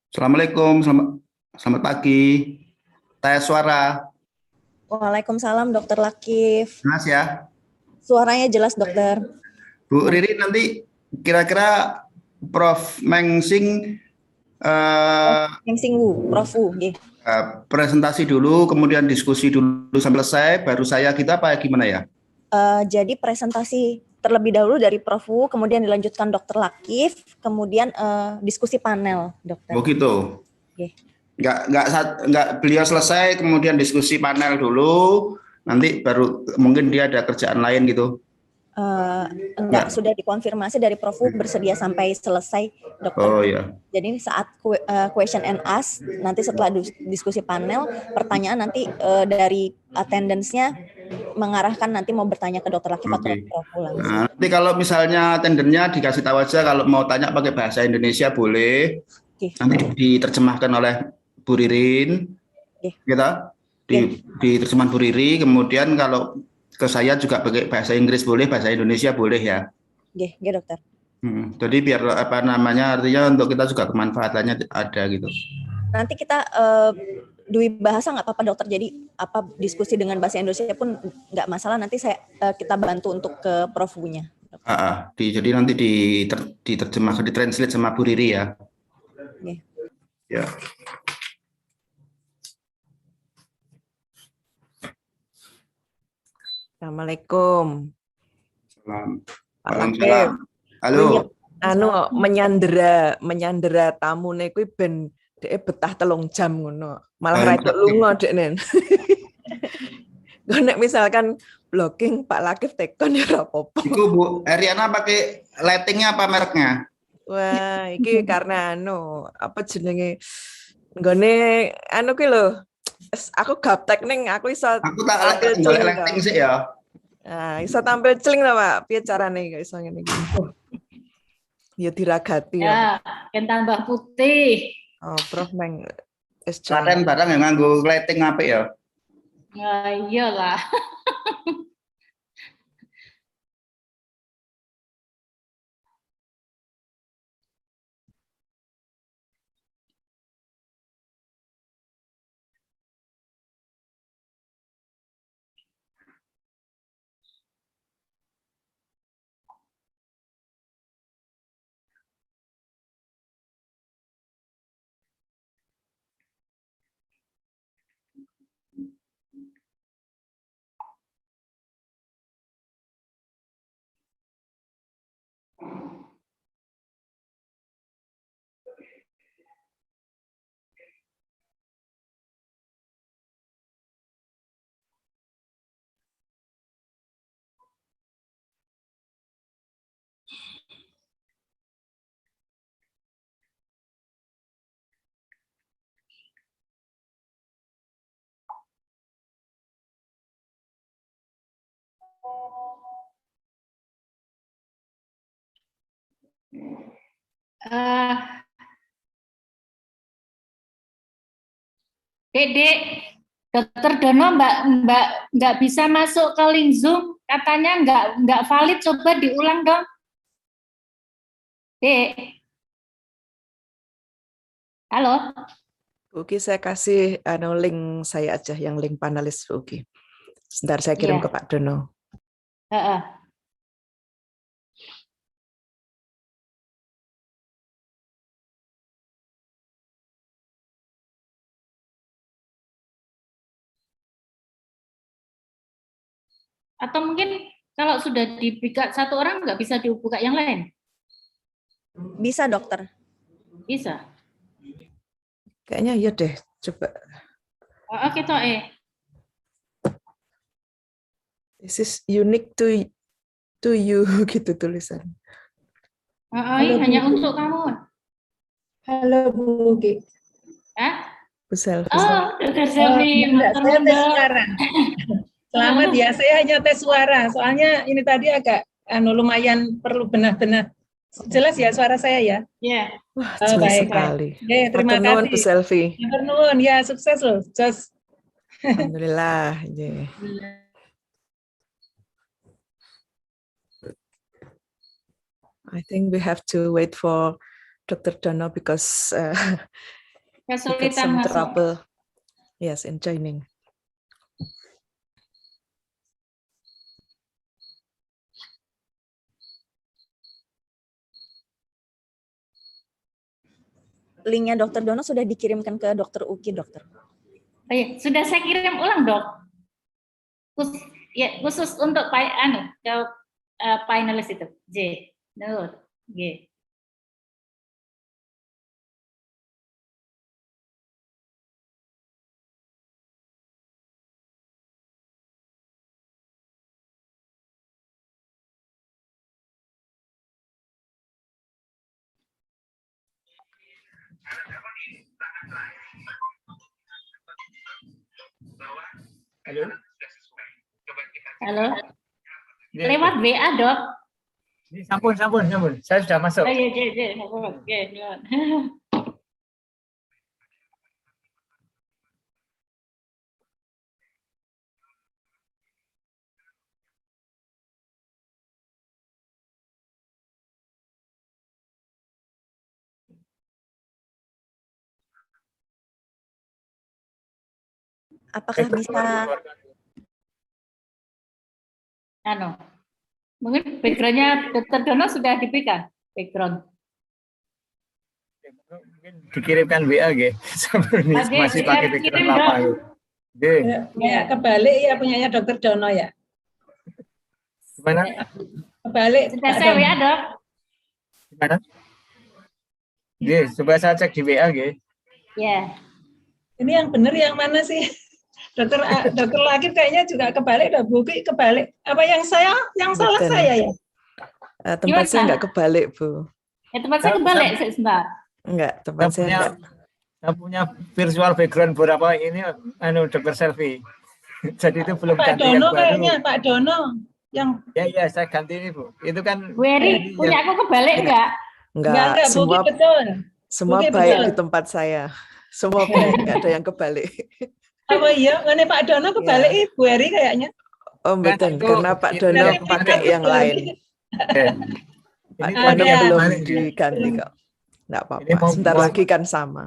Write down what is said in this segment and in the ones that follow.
Assalamualaikum, selamat pagi. Tes suara, Waalaikumsalam, Dokter Lakif. jelas ya. Suaranya jelas, Dokter. Bu Riri nanti kira-kira Prof Mengsing eh, Mengsing Wu, Prof. Wu. Nggih. presentasi dulu, kemudian diskusi dulu sampai selesai, baru saya kita apa gimana ya? Jadi presentasi terlebih dahulu dari Prof. Wu, kemudian dilanjutkan Dokter Lakif, kemudian diskusi panel, Dokter. Oh gitu. Nggih. Nggak beliau selesai, kemudian diskusi panel dulu, nanti baru mungkin dia ada kerjaan lain gitu. Enggak, sudah dikonfirmasi dari Prof. Wu bersedia sampai selesai, Dokter. Oh ya. Jadi saat question and ask, nanti setelah diskusi panel, pertanyaan nanti dari attendance-nya mengarahkan nanti mau bertanya ke Dokter Lakif atau Oke. Prof. Wu langsung. Nah, nanti kalau misalnya tendernya dikasih tahu aja, kalau mau tanya pakai bahasa Indonesia boleh. Oke. Nanti diterjemahkan oleh Bu Ririn, Oke. kita diterjemahkan Bu Riri. Kemudian kalau ke saya juga pakai bahasa Inggris boleh, bahasa Indonesia boleh ya. Oke, Dokter. Jadi biar apa namanya, artinya untuk kita juga kemanfaatannya ada gitu. Nanti kita dui bahasa nggak apa-apa, Dokter. Jadi apa diskusi dengan bahasa Indonesia pun nggak masalah. Nanti kita bantu untuk ke Prof. Wu-nya. Jadi nanti diterjemahkan, ditranslate sama Bu Riri ya. Oke. Ya. Assalamualaikum. Pak Lakif. Halo. menyandera tamune kuwi ben dhek betah 3 jam ngono. Malah ra iso lunga deknen. Nek misalkan blocking Pak Lakif tekon ya ora apa-apa. Iku Bu Eriana pakai lightingnya apa mereknya? Wah, iki karena apa jenenge nggone kuwi lho. Aku gaptek ning aku iso Aku tak golek lighting sih ya. Nah, iso tampil celing lah, Pak. Piye carane iso ngene iki? Ya diragati ya. Yang tambah putih. Oh, Prof Meng. Klaten barang yang nganggo lighting apik ya. Ya iyalah. Dek, Dokter Dono nggak bisa masuk ke link Zoom, katanya nggak valid. Coba diulang dong, Dek. Halo. Oke, saya kasih link saya aja, yang link panelis. Oke. Sebentar saya kirim ke Pak Dono. Atau mungkin kalau sudah dibuka satu orang nggak bisa dibuka yang lain? Bisa, Dokter. Bisa. Kayaknya iya deh, coba. Oke, toh This is unique to you gitu tulisan. Hanya untuk kamu. Halo Bu Ki. Bu Selvi. Oh, Dokter Selvi. Saya tes suara. Selamat ya, saya hanya tes suara. Soalnya ini tadi agak lumayan perlu benah-benah. Jelas ya suara saya ya? Iya. Wah, jelas sekali. Terima kasih. Bu Selvi. Ya, sukses loh. Just. Alhamdulillah. Yeah. I think we have to wait for Dr. Dono because Kesulitan some masuk. trouble. Yes, in joining. Linknya Dokter Dono sudah dikirimkan ke Dokter Uki, dokter. Oh, iya. Sudah saya kirim ulang, Dok. Khusus untuk ke finalis itu. J. No, G. Halo. Halo. Lewat WA, Dok. Sampun. Saya sudah masuk. Oh, iya. Oke. Apakah bisa Mungkin background-nya Dokter Dono sudah diberikan background. Mungkin dikirimkan WA nggih. Masih pakai pikiran lama. Nggih. Ya, kebalik ya punyanya Dokter Dono ya. Gimana? Kebalik. Sudah Pak saya Dono. WA, Dok. Gimana? Nggih, coba saya cek di WA nggih. Ya. Ini yang benar yang mana sih? Dokter Lakif kayaknya juga kebalik, udah Buki kebalik. Apa yang salah Bukan. saya ya? Tempat saya Gimana? enggak kebalik, Bu. Tempat saya kebalik sebentar. Enggak, tempat saya enggak. Saya punya virtual background beberapa ini dokter selfie. Jadi itu belum Pak ganti yang Dono baru. kayaknya, Pak Dono yang Ya, saya ganti ini, Bu. Itu kan Bu Eri, punya aku kebalik enggak? enggak, Semua Buki betul. semua Buki baik betul. di tempat saya. Semua baik, enggak ada yang kebalik. Apa iya? Mana Pak Dono kebalik Bu Eri kayaknya. Oh, betul. Itu- Karena Pak itu Dono yang pakai yang lain. Ini Pak Dono tadi yang belum kemarin. diganti kok. Enggak Ini apa-apa. mau- Sebentar mau- lagi kan sama.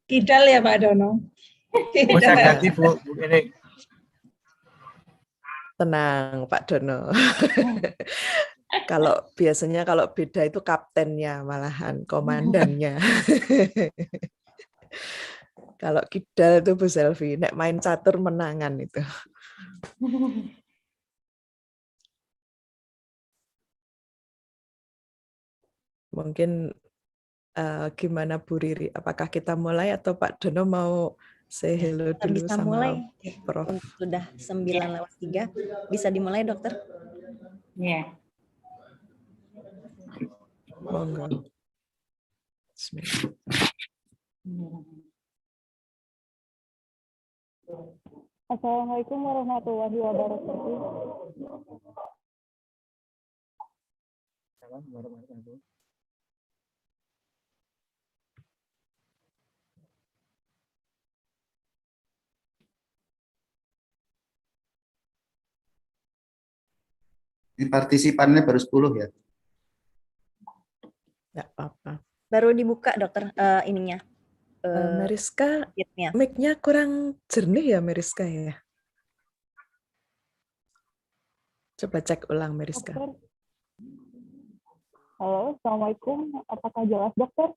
Kidal ya Pak Dono. Mau saya ganti, Bu. Ini Tenang, Pak Dono. Biasanya kalau beda itu kaptennya malahan, komandannya. Kalau kidal itu Bu Selvi, nek main catur menangan itu. Mungkin gimana Bu Riri? Apakah kita mulai atau Pak Dono mau say hello kita dulu bisa sama mulai? Prof? Sudah 9:03, bisa dimulai, dokter? Ya. Monggo. Bismillah. Assalamualaikum warahmatullahi wabarakatuh. Ini partisipannya baru 10 ya. Enggak apa-apa. Baru dibuka, dokter, ininya. Meriska, Sheet-nya. mic-nya kurang jernih ya Meriska ya? Coba cek ulang Meriska. Dokter. Halo, Assalamualaikum. Apakah jelas, dokter?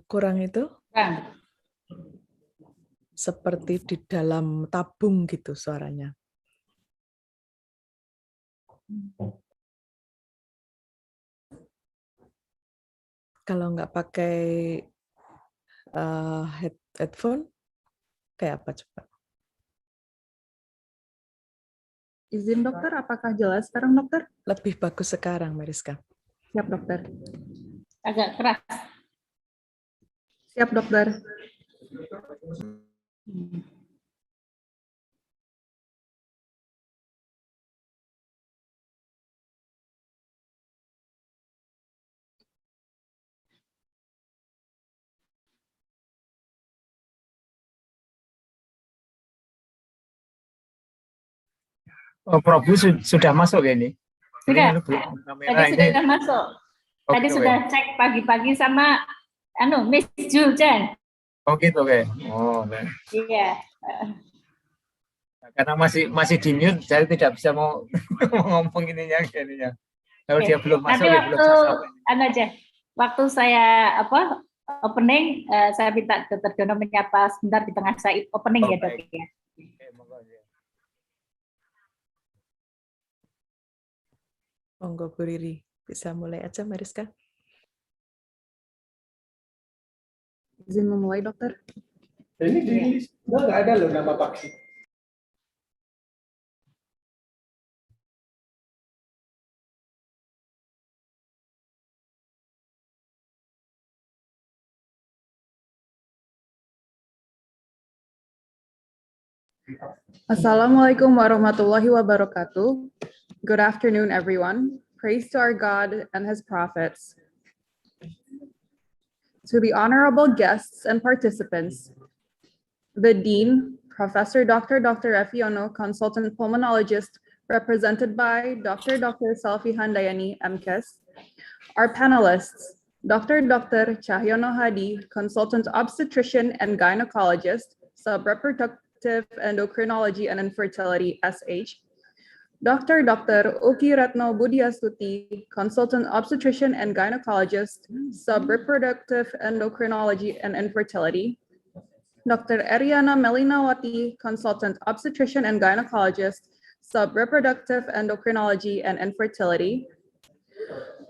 Kurang itu Bang. seperti di dalam tabung gitu suaranya. Kalau nggak pakai headphone, kayak apa coba? Izin dokter, apakah jelas sekarang, dokter? Lebih bagus sekarang, Mariska. Siap, dokter. Agak keras. Siap, dokter. Oh, Prof sudah masuk ya ini? Sudah. Ini belum kamera Tadi ini. sudah masuk. Tadi Oke, sudah cek pagi-pagi sama Miss Juljan. Oh gitu, oke. Oh, oke. Iya. Karena masih di mute, saya tidak bisa mau ngomong ininya. Kalau Oke. dia belum Nanti masuk, ya belum aja. Waktu saya opening, saya minta Dr. Dono menyapa sebentar di tengah saya opening ya, Dok ya. Oke, monggo ya. Monggo Bu Riri, bisa mulai aja Mariska. Izin memulai, dokter. Ini di list nggak ada loh nama vaksin. Assalamualaikum warahmatullahi wabarakatuh. Good afternoon, everyone. Praise to our God and his prophets. To the honorable guests and participants, the Dean, Professor Dr. Efiono, Consultant Pulmonologist, represented by Dr. Selvi Handayani, MCAS, our panelists, Dr. Cahyono Hadi, Consultant Obstetrician and Gynecologist, Subreproductive Endocrinology and Infertility, SH, Dr. Uki Retno Budiastuti, Consultant Obstetrician and Gynecologist, Subreproductive Endocrinology and Infertility, Dr. Ariana Melinawati, Consultant Obstetrician and Gynecologist, Subreproductive Endocrinology and Infertility,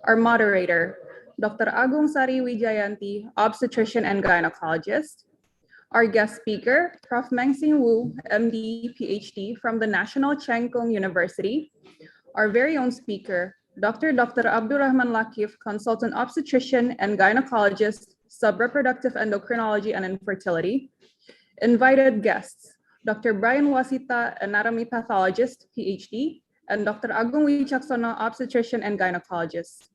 our moderator, Dr. Agung Sari Wijayanti, Obstetrician and Gynecologist, our guest speaker, Prof. Mengsing Wu, MD, PhD from the National Cheng Kung University. Our very own speaker, Dr. Abdurrahman Lakif, Consultant Obstetrician and Gynecologist, Subreproductive Endocrinology and Infertility. Invited guests, Dr. Brian Wasita, Anatomy Pathologist, PhD, and Dr. Agung Wicaksono, Obstetrician and Gynecologist.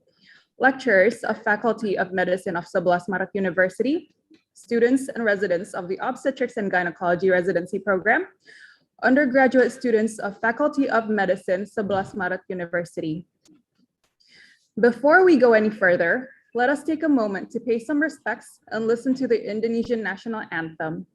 Lecturers of Faculty of Medicine of 11 Maret University, students and residents of the Obstetrics and Gynecology Residency Program, undergraduate students of Faculty of Medicine, 11 Maret University. Before we go any further, let us take a moment to pay some respects and listen to the Indonesian national anthem.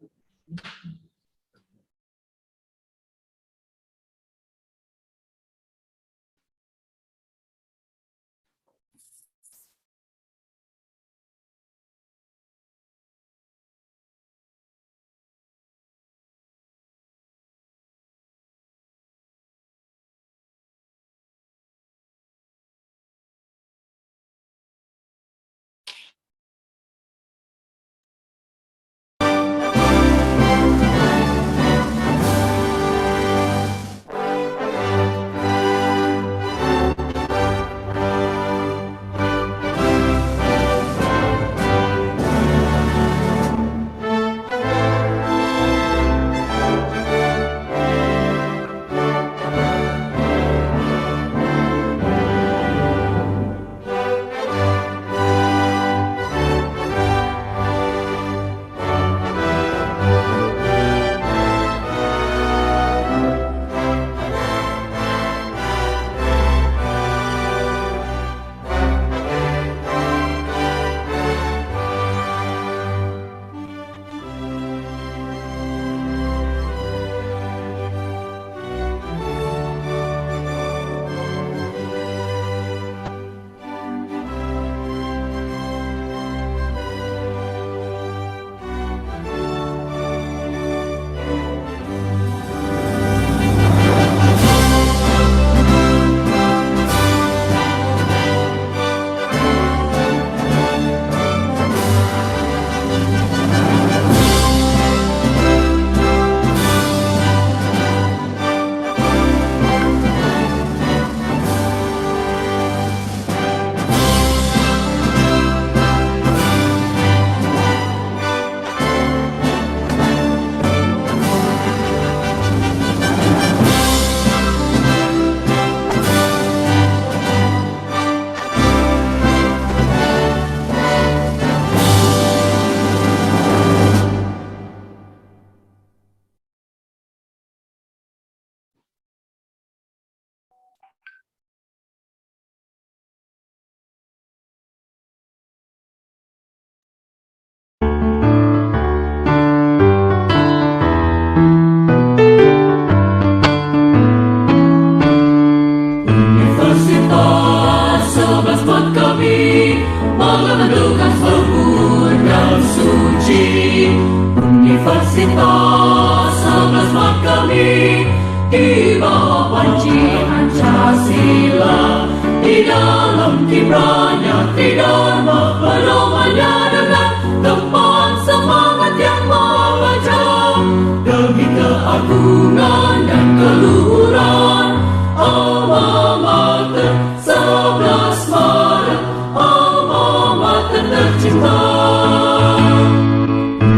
di bawah panci Pancasila, di dalam kiprahnya Tridharma, pedomannya dengan tempat semangat yang memecah demi keagungan dan keluhuran alma mater 11 Maret, alma mater tercinta.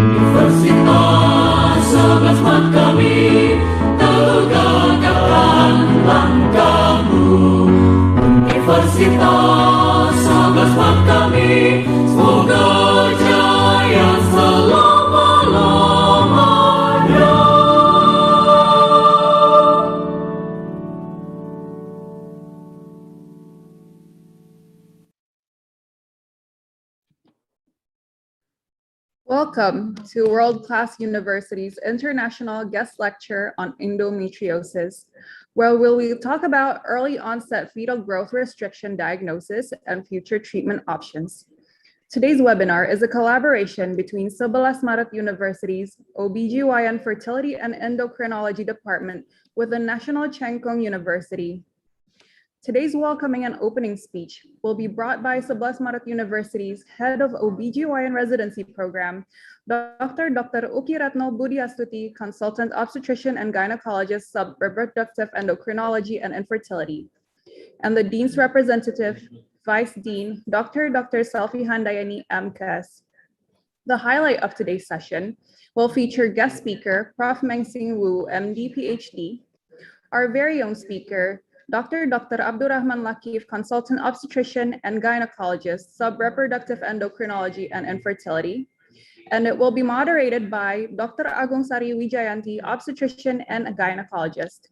Universitas 11 Maret kami, tegakkan langkahmu. Universitas 11 Maret kami, semoga jaya selama-lamanya. Welcome to World Class University's International Guest Lecture on Endometriosis, where we'll talk about early onset fetal growth restriction diagnosis and future treatment options. Today's webinar is a collaboration between 11 Maret University's OBGYN Fertility and Endocrinology Department with the National Cheng Kung University. Today's welcoming and opening speech will be brought by 11 Maret University's Head of OBGYN Residency Program, Dr. Uki Ratno Budiastuti, Consultant Obstetrician and Gynecologist, Sub-Reproductive Endocrinology and Infertility, and the Dean's Representative, Vice Dean, Dr. Selvi Handayani, MCAS. The highlight of today's session will feature guest speaker, Prof. Mengsing Wu, MD, PhD, our very own speaker, Dr. Abdurrahman Lakif, Consultant Obstetrician and Gynecologist, Sub-Reproductive Endocrinology and Infertility, and it will be moderated by Dr. Agung Sari Wijayanti, Obstetrician and Gynecologist.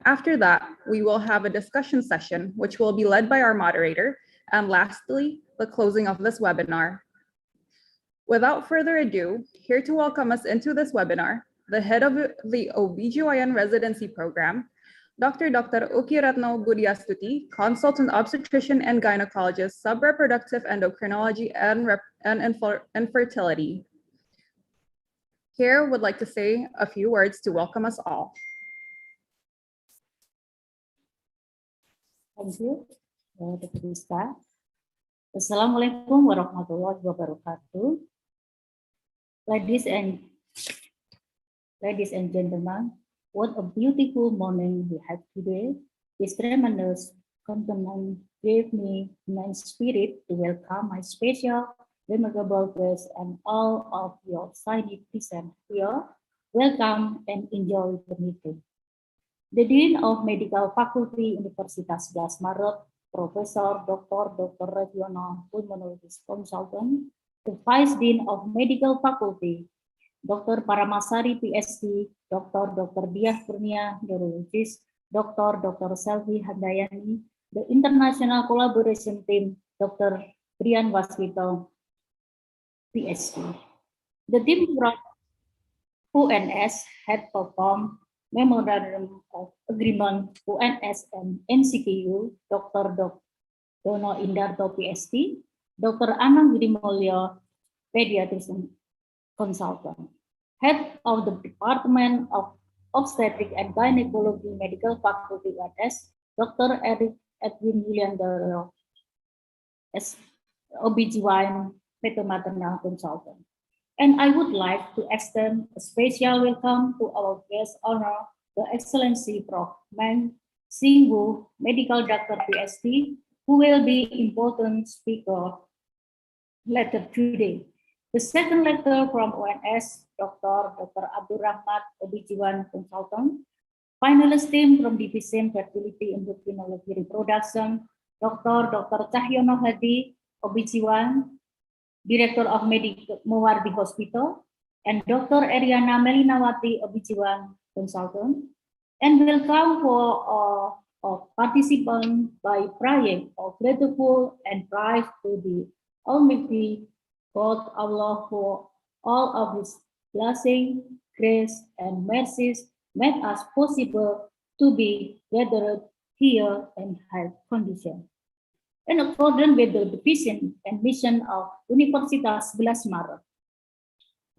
After that, we will have a discussion session, which will be led by our moderator, and lastly, the closing of this webinar. Without further ado, here to welcome us into this webinar, the head of the OBGYN Residency Program, Dr. Uki Ratno Budiastuti, Consultant Obstetrician and Gynecologist, Sub-Reproductive Endocrinology and Infertility. Here would like to say a few words to welcome us all. Thank you, Dr. Rizka. Assalamualaikum warahmatullahi wabarakatuh. Ladies and gentlemen, what a beautiful morning we have today. This tremendous compliment gave me immense spirit to welcome my special, remarkable guests and all of your signing present here. Welcome and enjoy the meeting. The Dean of Medical Faculty, Universitas 11 Maret, Professor Dr. Regional Pulmonologist Consultant, the Vice Dean of Medical Faculty, Dr. Paramasari, PhD, Dr. Dias Kurnia, Neurologist, Dr. Selvi Handayani, the International Collaboration Team, Dr. Brian Waswito, PhD. The team from UNS had performed Memorandum of Agreement UNS and NCKU, Dr. Dono Indarto, PhD, Dr. Anang Grimolyo, Pediatrician Consultant, Head of the Department of Obstetric and Gynecology, Medical Faculty UNS, Dr. Edwin Yuliandoro, OBGYN Petomaternal Consultant. And I would like to extend a special welcome to our guest honor, the Excellency Prof. Mengsing Wu, Medical Doctor, PhD, who will be important speaker later today. The second lecturer from ONS, Dr. Abdurrahman, OBGYN Consultant. Finalist team from Division Fertility, Endocrinology, Reproduction, Dr. Cahyono Hadi, OBGYN, Director of Mowardi Hospital, and Dr. Eriana Melinawati, OBGYN Consultant. And welcome for participants by praying of grateful and praise to the Almighty God Allah for all of His blessing, grace, and mercies made us possible to be gathered here in health condition. In accordance with the vision and mission of Universitas 11 Maret,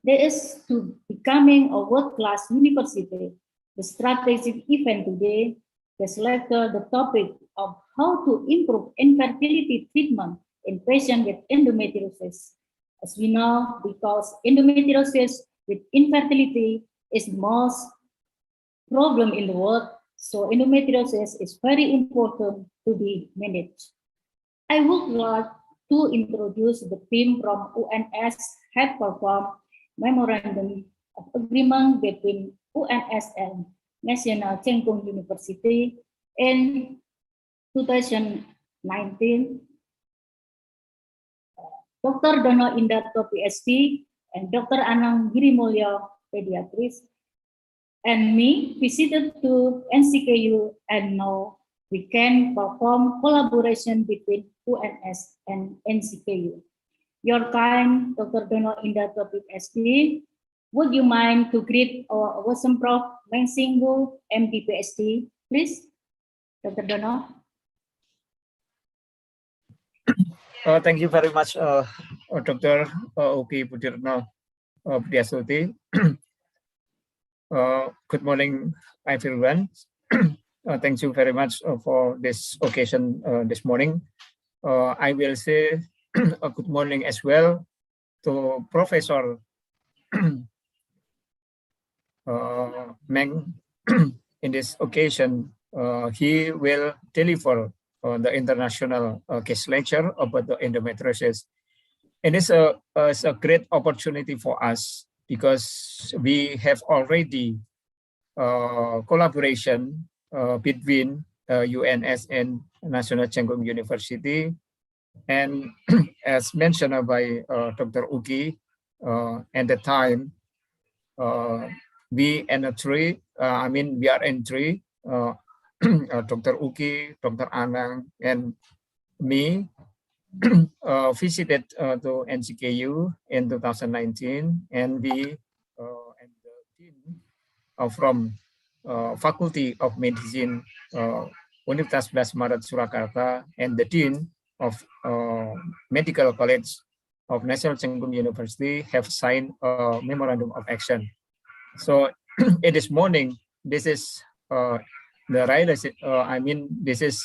there is to becoming a world-class university. The strategic event today has selected the topic of how to improve infertility treatment in patients with endometriosis. As we know, because endometriosis with infertility is the most problem in the world, so endometriosis is very important to be managed. I would like to introduce the team from UNS had performed memorandum of agreement between UNS and National Cheng Kung University in 2019. Dr. Dono Indarto, PhD, and Dr. Anang Girimulyo, pediatrician, and me visited to NCKU, and now we can perform collaboration between UNS and NCKU. Your kind, Dr. Dono Indarto, PhD, would you mind to greet our awesome Prof. Meng Singhu, MD, PhD, please, Dr. Dono? Thank you very much, Dr. Uki Pudirno Priasuti. Good morning, everyone. Thank you very much for this occasion this morning. I will say a good morning as well to Professor Meng. In this occasion, he will deliver the international case lecture about the endometriosis. And it's a great opportunity for us because we have already collaboration between UNS and National Cheng Kung University. And as mentioned by Dr. Uki, at the time, we are in three, Dr. Uki, Dr. Anang, and me visited to NCKU in 2019, and we and the team from Faculty of Medicine, Universitas 11 Maret Surakarta, and the Dean of Medical College of National Cheng Kung University have signed a memorandum of action. So this morning, this is the this is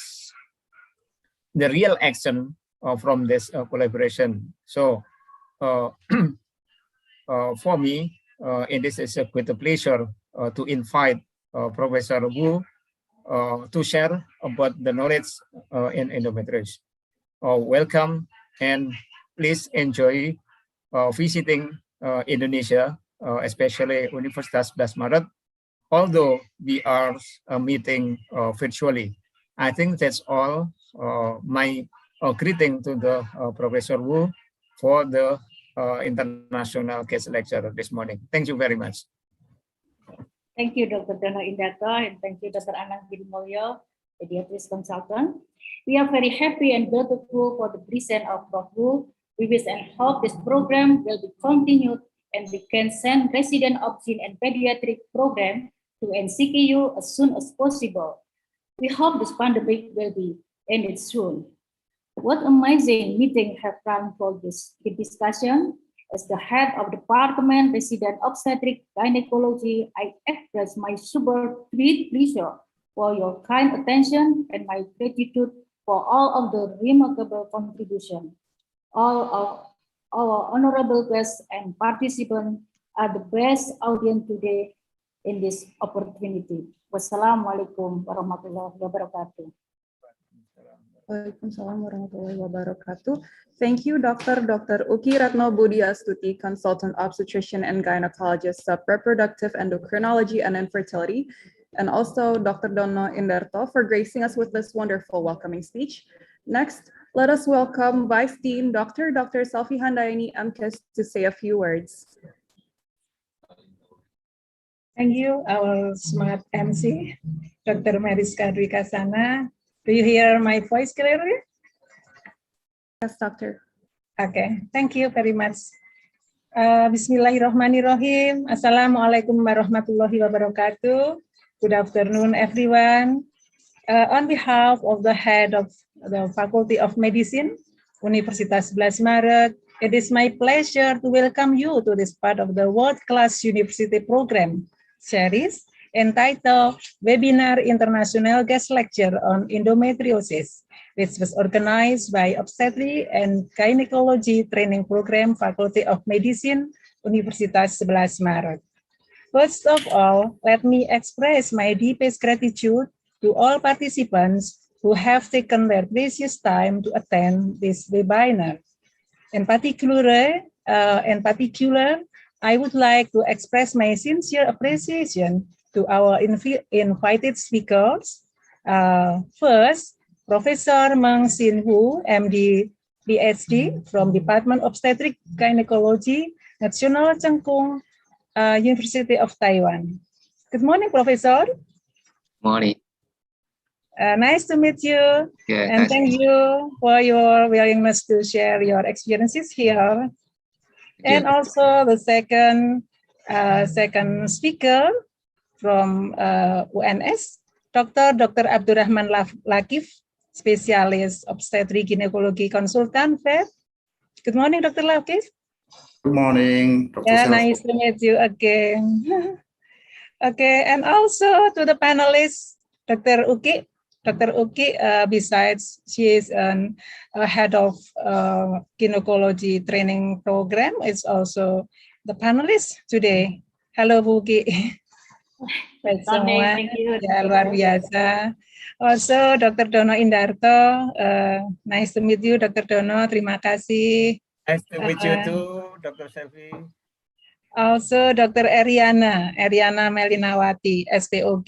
the real action from this collaboration. So for me, and this is a great pleasure to invite Professor Wu to share about the knowledge in endometriosis. Welcome, and please enjoy visiting Indonesia, especially Universitas 11 Maret, although we are meeting virtually. I think that's all. My greeting to the Professor Wu for the international case lecture this morning. Thank you very much. Thank you, Dr. Dono Indarto, and thank you, Dr. Anang Girimulyo, pediatrics consultant. We are very happy and grateful for the presence of Prof. Wu. We wish and hope this program will be continued and we can send resident option and pediatric program to NCKU as soon as possible. We hope this pandemic will be ended soon. What amazing meeting have run for this discussion. As the head of Department Resident Obstetric Gynecology, I express my super great pleasure for your kind attention and my gratitude for all of the remarkable contribution. All of our honorable guests and participants are the best audience today in this opportunity. Wassalamualaikum warahmatullahi wabarakatuh. Waalaikumsalam warahmatullahi wabarakatuh. Thank you, Dr. Uki Ratno Budiastuti, Consultant Obstetrician and Gynecologist of Reproductive Endocrinology and Infertility, and also Dr. Dono Indarto for gracing us with this wonderful welcoming speech. Next, let us welcome Vice Dean Dr. Selfie Handayani MKes to say a few words. Thank you, our smart MC, Dr. Mariska Dwi Kasana. Do you hear my voice clearly? Yes, Doctor. Okay, thank you very much. Bismillahirrahmanirrahim. Assalamualaikum warahmatullahi wabarakatuh. Good afternoon, everyone. On behalf of the head of the Faculty of Medicine, Universitas 11 Maret, it is my pleasure to welcome you to this part of the world-class university program series entitled Webinar International Guest Lecture on Endometriosis, which was organized by Obstetric and Gynecology Training Program, Faculty of Medicine, Universitas 11 Maret. First of all, let me express my deepest gratitude to all participants who have taken their precious time to attend this webinar. In particular, I would like to express my sincere appreciation to our invited speakers. First, Professor Meng Sin Hu, MD, PhD from Department of Obstetric Gynecology, National Cheng Kung University of Taiwan. Good morning, Professor. Morning. Nice to meet you, and thank you for your willingness to share your experiences here. And also the second speaker from UNS, Dr. Abdurrahman Lakif, Specialist Obstetric Gynecology Consultant, FED. Good morning, Dr. Lakif. Good morning, Dr. Yeah, nice to meet you again. Okay, and also to the panelists, Dr. Uki. Dr. Uki, besides she is a head of gynecology training program, is also the panelist today. Halo Bu Uki. Baik semua, Thank you. ya luar biasa. Also Dr. Dono Indarto, nice to meet you, Dr. Dono. Terima kasih. Nice to meet you too, Dr. Selvi. Also Dr. Eriana Melinawati, SPOG.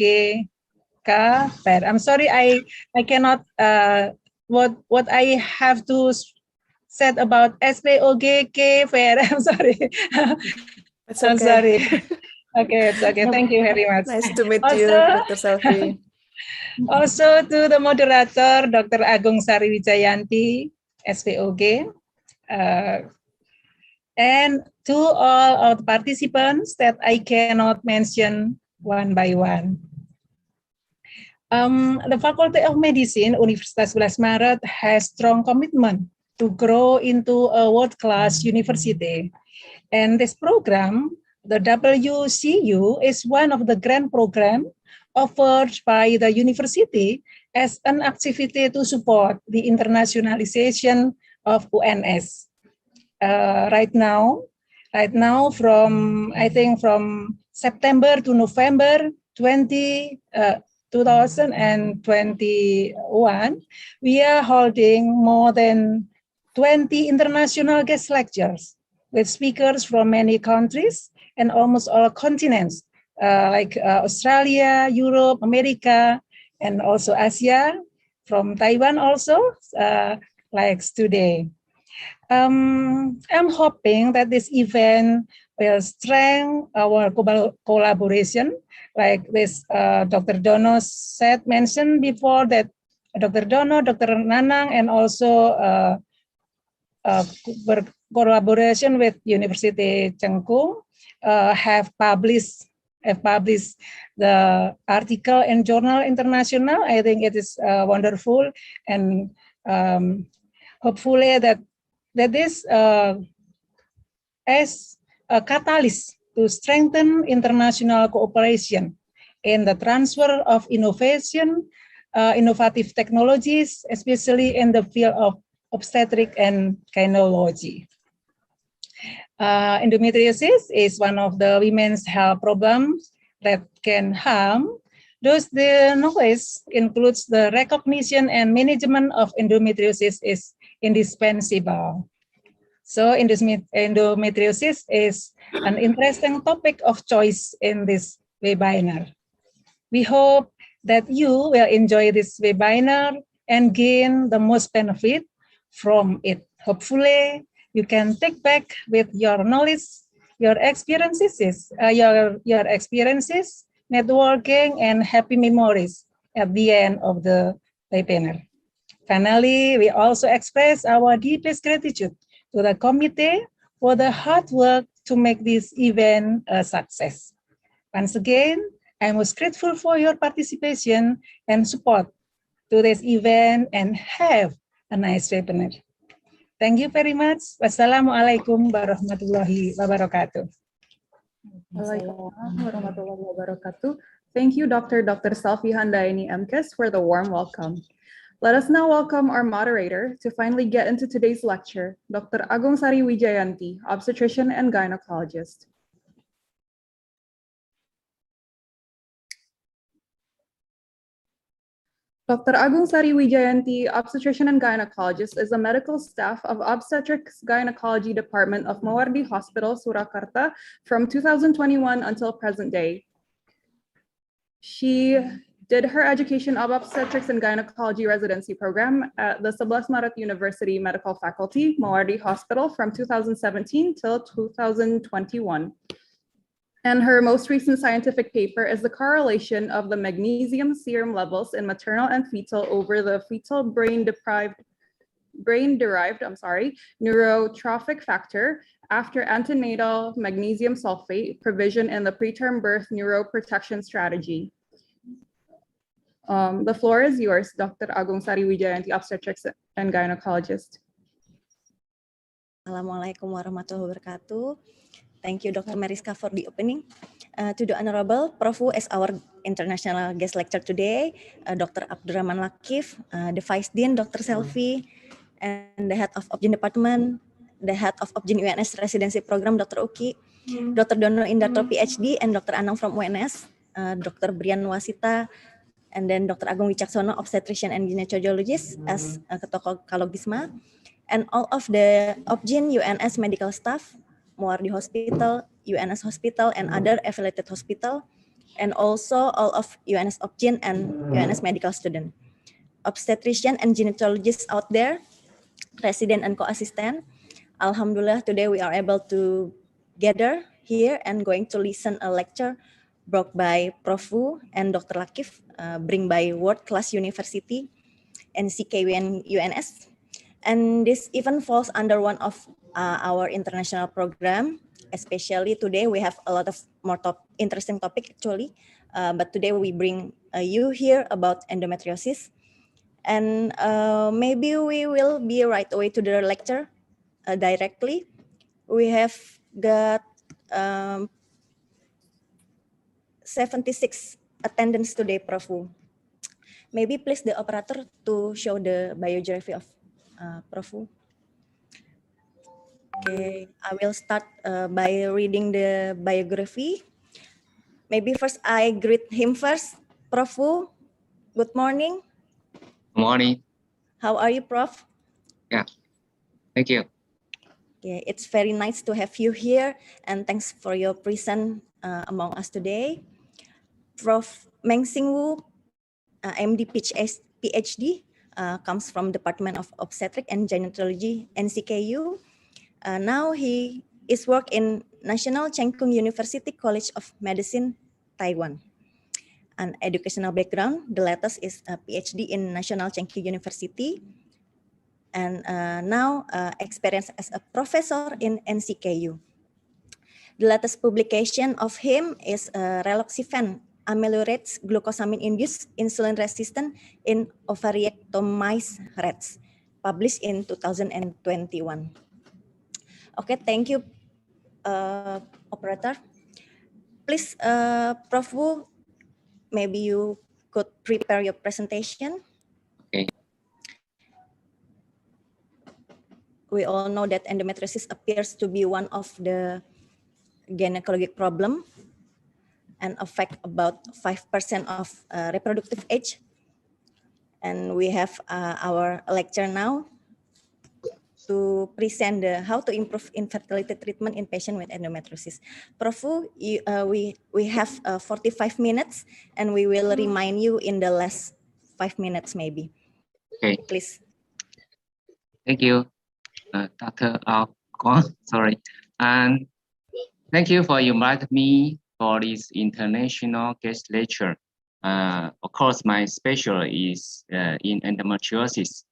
I'm sorry, I cannot what I have to said about SPOGK fair. I'm sorry. It's I'm okay. sorry. Okay, it's okay. Thank you very much. Nice to meet Also, you, Dr. Selvi. Also to the moderator, Dr. Agung Sari Wijayanti, SPOG. And to all of the participants that I cannot mention one by one. The Faculty of Medicine, Universitas 11 Maret, has strong commitment to grow into a world-class university. And this program, the WCU, is one of the grant programs offered by the university as an activity to support the internationalization of UNS. Right now, from September to November 2021, we are holding more than 20 international guest lectures with speakers from many countries and almost all continents, like Australia, Europe, America, and also Asia, from Taiwan also, like today. I'm hoping that this event will strengthen our collaboration, like this Dr. Dono mentioned before, that Dr. Dono, Dr. Nanang, and also collaboration with University Cheng Kung have published the article in Journal International. I think it is wonderful, and hopefully that this as a catalyst to strengthen international cooperation in the transfer of innovative technologies, especially in the field of obstetric and gynecology. Endometriosis is one of the women's health problems that can harm. Thus, the knowledge includes the recognition and management of endometriosis is indispensable. So endometriosis is an interesting topic of choice in this webinar. We hope that you will enjoy this webinar and gain the most benefit from it. Hopefully, you can take back with your knowledge, your experiences, networking, and happy memories at the end of the webinar. Finally, we also express our deepest gratitude to the committee for the hard work to make this event a success. Once again, I'm most grateful for your participation and support to this event, and have a nice webinar. Thank you very much. Wassalamualaikum warahmatullahi wabarakatuh. Waalaikumsalam warahmatullahi wabarakatuh. Thank you, Dr. Selvi Handayani MKes, for the warm welcome. Let us now welcome our moderator to finally get into today's lecture, Dr. Agung Sari Wijayanti, obstetrician and gynecologist. Dr. Agung Sari Wijayanti, obstetrician and gynecologist, is a medical staff of Obstetrics Gynecology Department of Mawardi Hospital, Surakarta, from 2021 until present day. She did her education of obstetrics and gynecology residency program at the 11 Maret University Medical Faculty, Mawardi Hospital, from 2017 till 2021. And her most recent scientific paper is the correlation of the magnesium serum levels in maternal and fetal over the fetal brain-derived neurotrophic factor after antenatal magnesium sulfate provision in the preterm birth neuroprotection strategy. The floor is yours, Dr. Agung Sari Wijayanti, obstetrics and gynecologist. Assalamualaikum warahmatullahi wabarakatuh. Thank you, Dr. Mariska, for the opening. To the Honorable Prof. as our international guest lecturer today, Dr. Abdurrahman Lakif, the Vice Dean, Dr. Selvi, and the Head of Obgyn Department, the Head of Obgyn UNS Residency Program, Dr. Uki, Dr. Dono Indarto, PhD, and Dr. Anang from UNS, Dr. Brian Wasita, and then Dr. Agung Wicaksono, obstetrician and gynecologist as Ketua Kalogisma, and all of the Obgyn UNS medical staff, Mawardi Hospital, UNS Hospital, and other affiliated hospital, and also all of UNS Obgyn and UNS medical student. Obstetrician and gynecologists out there, resident and co-assistant, Alhamdulillah, today we are able to gather here and going to listen a lecture brought by Prof. and Dr. Lakif, bring by World Class University, NCKU and UNS. And this even falls under one of our international program, especially today we have a lot of more interesting topic actually, but today we bring you here about endometriosis. And maybe we will be right away to the lecture directly. We have got 76 attendants today, Prof. Maybe please the operator to show the biography of Prof. Okay, I will start by reading the biography. Maybe first I greet him first. Prof, good morning. Good morning. How are you, Prof? Yeah, thank you. Okay, it's very nice to have you here, and thanks for your presence among us today. Prof. Meng Sing Wu, MD PhD, comes from Department of Obstetric and Gynecology, NCKU. Now he is work in National Cheng Kung University College of Medicine, Taiwan. An educational background, the latest is a PhD in National Cheng Kung University, and now experience as a professor in NCKU. The latest publication of him is Raloxifene ameliorates glucosamine-induced insulin resistance in ovariectomized rats, published in 2021. Okay, thank you, operator. Please, Prof. Wu, maybe you could prepare your presentation. Okay. We all know that endometriosis appears to be one of the gynecologic problem and affect about 5% of reproductive age. And we have our lecture now to present how to improve infertility treatment in patients with endometriosis. Prof, we have 45 minutes, and we will remind you in the last 5 minutes maybe. Okay. Please. Thank you, Dr. Sorry. And thank you for inviting me for this international guest lecture. Of course, my specialty is in endometriosis.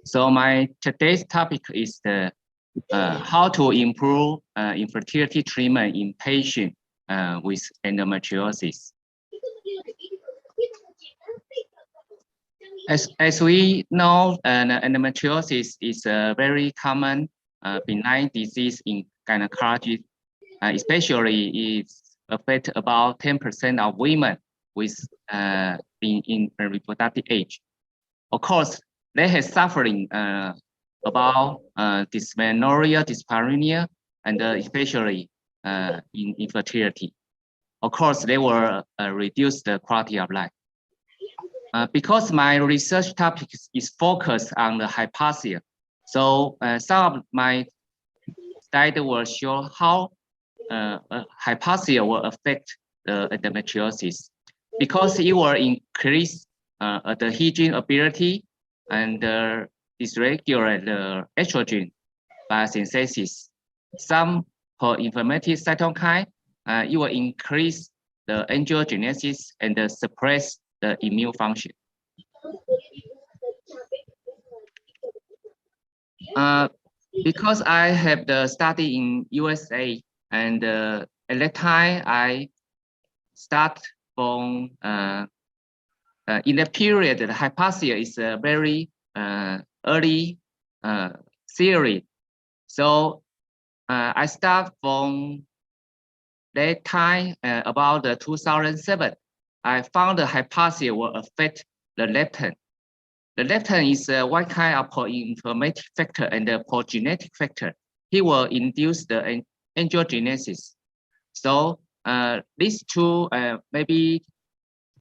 So my today's topic is the how to improve infertility treatment in patients with endometriosis. As we know, endometriosis is a very common benign disease in gynecology, especially it affects about 10% of women with in reproductive age. Of course, they had suffering about dysmenorrhea, dyspareunia, and especially in infertility. Of course, they will reduce the quality of life. Because my research topic is focused on the hypaxia, so some of my slides will show how hypaxia will affect the endometriosis, because it will increase the heating ability and dysregulate the estrogen biosynthesis. Some pro-inflammatory cytokine, it will increase the angiogenesis and suppress the immune function. Because I have the study in USA, and at that time I start from in the period the hypaxia is a very early theory. So I start from that time about 2007. I found the hypaxia will affect the leptin. The leptin is one kind of pro-inflammatory factor and a pro-genetic factor. He will induce the angiogenesis. So these two, maybe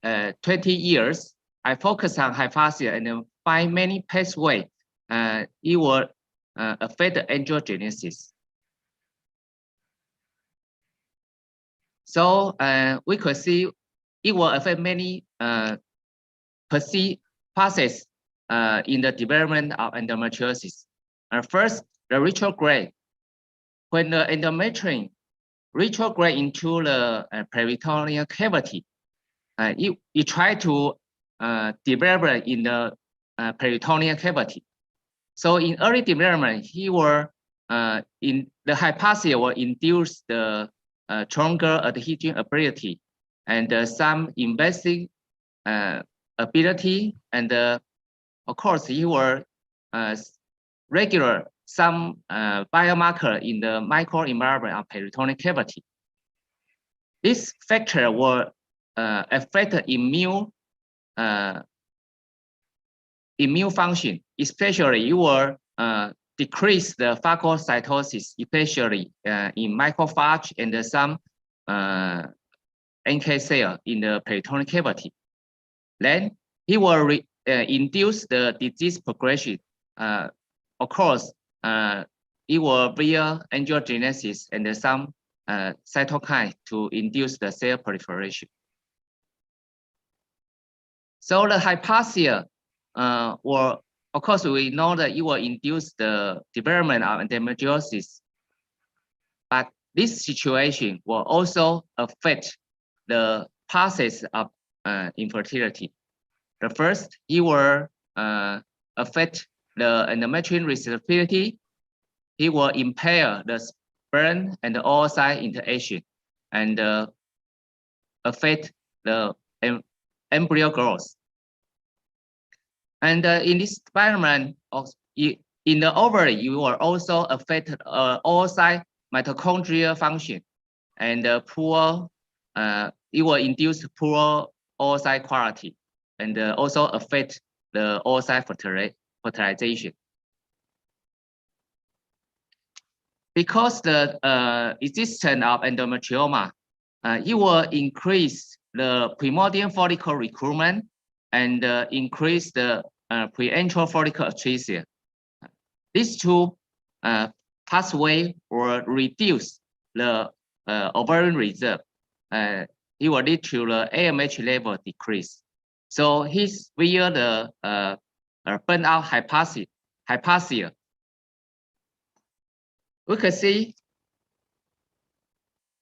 20 years, I focus on hypaxia and find many pathways. It will affect the angiogenesis. So we could see it will affect many processes in the development of endometriosis. First, the retrograde. When the endometrium retrograde into the peritoneal cavity, it try to develop in the peritoneal cavity. So in early development, he will in the hypaxia will induce the stronger adhesion ability and some investing ability, and of course he will regulate some biomarker in the microenvironment of peritoneal cavity. This factor will affect the immune function, especially it will decrease the phagocytosis, especially in macrophage and some NK cell in the peritoneal cavity. Then it will induce the disease progression. Of course, it will via angiogenesis and some cytokine to induce the cell proliferation. So the hypaxia will, of course, we know that it will induce the development of endometriosis, but this situation will also affect the process of infertility. The first, it will affect the endometrium receptivity. It will impair the sperm and the oocyte interaction and affect the embryo growth. And in this environment, in the ovary, you will also affect oocyte mitochondrial function and poor. It will induce poor oocyte quality and also affect the oocyte fertilization. Because the existence of endometrioma, it will increase the primordial follicle recruitment and increase the preantral follicle atresia. These two pathways will reduce the ovarian reserve. It will lead to the AMH level decrease. So he's via the burnout hypaxia. We could see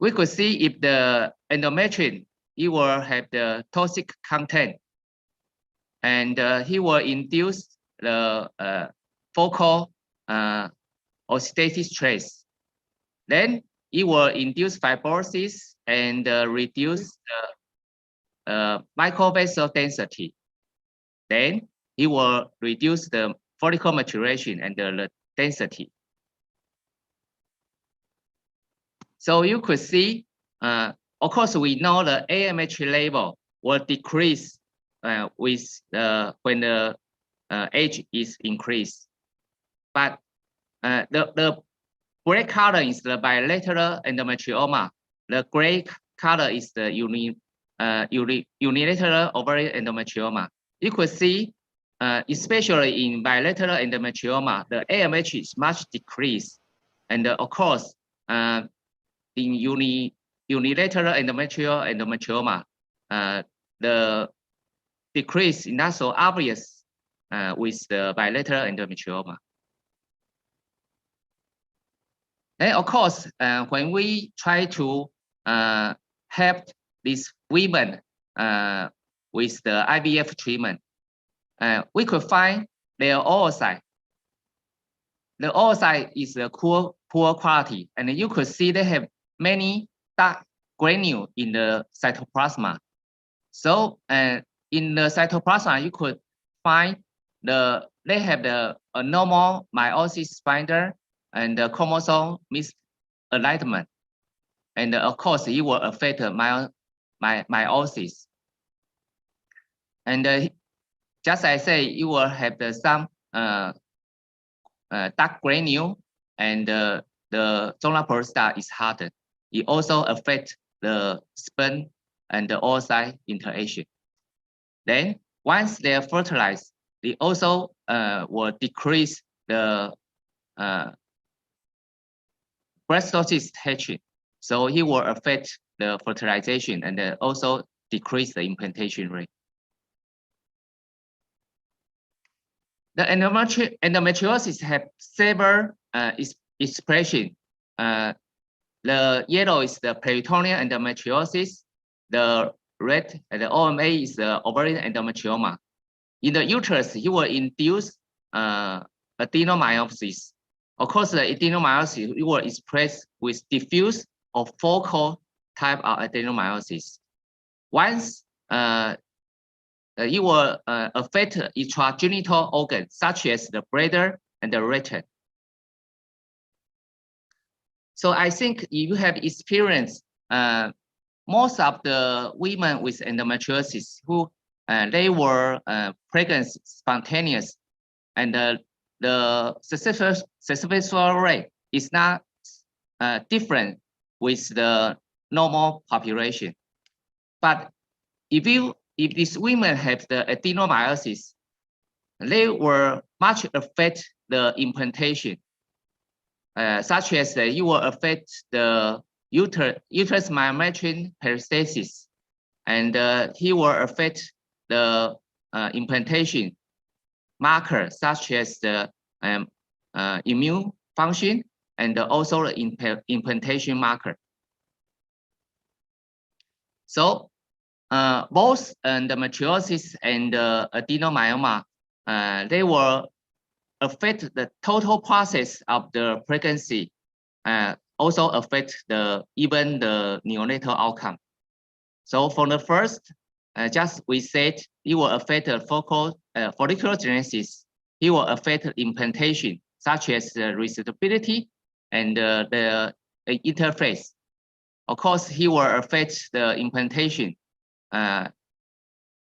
if the endometrium, it will have the toxic content, and he will induce the focal oxidative stress. Then it will induce fibrosis and reduce the microvessel density. Then it will reduce the follicle maturation and the density. So you could see, of course, we know the AMH level will decrease with when the age is increased. But the gray color is the bilateral endometrioma. The gray color is the unilateral ovarian endometrioma. You could see, especially in bilateral endometrioma, the AMH is much decreased. And of course, in unilateral endometrioma, the decrease is not so obvious with the bilateral endometrioma. And of course, when we try to help these women with the IVF treatment, we could find their oocyte. The oocyte is a poor quality, and you could see they have many dark granules in the cytoplasma. So in the cytoplasma, you could find they have the normal meiosis binder and the chromosome misalignment, and of course it will affect meiosis. And just as I say, you will have some dark granule, and the zonal peroxide is hardened. It also affects the sperm and the oocyte interaction. Then once they are fertilized, they also will decrease the blastocyst hatching. So it will affect the fertilization and also decrease the implantation rate. The endometriosis have several expressions. The yellow is the peritoneal endometriosis. The red and the OMA is the ovarian endometrioma. In the uterus, it will induce adenomyosis. Of course, the adenomyosis it will express with diffuse or focal type of adenomyosis. Once it will affect extragenital organs such as the bladder and the rectum. So I think if you have experienced most of the women with endometriosis who they were pregnant spontaneous, and the successful rate is not different with the normal population. But if these women have the adenomyosis, they will much affect the implantation, such as you will affect the uterus myometrium peristalsis, and he will affect the implantation marker such as the immune function and also the implantation marker. So both endometriosis and adenomyoma, they will affect the total process of the pregnancy, also affect even the neonatal outcome. So for the first, just we said it will affect the follicular genesis. It will affect implantation, such as the receptibility and the interface. Of course, he will affect the implantation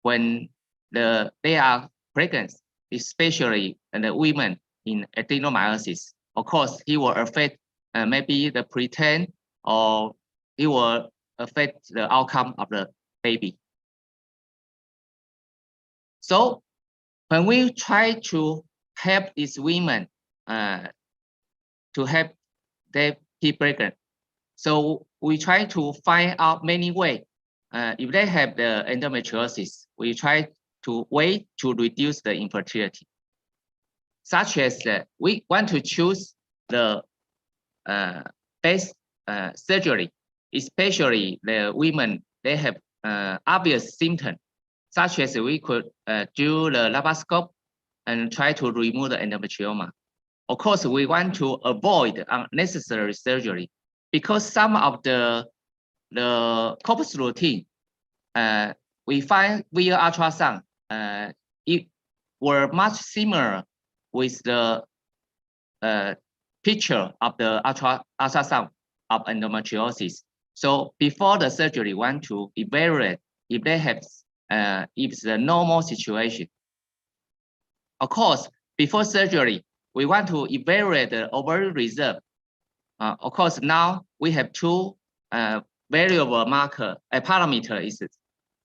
when they are pregnant, especially the women in adenomyosis. Of course, he will affect maybe the preterm, or it will affect the outcome of the baby. So when we try to help these women to help them be pregnant, so we try to find out many ways. If they have the endometriosis, we try to way to reduce the infertility, such as we want to choose the best surgery, especially the women, they have obvious symptoms, such as we could do the laparoscopic and try to remove the endometrioma. Of course, we want to avoid unnecessary surgery, because some of the corpus routine, we find via ultrasound, it were much similar with the picture of the ultrasound of endometriosis. So before the surgery, we want to evaluate if they have it's the normal situation. Of course, before surgery, we want to evaluate the ovarian reserve. Of course, now we have two variable marker parameter.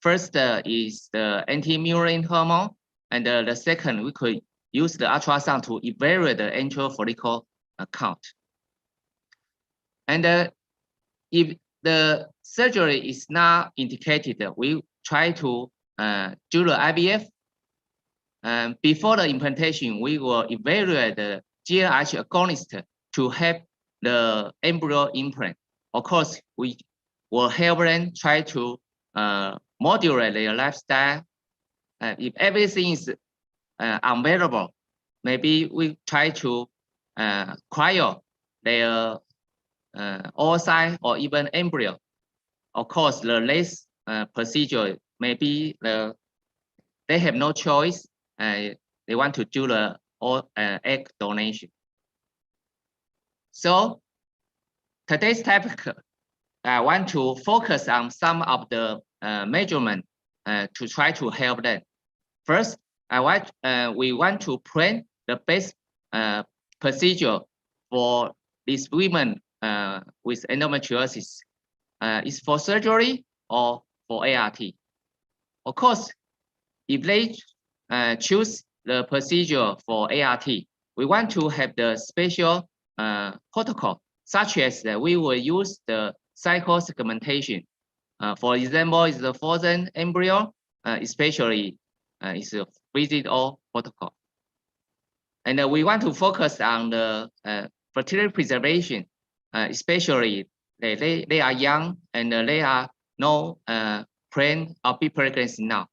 First is the anti-mullin hormone, and the second we could use the ultrasound to evaluate the antral follicle count. And if the surgery is not indicated, we try to do the IVF. Before the implantation, we will evaluate the GnRH agonist to help the embryo implant. Of course, we will help them try to modulate their lifestyle. If everything is unbearable, maybe we try to cryo their oocyte or even embryo. Of course, the last procedure, maybe they have no choice. They want to do the egg donation. So today's topic, I want to focus on some of the measurements to try to help them. First, we want to plan the best procedure for these women with endometriosis. Is for surgery or for ART. Of course, if they choose the procedure for ART, we want to have the special protocol, such as that we will use the cycle segmentation. For example, is the frozen embryo, especially is a visit-all protocol. And we want to focus on the fertility preservation, especially they are young and they are no plan or be pregnant now.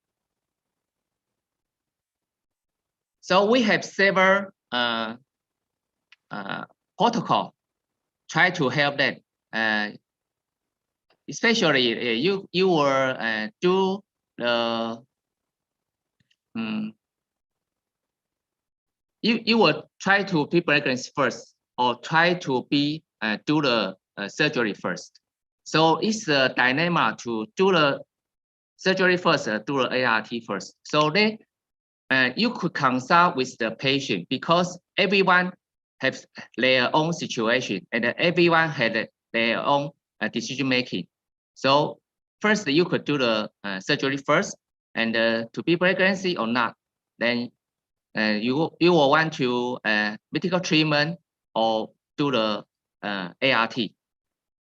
So we have several protocol try to help them. Especially you will do the you will try to be pregnant first, or try to be do the surgery first. So it's a dilemma to do the surgery first, do the ART first. So they you could consult with the patient, because everyone has their own situation and everyone had their own decision making. So first you could do the surgery first, and to be pregnancy or not, then you will want to medical treatment or do the ART.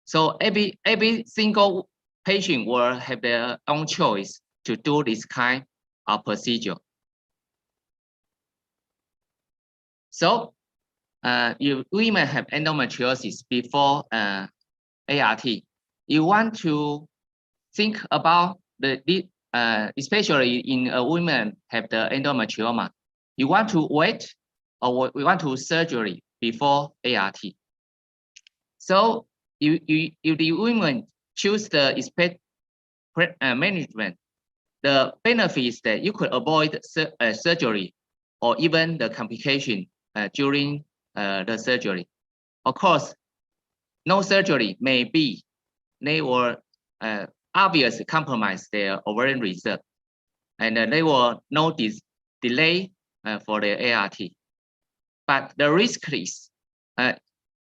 So every single patient will have their own choice to do this kind of procedure. So if women have endometriosis before ART, you want to think about especially in a woman have the endometrioma, you want to wait or we want to surgery before ART. So if the women choose the expect management, the benefit is that you could avoid surgery or even the complication during the surgery. Of course, no surgery may be, they will obviously compromise their ovarian reserve, and they will no delay for their ART. But the risk is,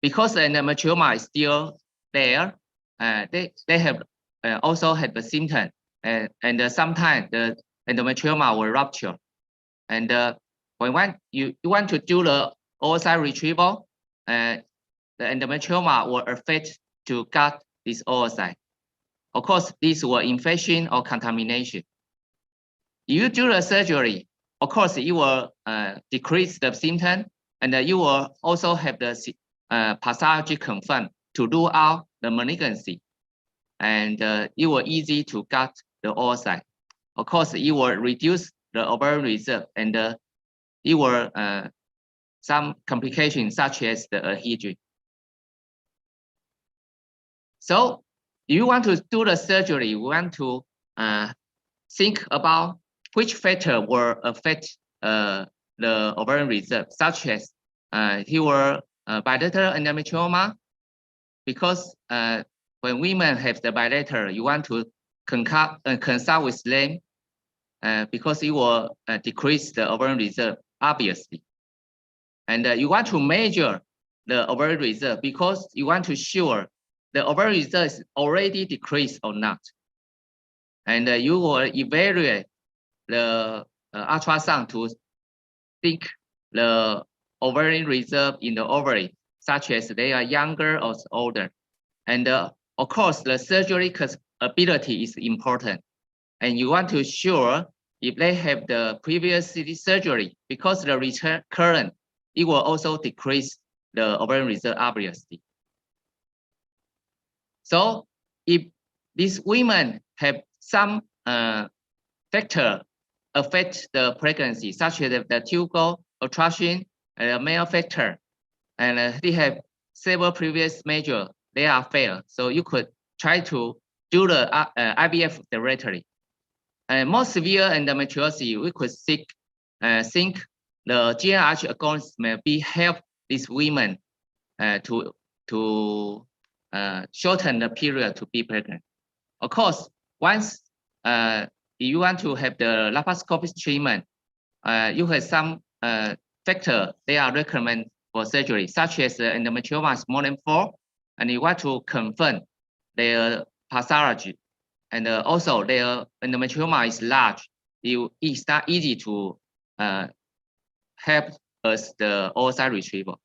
because the endometrioma is still there, they have also had the symptom, and sometimes the endometrioma will rupture. And when you want to do the oocyte retrieval, the endometrioma will affect to gut this oocyte. Of course, this will infection or contamination. If you do the surgery, of course, you will decrease the symptom, and you will also have the pathology confirmed to rule out the malignancy, and it will easy to gut the oocyte. Of course, it will reduce the ovarian reserve, and it will some complications such as the adhesion. So if you want to do the surgery, you want to think about which factor will affect the ovarian reserve, such as bilateral endometrioma, because when women have the bilateral, you want to consult with them because it will decrease the ovarian reserve, obviously. And you want to measure the ovarian reserve because you want to sure the ovarian reserve is already decreased or not. And you will evaluate the ultrasound to think the ovarian reserve in the ovary, such as they are younger or older. And of course, the surgery ability is important. And you want to sure if they have the previous surgery, because the recurrent, it will also decrease the ovarian reserve, obviously. So if these women have some factor affect the pregnancy, such as the tubal obstruction and male factor, and they have several previous measures, they are failed. So you could try to do the IVF directly. And more severe endometriosis, we could think the GnRH agonist may be help these women to shorten the period to be pregnant. Of course, once you want to have the laparoscopic treatment, you have some factor they are recommended for surgery, such as the endometrioma is more than 4, and you want to confirm their pathology. And also their endometrioma is large. It's not easy to help us the oocyte retrieval.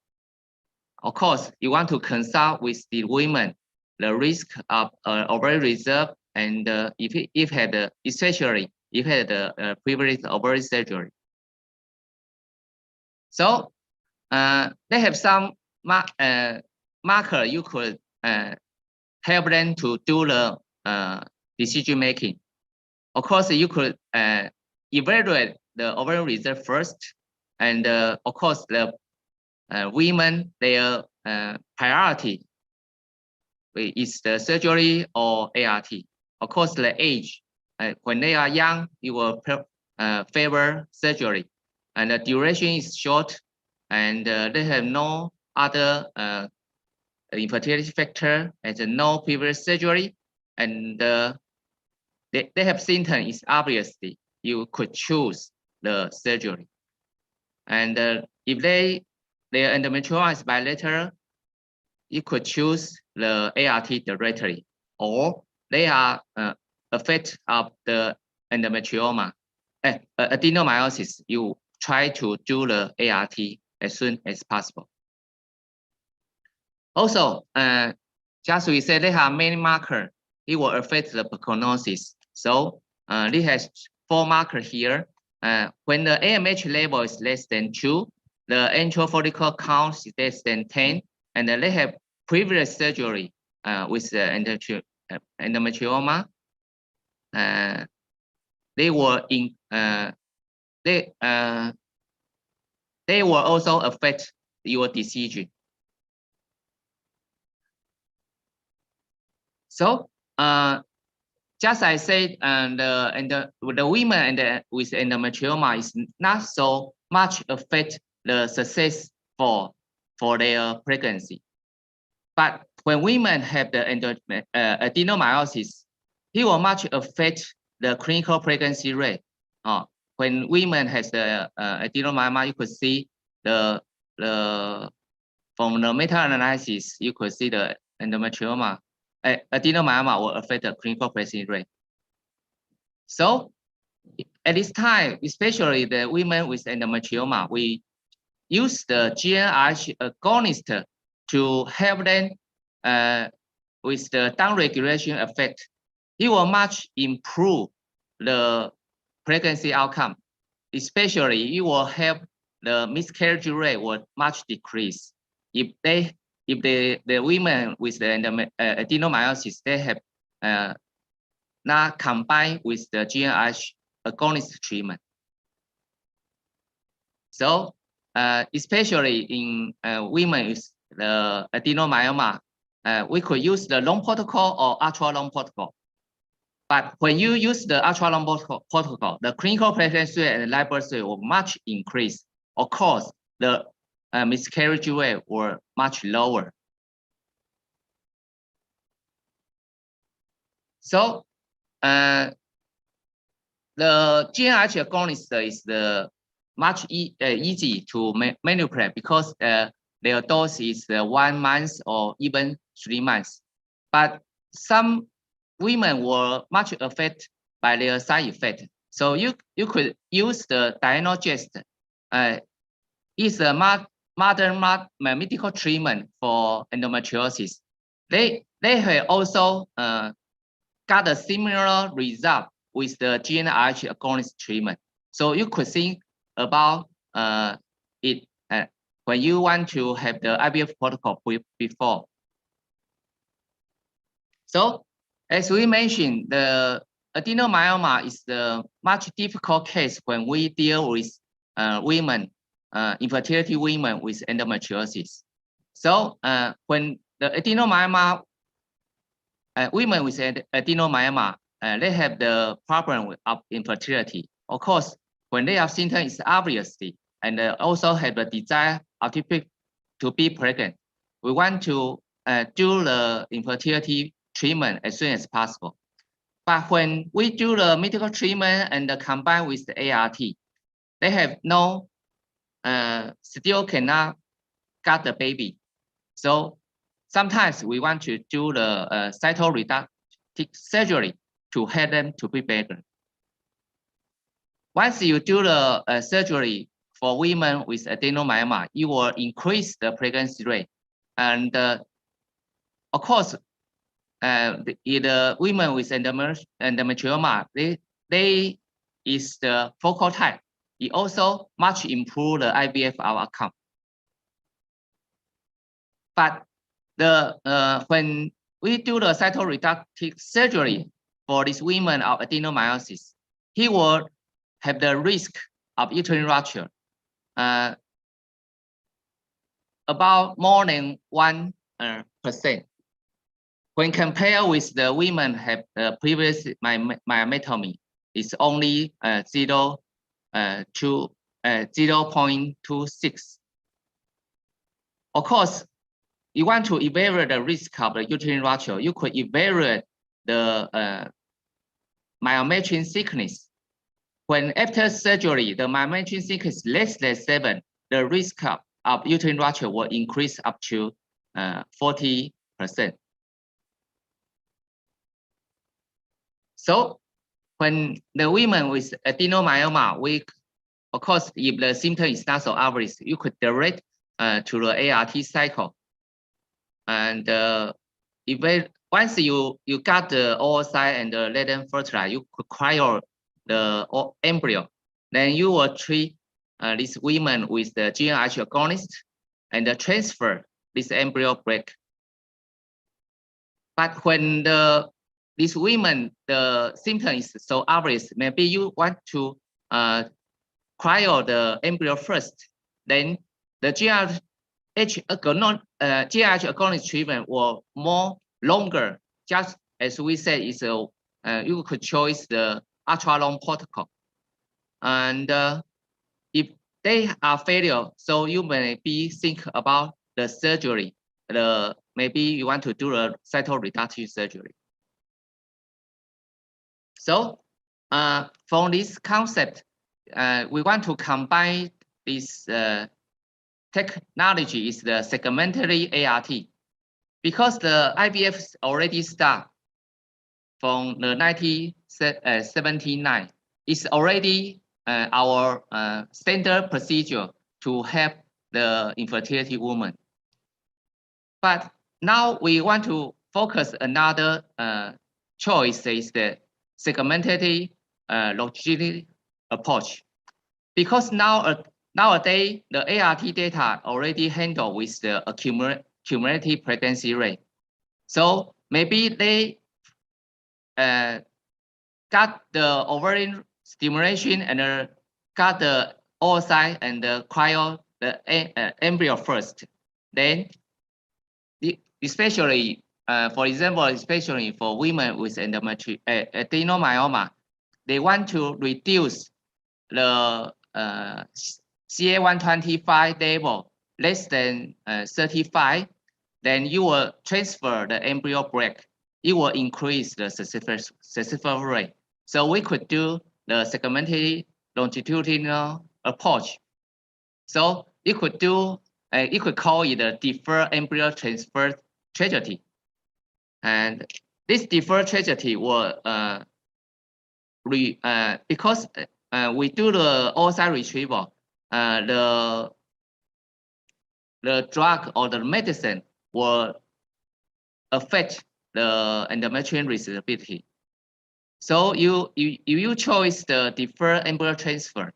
Of course, you want to consult with the women the risk of ovarian reserve, and if had especially if had the previous ovarian surgery. So they have some marker you could help them to do the decision making. Of course, you could evaluate the ovarian reserve first, and of course the women, their priority is the surgery or ART. Of course, the age, when they are young, you will favor surgery, and the duration is short, and they have no other infertility factor and no previous surgery, and they have symptoms, is obviously you could choose the surgery. And if their endometrioma is bilateral, you could choose the ART directly, or they are affected of the endometrioma, adenomyosis, you try to do the ART as soon as possible. Also, just we said they have many markers, it will affect the prognosis. So it has 4 markers here. When the AMH level is less than 2, the antral follicle count is less than 10, and they have previous surgery with the endometrioma. They will also affect your decision. So just I said, the women with endometrioma is not so much affect the success for their pregnancy. But when women have the adenomyosis, it will much affect the clinical pregnancy rate. When women has the adenomyoma, you could see from the meta-analysis, you could see the endometrioma, adenomyoma will affect the clinical pregnancy rate. So at this time, especially the women with endometrioma, we use the GnRH agonist to help them with the downregulation effect. It will much improve the pregnancy outcome, especially it will help the miscarriage rate will much decrease. If the women with the adenomyosis, they have not combined with the GnRH agonist treatment. So especially in women with the adenomyoma, we could use the long protocol or ultra long protocol. But when you use the ultra long protocol, the clinical pregnancy rate and live birth rate will much increase. Of course, the miscarriage rate were much lower. So the GnRH agonist is the much easy to manipulate because their dose is 1 month or even 3 months. But some women were much affected by their side effect. So you could use the Dienogest. It's a modern medical treatment for endometriosis. They have also got a similar result with the GnRH agonist treatment. So you could think about it when you want to have the IVF protocol before. So as we mentioned, the adenomyoma is the much difficult case when we deal with women, infertility women with endometriosis. So when the adenomyoma, women with adenomyoma, they have the problem of infertility. Of course, when they have symptoms, it's obviously, and also have the desire to be pregnant. We want to do the infertility treatment as soon as possible. But when we do the medical treatment and combine with the ART, they have no, still cannot get the baby. So sometimes we want to do the cytoreductive surgery to help them to be better. Once you do the surgery for women with adenomyoma, you will increase the pregnancy rate. And of course, the women with endometrioma, they is the focal type. It also much improve the IVF outcome. But the when we do the cytoreductive surgery for this women of adenomyosis, he will have the risk of uterine rupture about more than 1%. When compared with the women have previous myomectomy, it's only 0.26. Of course, you want to evaluate the risk of the uterine rupture, you could evaluate the myometric thickness. When after surgery, the myometric thickness less than 7, the risk of uterine rupture will increase up to 40%. So when the women with adenomyoma, of course, if the symptom is not so obvious, you could direct to the ART cycle. And once you got the oocyte and let them fertilize, you could cryo the embryo. Then you will treat these women with the GnRH agonist and transfer this embryo break. But when these women, the symptom is so obvious, maybe you want to cryo the embryo first, then the GnRH agonist treatment will more longer. Just as we said, is you could choose the ultra long protocol. And if they are failure, so you may think about the surgery. Maybe you want to do a cytoreductive surgery. So from this concept, we want to combine this technology is the segmentary ART, because the IVF already start from the 1979. It's already our standard procedure to help the infertility woman. But now we want to focus another choice is the segmented longitudinal approach, because nowadays the ART data already handled with the cumulative pregnancy rate. So maybe they got the ovarian stimulation and got the oocyte and cryo the embryo first. Then, especially for example, especially for women with adenomyoma, they want to reduce the CA125 level less than 35, then you will transfer the embryo break. It will increase the successful rate. So we could do the segmented longitudinal approach. So you could do, you could call it a deferred embryo transfer trajectory. And this deferred trajectory will, because we do the oocyte retrieval, the drug or the medicine will affect the endometrial resistability. So you choose the deferred embryo transfer,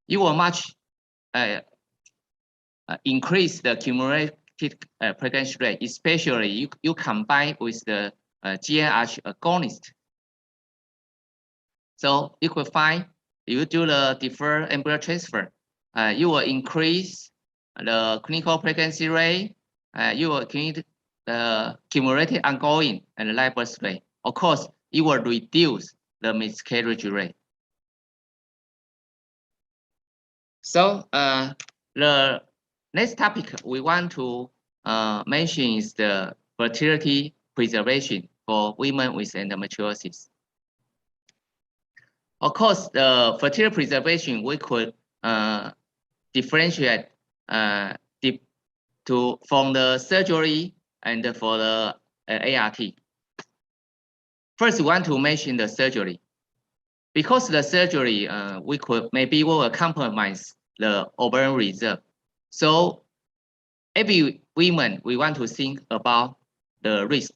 you will much increase the cumulative pregnancy rate, especially you combine with the GnRH agonist. So you could find, if you do the deferred embryo transfer, you will increase the clinical pregnancy rate, you will increase the cumulative ongoing and live birth rate. Of course, it will reduce the miscarriage rate. So the next topic we want to mention is the fertility preservation for women with endometriosis. Of course, the fertility preservation we could differentiate from the surgery and for the ART. First, we want to mention the surgery. Because the surgery, we will compromise the ovarian reserve. So every woman, we want to think about the risk.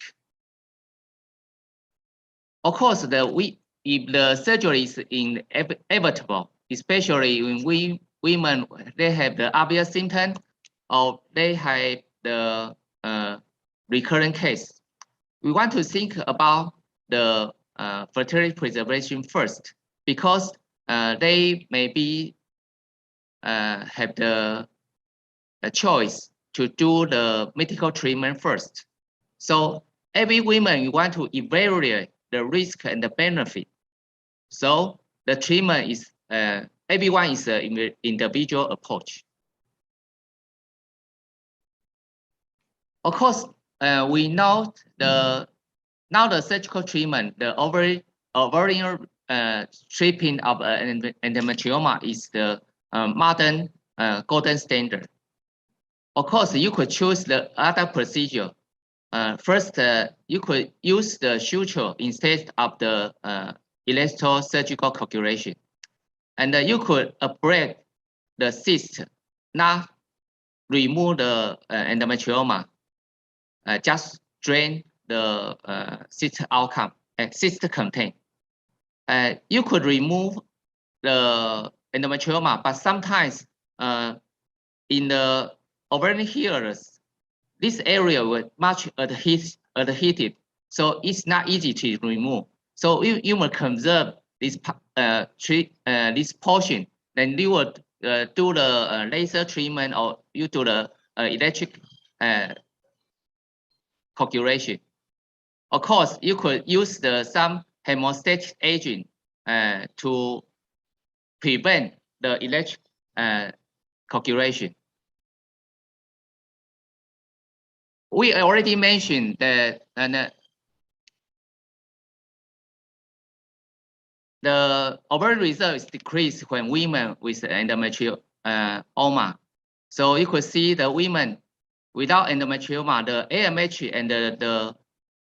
Of course, if the surgery is inevitable, especially when women, they have the obvious symptom or they have the recurrent case, we want to think about the fertility preservation first, because they maybe have the choice to do the medical treatment first. So every woman, you want to evaluate the risk and the benefit. So the treatment is, everyone is an individual approach. Of course, we know now the surgical treatment, the ovarian stripping of endometrioma is the modern golden standard. Of course, you could choose the other procedure. First, you could use the suture instead of the electrosurgical coagulation. And you could abrade the cyst, not remove the endometrioma, just drain the cyst outcome, cyst content. You could remove the endometrioma, but sometimes in the ovarian hairs, this area was much adhered, so it's not easy to remove. So you will conserve this this portion, then you will do the laser treatment or you do the electric coagulation. Of course, you could use some hemostatic agent to prevent the electric coagulation. We already mentioned that the ovarian reserve is decreased when women with endometrioma. So you could see the women without endometrioma, the AMH and the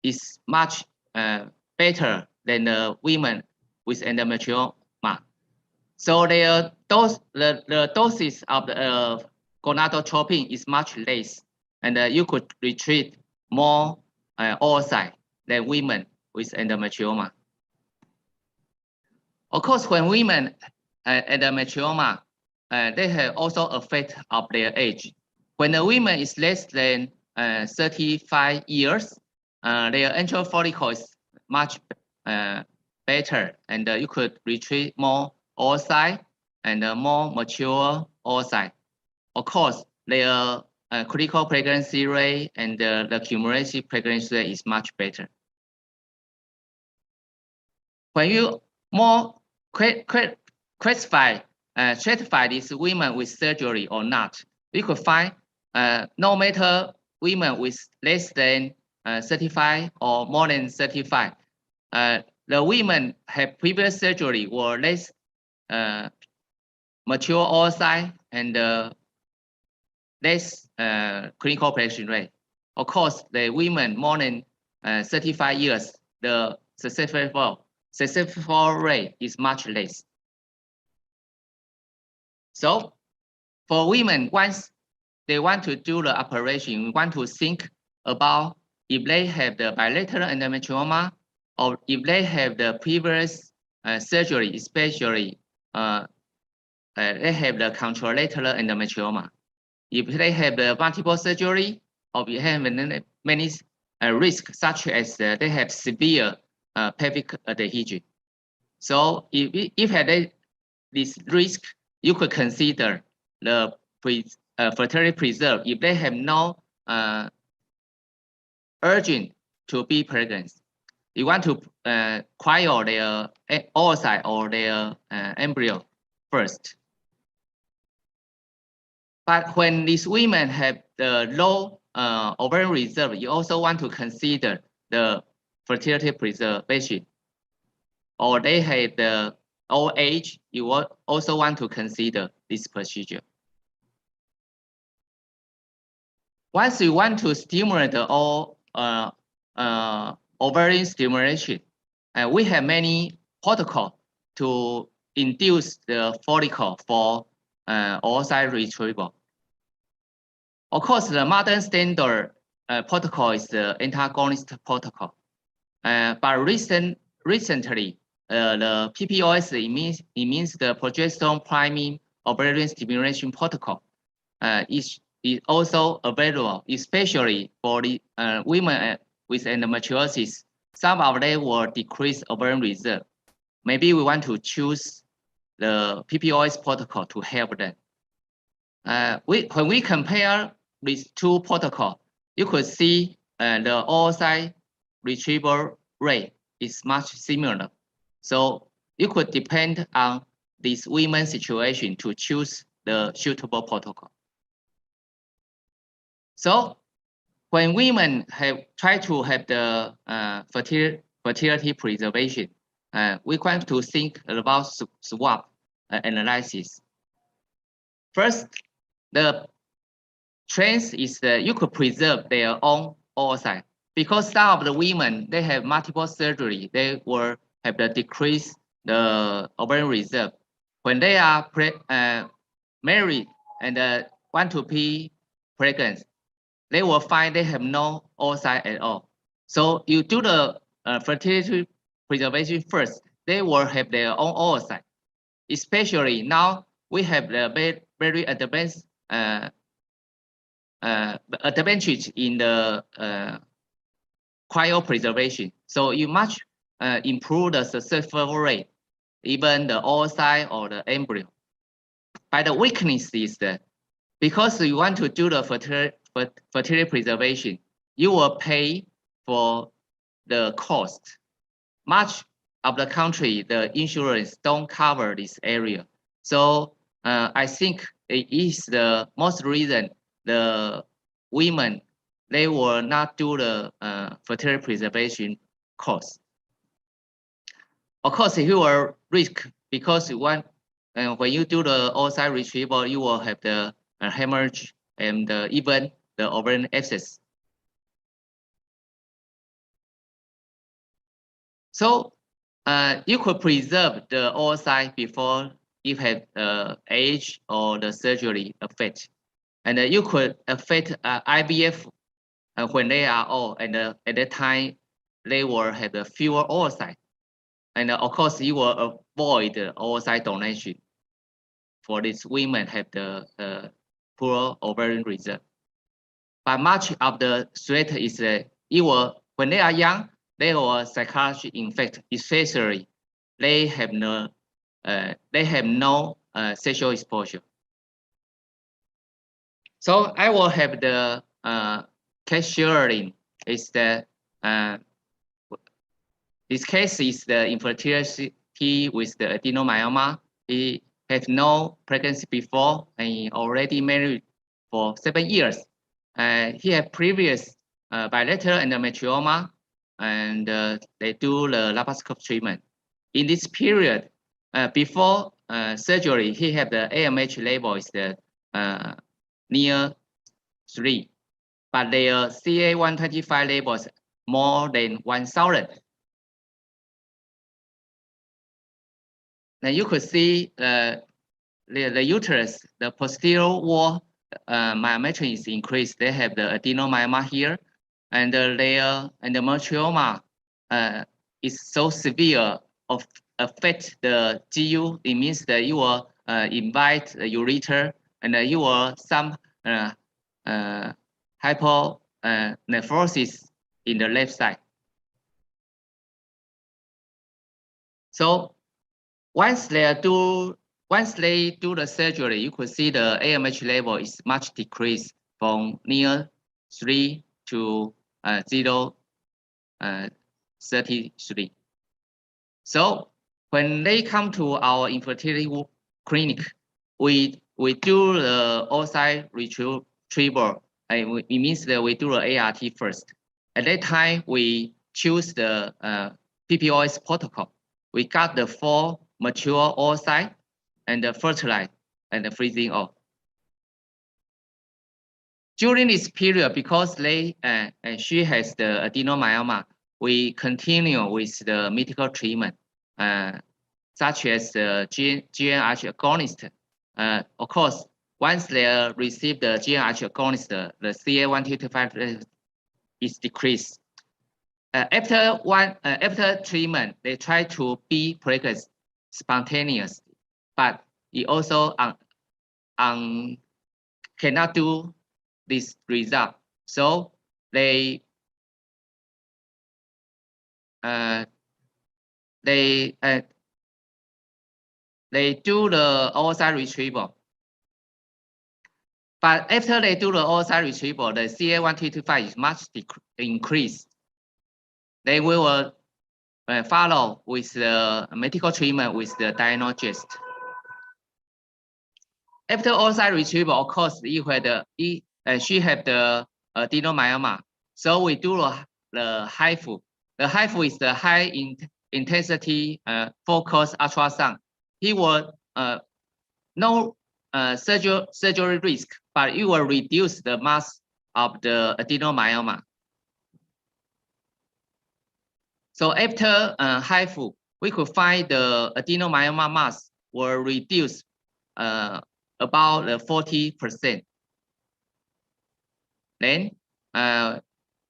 is much better than the women with endometrioma. So the doses of the gonadotropin is much less, and you could retreat more oocyte than women with endometrioma. Of course, when women endometrioma, they have also effect of their age. When a woman is less than 35 years, their antral follicle is much better, and you could retrieve more oocyte and more mature oocyte. Of course, their critical pregnancy rate and the cumulative pregnancy rate is much better. When you more stratify these women with surgery or not, we could find no matter women with less than 35 or more than 35, the women have previous surgery or less mature oocyte and less clinical operation rate. Of course, the women more than 35 years, the successful rate is much less. So for women, once they want to do the operation, we want to think about if they have the bilateral endometrioma or if they have the previous surgery, especially they have the contralateral endometrioma. If they have the multiple surgery or we have many risks such as they have severe pelvic adhesion. So if had this risk, you could consider the fertility preserve if they have no urgent to be pregnant. You want to cryo their oocyte or their embryo first. But when these women have the low ovarian reserve, you also want to consider the fertility preservation. Or they have the old age, you also want to consider this procedure. Once you want to stimulate the ovarian stimulation, we have many protocols to induce the follicle for oocyte retrieval. Of course, the modern standard protocol is the antagonist protocol. But recently, the PPOS, it means the progesterone priming ovarian stimulation protocol is also available, especially for the women with endometriosis. Some of them will decrease ovarian reserve. Maybe we want to choose the PPOS protocol to help them. When we compare these two protocols, you could see the oocyte retrieval rate is much similar. So you could depend on this women's situation to choose the suitable protocol. So when women have tried to have the fertility preservation, we want to think about swab analysis. First, the trend is that you could preserve their own oocyte because some of the women, they have multiple surgery, they will have the decrease the ovarian reserve. When they are married and want to be pregnant, they will find they have no oocyte at all. So you do the fertility preservation first, they will have their own oocyte. Especially now we have the very advanced advantage in the cryopreservation. So you much improve the successful rate, even the oocyte or the embryo. But the weakness is that because you want to do the fertility preservation, you will pay for the cost. Much of the country, the insurance don't cover this area. So I think it is the most reason the women, they will not do the fertility preservation course. Of course, you will risk because you want, when you do the oocyte retrieval, you will have the hemorrhage and even the ovarian abscess. So you could preserve the oocyte before you have age or the surgery effect. And you could affect IVF when they are old, and at that time, they will have the fewer oocyte. And of course, you will avoid the oocyte donation for these women have the poor ovarian reserve. But much of the threat is that when they are young, they will psychological infect, especially they have no sexual exposure. So I will have the case sharing is that this case is the infertility with the adenomyoma. He had no pregnancy before and he already married for 7 years. He had previous bilateral endometrioma and they do the laparoscopic treatment. In this period, before surgery, he had the AMH level is the near 3, but their CA125 levels more than 1,000. Now you could see the uterus, the posterior wall myometry is increased. They have the adenomyoma here, and their endometrioma is so severe of affect the GU. It means that you will invite the ureter, and you will some hyponephrosis in the left side. So once they do the surgery, you could see the AMH level is much decreased from near 3 to 0.33. So when they come to our infertility clinic, we do the oocyte retrieval. It means that we do the ART first. At that time, we choose the PPOS protocol. We got the 4 mature oocyte and the fertilize and the freezing off. During this period, because she has the adenomyoma, we continue with the medical treatment, such as the GnRH agonist. Of course, once they receive the GnRH agonist, the CA125 is decreased. After treatment, they try to be pregnant spontaneous, but it also cannot do this result. So they do the oocyte retrieval. But after they do the oocyte retrieval, the CA125 is much increased. They will follow with the medical treatment with the diagnosis. After oocyte retrieval, of course, she had the adenomyoma. So we do the HIFU. The HIFU is the high intensity focused ultrasound. He will no surgery risk, but it will reduce the mass of the adenomyoma. So after HIFU, we could find the adenomyoma mass will reduce about 40%. Then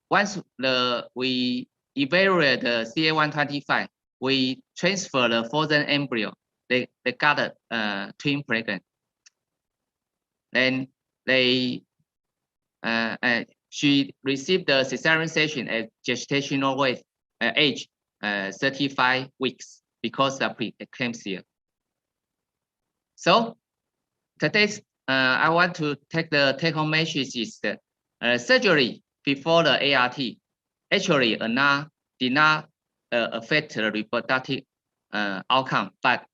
once we evaluate the CA125, we transfer the frozen embryo. They got a twin pregnant. Then she received the cesarean section at gestational weight age 35 weeks because of preeclampsia. So today I want to take the take-home message is that surgery before the ART actually did not affect the reproductive outcome, but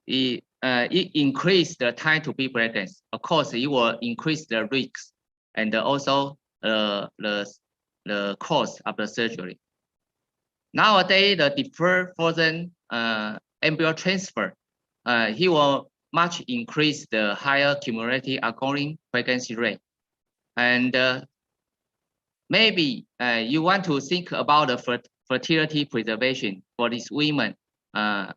it increased the time to be pregnant. Of course, it will increase the risks and also the cost of the surgery. Nowadays, the deferred frozen embryo transfer, he will much increase the higher cumulative ongoing pregnancy rate. And maybe you want to think about the fertility preservation for these women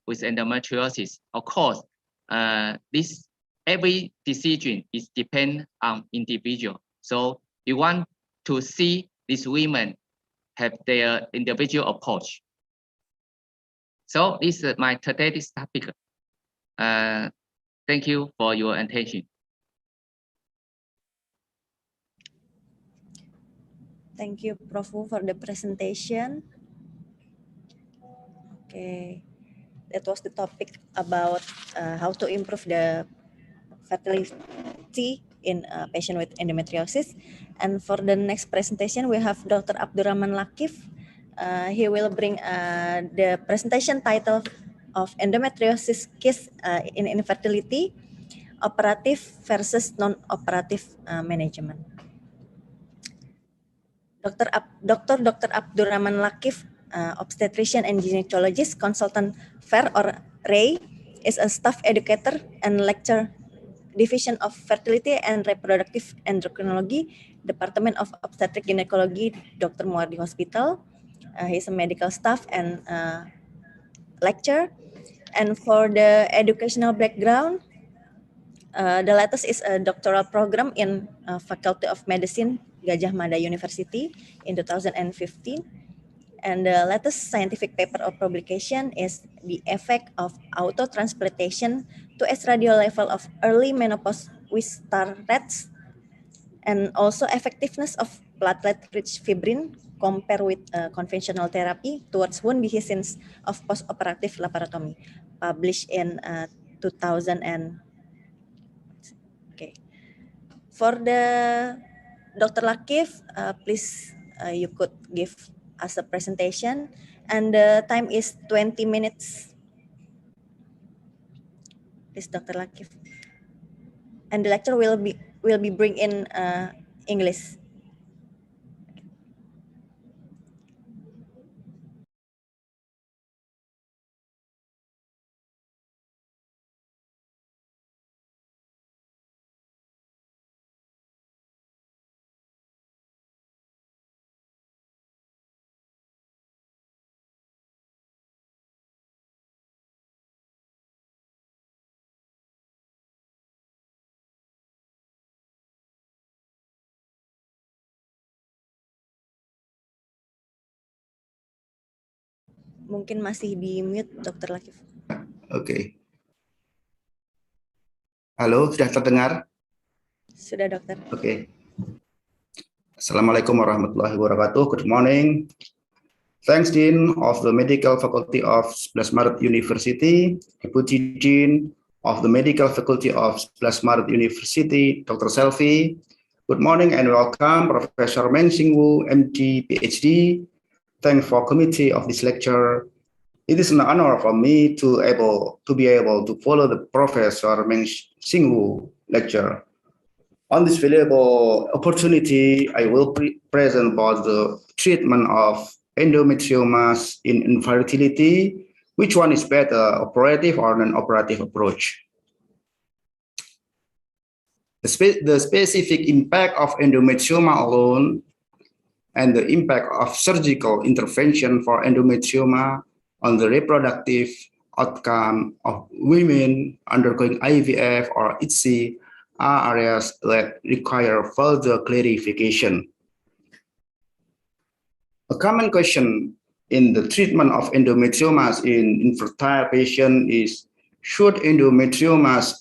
with endometriosis. Of course, every decision is depend on individual. So you want to see these women have their individual approach. So this is my today's topic. Thank you for your attention. Thank you, Prof. for the presentation. Okay, that was the topic about how to improve the fertility in a patient with endometriosis. And for the next presentation, we have Dr. Abdurrahman Lakif. He will bring the presentation title of endometriosis case in infertility, operative versus non-operative management. Dr. Abdurrahman Lakif, obstetrician and gynecologist, consultant FAIR or RAY, is a staff educator and lecturer, Division of Fertility and Reproductive Endocrinology, Department of Obstetric Gynecology, Dr. Muardi Hospital. He's a medical staff and lecturer. And for the educational background, the latest is a doctoral program in Faculty of Medicine, Gajah Mada University in 2015. And the latest scientific paper of publication is the effect of autotransplantation to estradiol level of early menopause with star rats, and also effectiveness of platelet-rich fibrin compared with conventional therapy towards wound dehiscence of post-operative laparotomy, published in 2000 and okay. For the Dr. Lakif, please you could give us a presentation, and the time is 20 minutes. Please, Dr. Lakif. And the lecture will be bring in English. Mungkin masih di mute, Dr. Lakif. Oke. Halo, sudah terdengar? Sudah, dokter. Oke. Assalamualaikum warahmatullahi wabarakatuh. Good morning. Thanks, Dean of the Medical Faculty of 11 Maret University, Deputy Dean of the Medical Faculty of 11 Maret University, Dr. Selvi. Good morning and welcome, Professor Meng Xing Wu, MD, PhD. Thanks for committee of this lecture. It is an honor for me to be able to follow the Professor Meng Xing Wu lecture. On this valuable opportunity, I will present about the treatment of endometriomas in infertility. Which one is better, operative or non-operative approach? The specific impact of endometrioma alone and the impact of surgical intervention for endometrioma on the reproductive outcome of women undergoing IVF or ITSI are areas that require further clarification. A common question in the treatment of endometriomas in infertile patients is, should endometriomas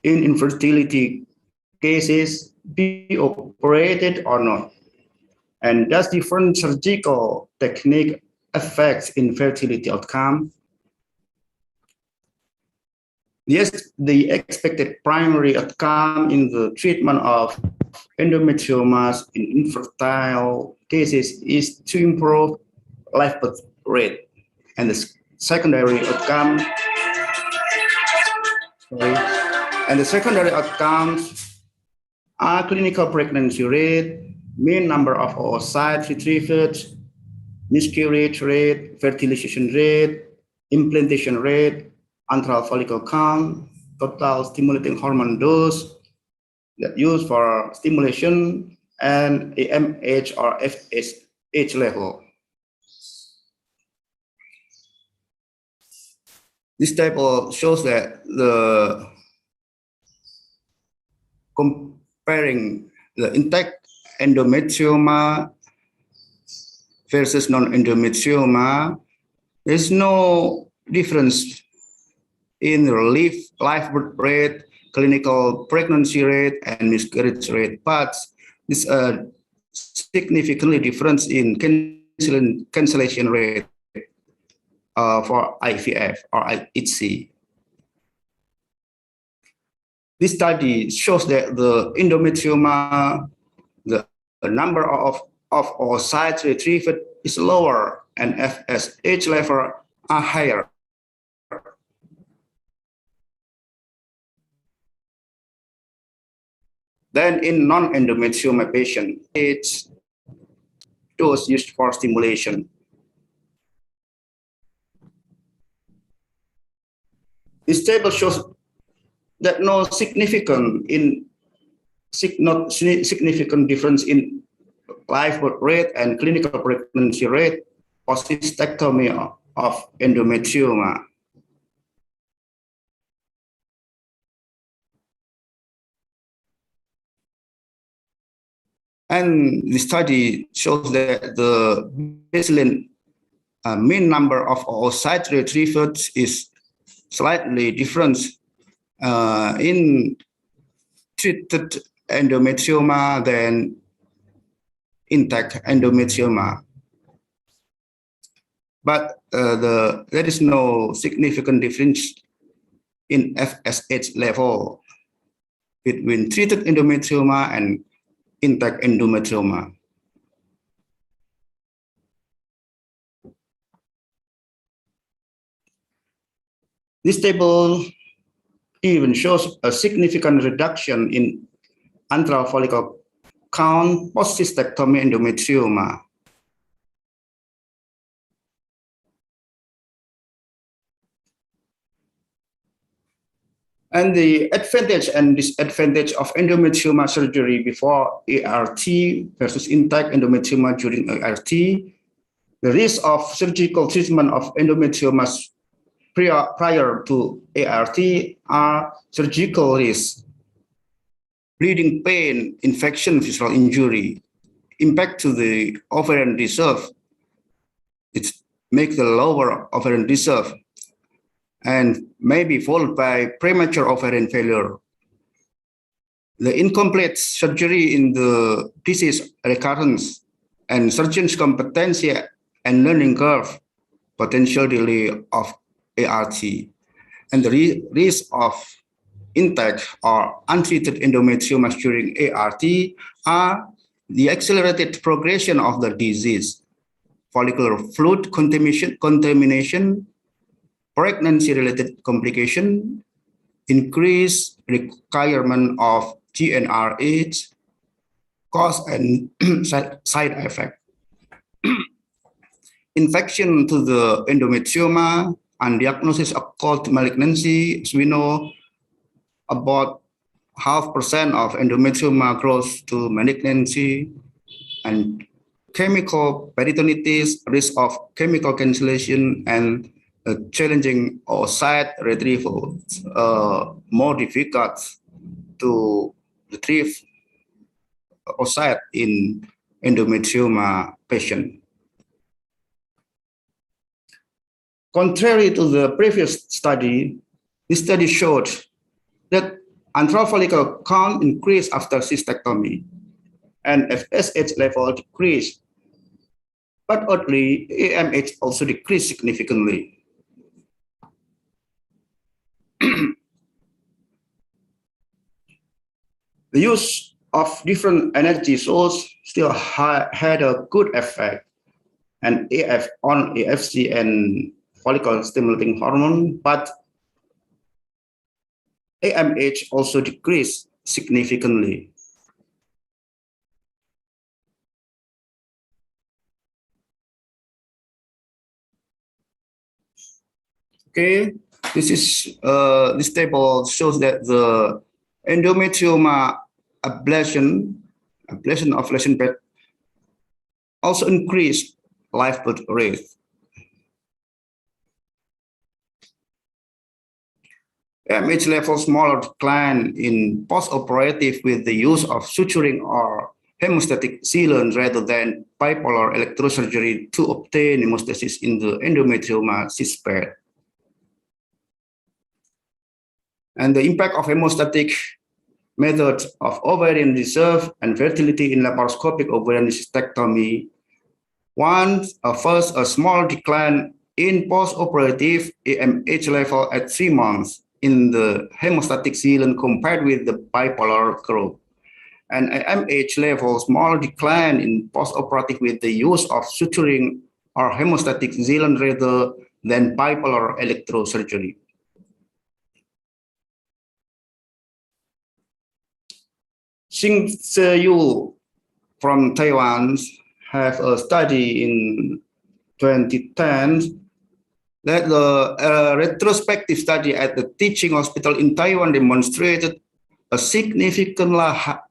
in infertility cases be operated or not? And does different surgical technique affect infertility outcome? Yes, the expected primary outcome in the treatment of endometriomas in infertile cases is to improve live birth rate, and the secondary outcome. Outcomes are clinical pregnancy rate, mean number of oocytes retrieved, miscarriage rate, fertilization rate, implantation rate, antral follicle count, total stimulating hormone dose that used for stimulation, and AMH or FSH level. This table shows that the comparing the intact endometrioma versus non-endometrioma, there's no difference in live birth rate, clinical pregnancy rate, and miscarriage rate, but this significantly difference in cancellation rate for IVF or ITSI. This study shows that the endometrioma, the number of oocytes retrieved is lower and FSH level are higher. Then in non-endometrioma patient, dose used for stimulation. This table shows that not significant difference in live birth rate and clinical pregnancy rate post cystectomy of endometrioma. And the study shows that the baseline mean number of oocyte retrieved is slightly different in treated endometrioma than intact endometrioma. But there is no significant difference in FSH level between treated endometrioma and intact endometrioma. This table even shows a significant reduction in antral follicle count post-cystectomy endometrioma. And the advantage and disadvantage of endometrioma surgery before ART versus intact endometrioma during ART. The risk of surgical treatment of endometrioma prior to ART are surgical risk, bleeding pain, infection, visceral injury, impact to the ovarian reserve. It makes the lower ovarian reserve, and maybe followed by premature ovarian failure. The incomplete surgery in the disease recurrence and surgeon's competency and learning curve, potential delay of ART, and the risk of intact or untreated endometrioma during ART are the accelerated progression of the disease, follicular fluid contamination, pregnancy-related complication, increased requirement of GnRH, cause and side effect. Infection to the endometrioma and diagnosis of occult malignancy, as we know, about 0.5% of endometrioma grows to malignancy, and chemical peritonitis, risk of chemical cancellation, and challenging oocyte retrieval, more difficult to retrieve oocyte in endometrioma patient. Contrary to the previous study, this study showed that antral follicle count increased after cystectomy and FSH level decreased, but oddly, AMH also decreased significantly. The use of different energy sources still had a good effect, and on AFC and follicle stimulating hormone, but AMH also decreased significantly. Okay, this table shows that the endometrioma ablation of lesion bed also increased live birth rate. AMH level smaller decline in post-operative with the use of suturing or hemostatic sealant rather than bipolar electrosurgery to obtain hemostasis in the endometrioma cyst bed. And the impact of hemostatic methods of ovarian reserve and fertility in laparoscopic ovarian cystectomy. First, a small decline in post-operative AMH level at 3 months in the hemostatic sealant compared with the bipolar group. And AMH level small decline in post-operative with the use of suturing or hemostatic sealant rather than bipolar electrosurgery. Xing Yu from Taiwan have a study in 2010 that the retrospective study at the teaching hospital in Taiwan demonstrated a significantly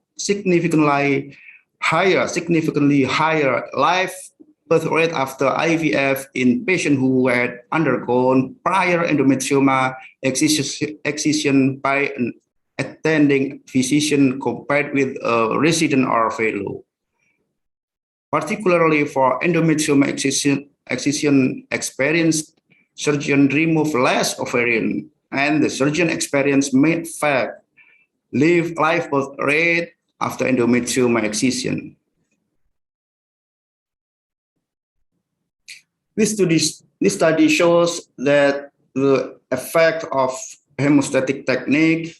higher live birth rate after IVF in patients who had undergone prior endometrioma excision by an attending physician compared with a resident or fellow. Particularly for endometrioma excision experienced surgeon remove less ovarian, and the surgeon experienced mid fat live birth rate after endometrioma excision. This study shows that the effect of hemostatic technique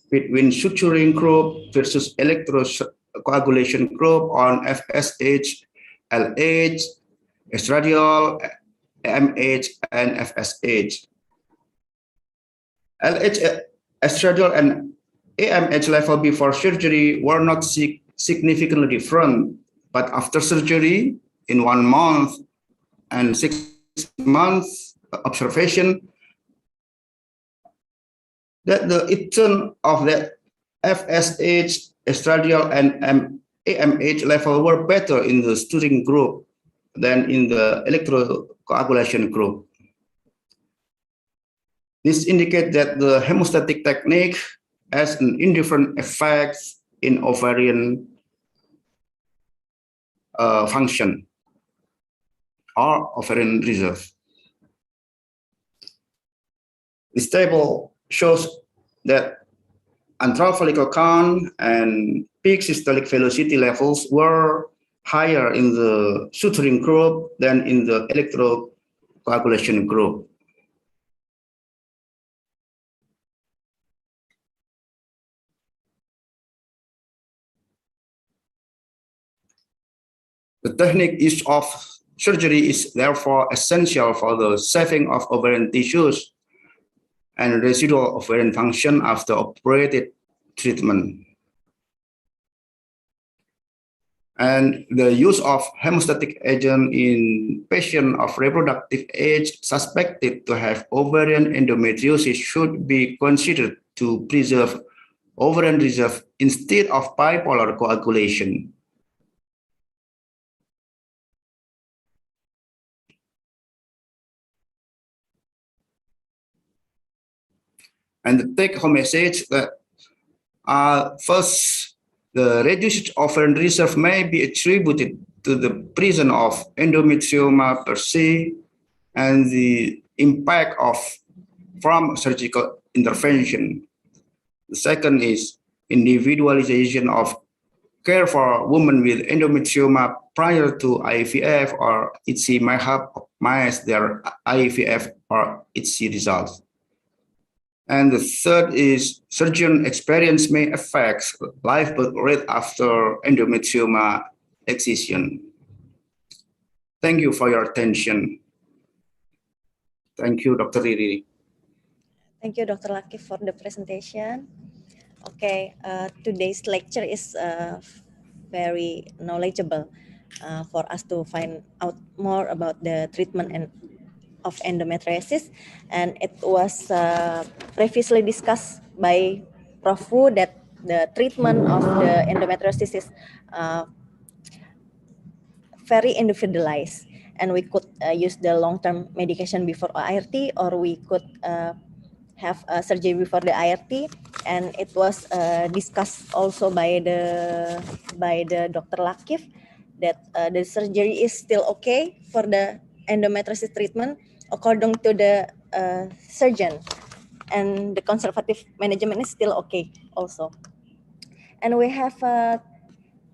between suturing group versus electrocoagulation group on FSH, LH, estradiol, AMH, and FSH. LH, estradiol, and AMH level before surgery were not significantly different, but after surgery, in 1 month and 6 months observation, that the return of the FSH, estradiol, and AMH level were better in the suturing group than in the electrocoagulation group. This indicates that the hemostatic technique has an indifferent effect in ovarian function or ovarian reserve. This table shows that antral follicle count and peak systolic velocity levels were higher in the suturing group than in the electrocoagulation group. The technique use of surgery is therefore essential for the saving of ovarian tissues and residual ovarian function after operated treatment. And the use of hemostatic agent in patients of reproductive age suspected to have ovarian endometriosis should be considered to preserve ovarian reserve instead of bipolar coagulation. And the take-home message that first, the reduced ovarian reserve may be attributed to the presence of endometrioma per se and the impact from surgical intervention. The second is individualization of care for women with endometrioma prior to IVF, or ITSI may help optimize their IVF or ITSI results. And the third is surgeon experience may affect live birth rate after endometrioma excision. Thank you for your attention. Thank you, Dr. Riri. Thank you, Dr. Lakif, for the presentation. Okay, today's lecture is very knowledgeable for us to find out more about the treatment of endometriosis, and it was previously discussed by Prof. Wu that the treatment of the endometriosis is very individualized, and we could use the long-term medication before IRT, or we could have surgery before the IRT, and it was discussed also by the Dr. Lakif that the surgery is still okay for the endometriosis treatment according to the surgeon, and the conservative management is still okay also. And we have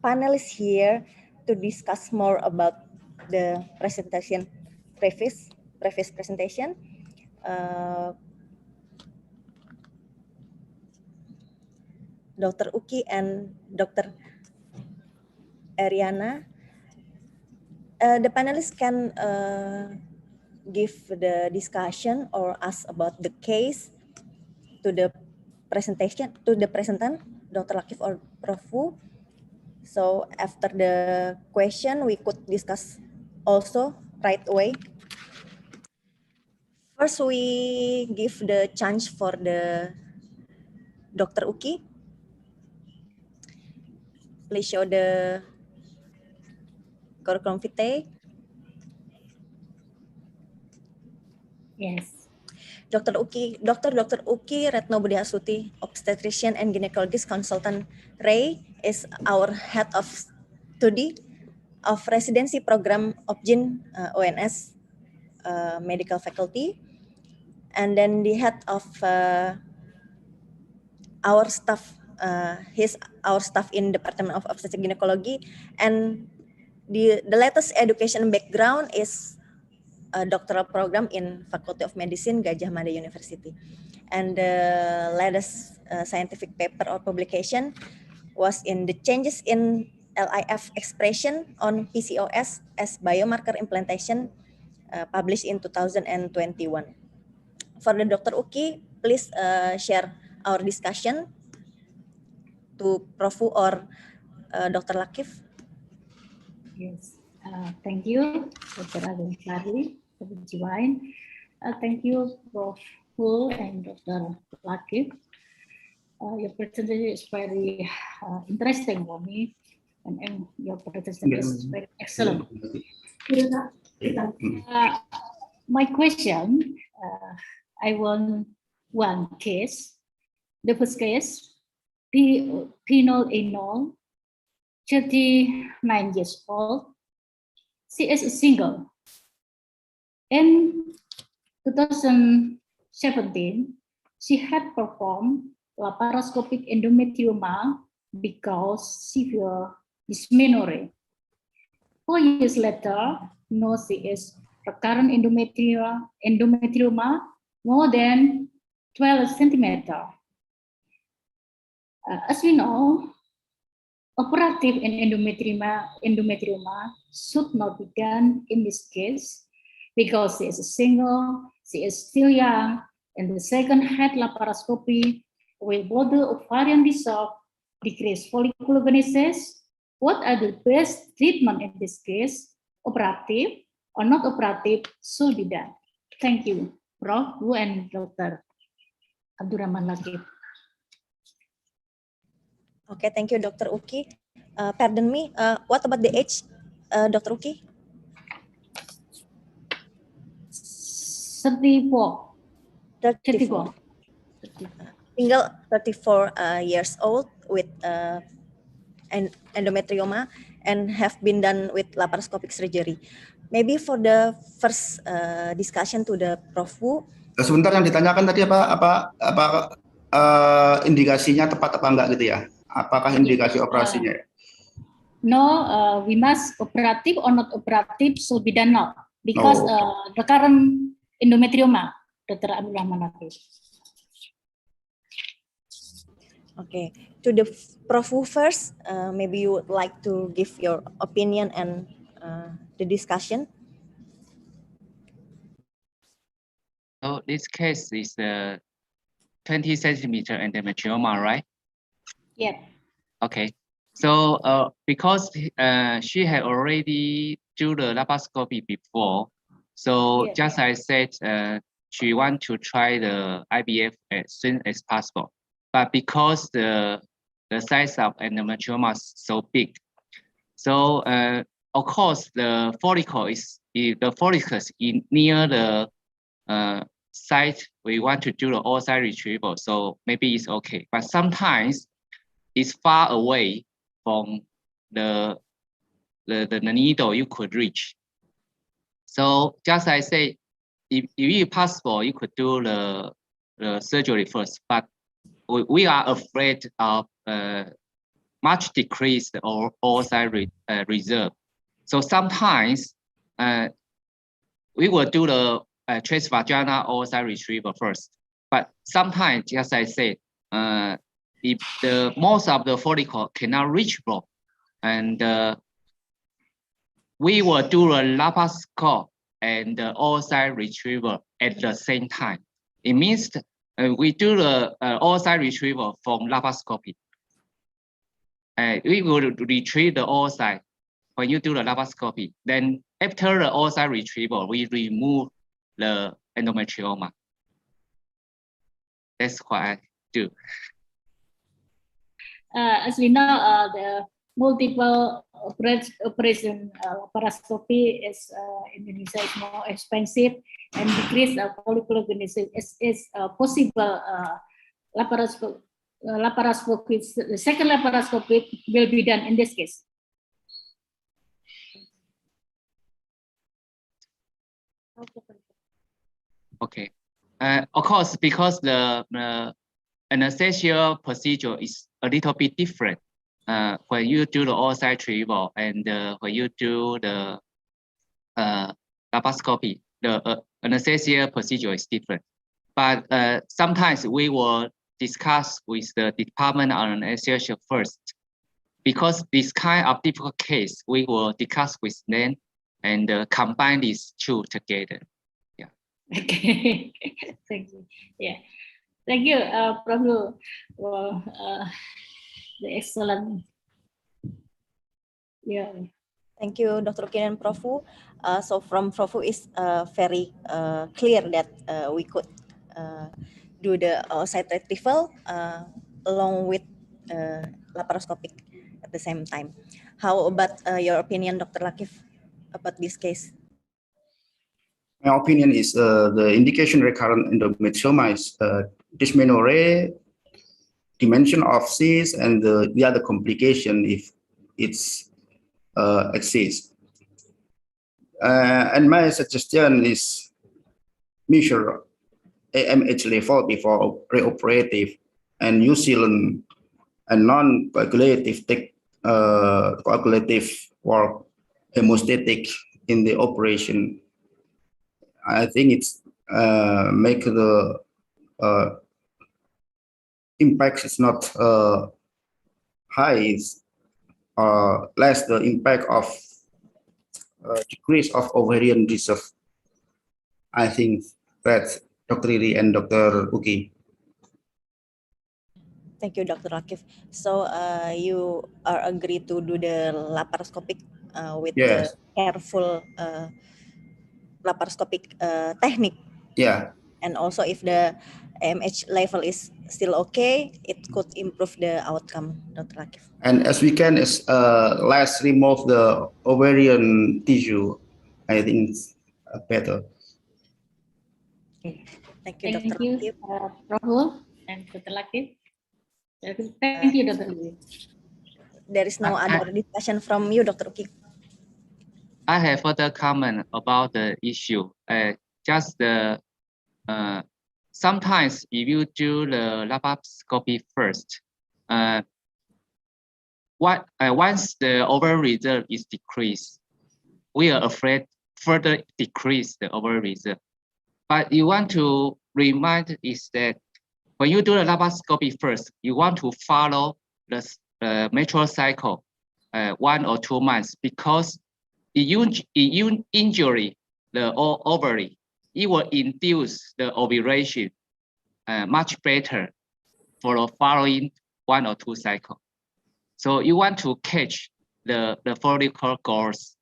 panelists here to discuss more about the presentation, previous presentation. Dr. Uki and Dr. Ariana. The panelists can give the discussion or ask about the case to the presentation, to the presentant, Dr. Lakif or Prof. Wu. So after the question, we could discuss also right away. First, we give the chance for the Dr. Uki. Please show the curriculum vitae. Yes. Dr. Uki Retno Budiasuti, obstetrician and gynecologist consultant Ray, is our head of study of residency program OPGYN ONS medical faculty, and then the head of our staff. He's our staff in Department of Obstetric Gynecology, and the latest education background is a doctoral program in Faculty of Medicine Gajah Mada University. And the latest scientific paper or publication was in the changes in LIF expression on PCOS as biomarker implantation, published in 2021. For the Dr. Uki, please share our discussion to Prof. or Dr. Lakif. Yes. Thank you, Dr. Agung Fahri, for the join. Thank you, Prof. Hu and Dr. Lakif. Your presentation is very interesting for me, and your presentation is very excellent. My question, I want one case. The first case, Pinol Enol, 39 years old. She is a single. In 2017, she had performed laparoscopic endometrioma because severe dysmenorrhea. 4 years later, now she is recurrent endometrioma more than 12 centimeters. As we know, operative in endometrioma should not be done in this case because she is single, she is still young, and the second head laparoscopy will bother ovarian dissolve, decrease folliculogenesis. What are the best treatment in this case? Operative or not operative should be done. Thank you, Prof. Wu and Dr. Abdurrahman Lakif. Okay, thank you, Dr. Uki. Pardon me, what about the age, Dr. Uki? 34. 34. Single, 34 years old with endometrioma and have been done with laparoscopic surgery. Maybe for the first discussion to the Prof. Wu. Sebentar, yang ditanyakan tadi apa indikasinya tepat apa enggak gitu ya? Apakah indikasi operasinya? No, we must operative or not operative should be done now because the current endometrioma, Dr. Abdurrahman Lakif. Okay, to the Prof. Wu first, maybe you would like to give your opinion and the discussion. So this case is a 20 centimeter endometrioma, right? Yeah. Okay. So because she had already do the laparoscopy before, so just I said, she want to try the IVF as soon as possible. But because the size of endometrioma is so big, so of course the follicle is near the site we want to do the oocyte retrieval, so maybe it's okay. But sometimes it's far away from the needle you could reach. So just I say, if it's possible, you could do the surgery first. But we are afraid of much decreased or oocyte reserve. So sometimes we will do the transvaginal oocyte retrieval first. But sometimes, just I said, if the most of the follicle cannot reach both, and we will do a laparoscope and the oocyte retrieval at the same time. It means we do the oocyte retrieval from laparoscopy. we will retrieve the oocyte when you do the laparoscopy. Then after the oocyte retrieval, we remove the endometrioma. That's what I do. As we know, the multiple operation laparoscopy is in Indonesia is more expensive, and decrease polyclogenesis is possible. Laparoscopy, the second laparoscopy will be done in this case. Okay. Of course, because the anesthesia procedure is a little bit different when you do the oocyte retrieval and when you do the laparoscopy, the anesthesia procedure is different. But sometimes we will discuss with the department of anesthesia first, because this kind of difficult case, we will discuss with them and combine these two together. Yeah. Okay. Thank you. Yeah. Thank you, Prabhu, for the excellent. Yeah. Thank you, Dr. Uki and Profu. So from Profu is very clear that we could do the oocyte retrieval along with laparoscopic at the same time. How about your opinion, Dr. Latif, about this case? My opinion is the indication recurrent endometrioma is dysmenorrhea, dimension of cyst, and the other complication if it's exists. And my suggestion is measure AMH level before preoperative and use sealant and non-coagulative coagulative or hemostatic in the operation. I think it's make the impact is not high, it's less the impact of decrease of ovarian reserve. I think that's Dr. Riri and Dr. Uki. Thank you, Dr. Latif. So you are agree to do the laparoscopic with Yes. the careful laparoscopic technique. Yeah. And also if the AMH level is still okay, it could improve the outcome, Dr. Latif. And as we can less remove the ovarian tissue, I think it's better. Okay. Thank you, Thank Dr. you, Latif. Prabhu and Dr. Latif. Thank you, Dr. Latif. There is no other discussion from you, Dr. Uki. I have further comment about the issue. Just the sometimes if you do the laparoscopy first, once the ovary reserve is decreased, we are afraid further decrease the ovary reserve. But you want to remind is that when you do the laparoscopy first, you want to follow the menstrual cycle 1 or 2 months, because it injury the ovary, it will induce the ovulation much better for the following 1 or 2 cycles. So you want to catch the follicle growth.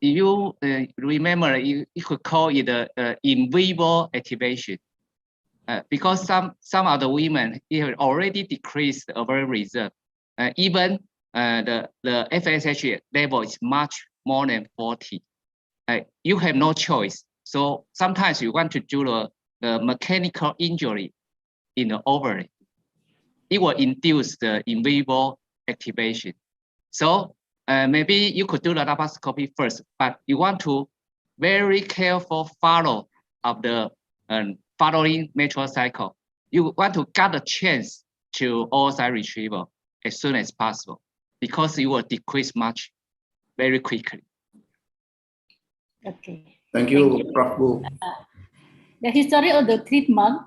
You remember, you could call it in vivo activation, because some of the women have already decreased the ovary reserve. Even the FSH level is much more than 40. You have no choice. So sometimes you want to do the mechanical injury in the ovary. It will induce the in vivo activation. So maybe you could do the laparoscopy first, but you want to very careful follow of the following menstrual cycle. You want to get a chance to oocyte retrieval as soon as possible, because it will decrease much very quickly. Okay. Thank you, Prof. Bu. The history of the treatment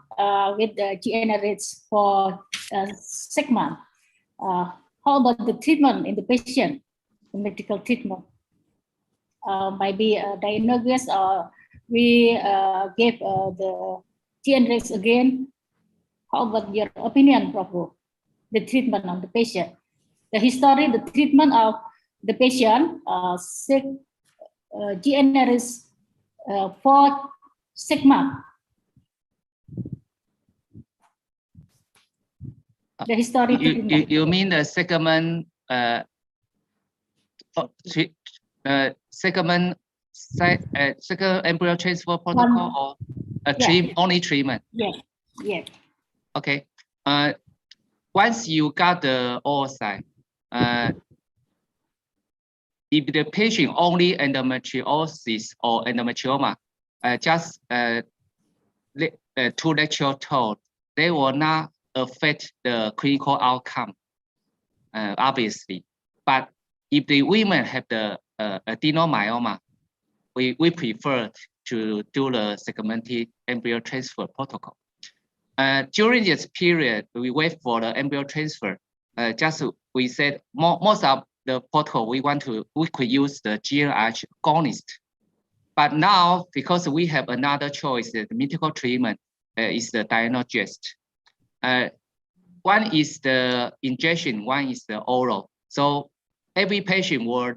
with the GnRH for 6 months. How about the treatment in the patient, the medical treatment? Maybe diagnosis, or we gave the GnRH again. How about your opinion, Prof? The treatment of the patient? the history, the treatment of the patient, GNRS 4 sigma. The history. You mean the segment segment second embryo transfer protocol or only treatment? Yes. Yes. Okay. Once you got the oocyte, if the patient only endometriosis or endometrioma, just 2 lecture told, they will not affect the clinical outcome, obviously. But if the women have the adenomyoma, we prefer to do the segmented embryo transfer protocol. During this period, we wait for the embryo transfer. We said most of the protocol we could use the GnRH agonist. But now, because we have another choice, the medical treatment is the Digest. One is the injection, one is the oral. So every patient will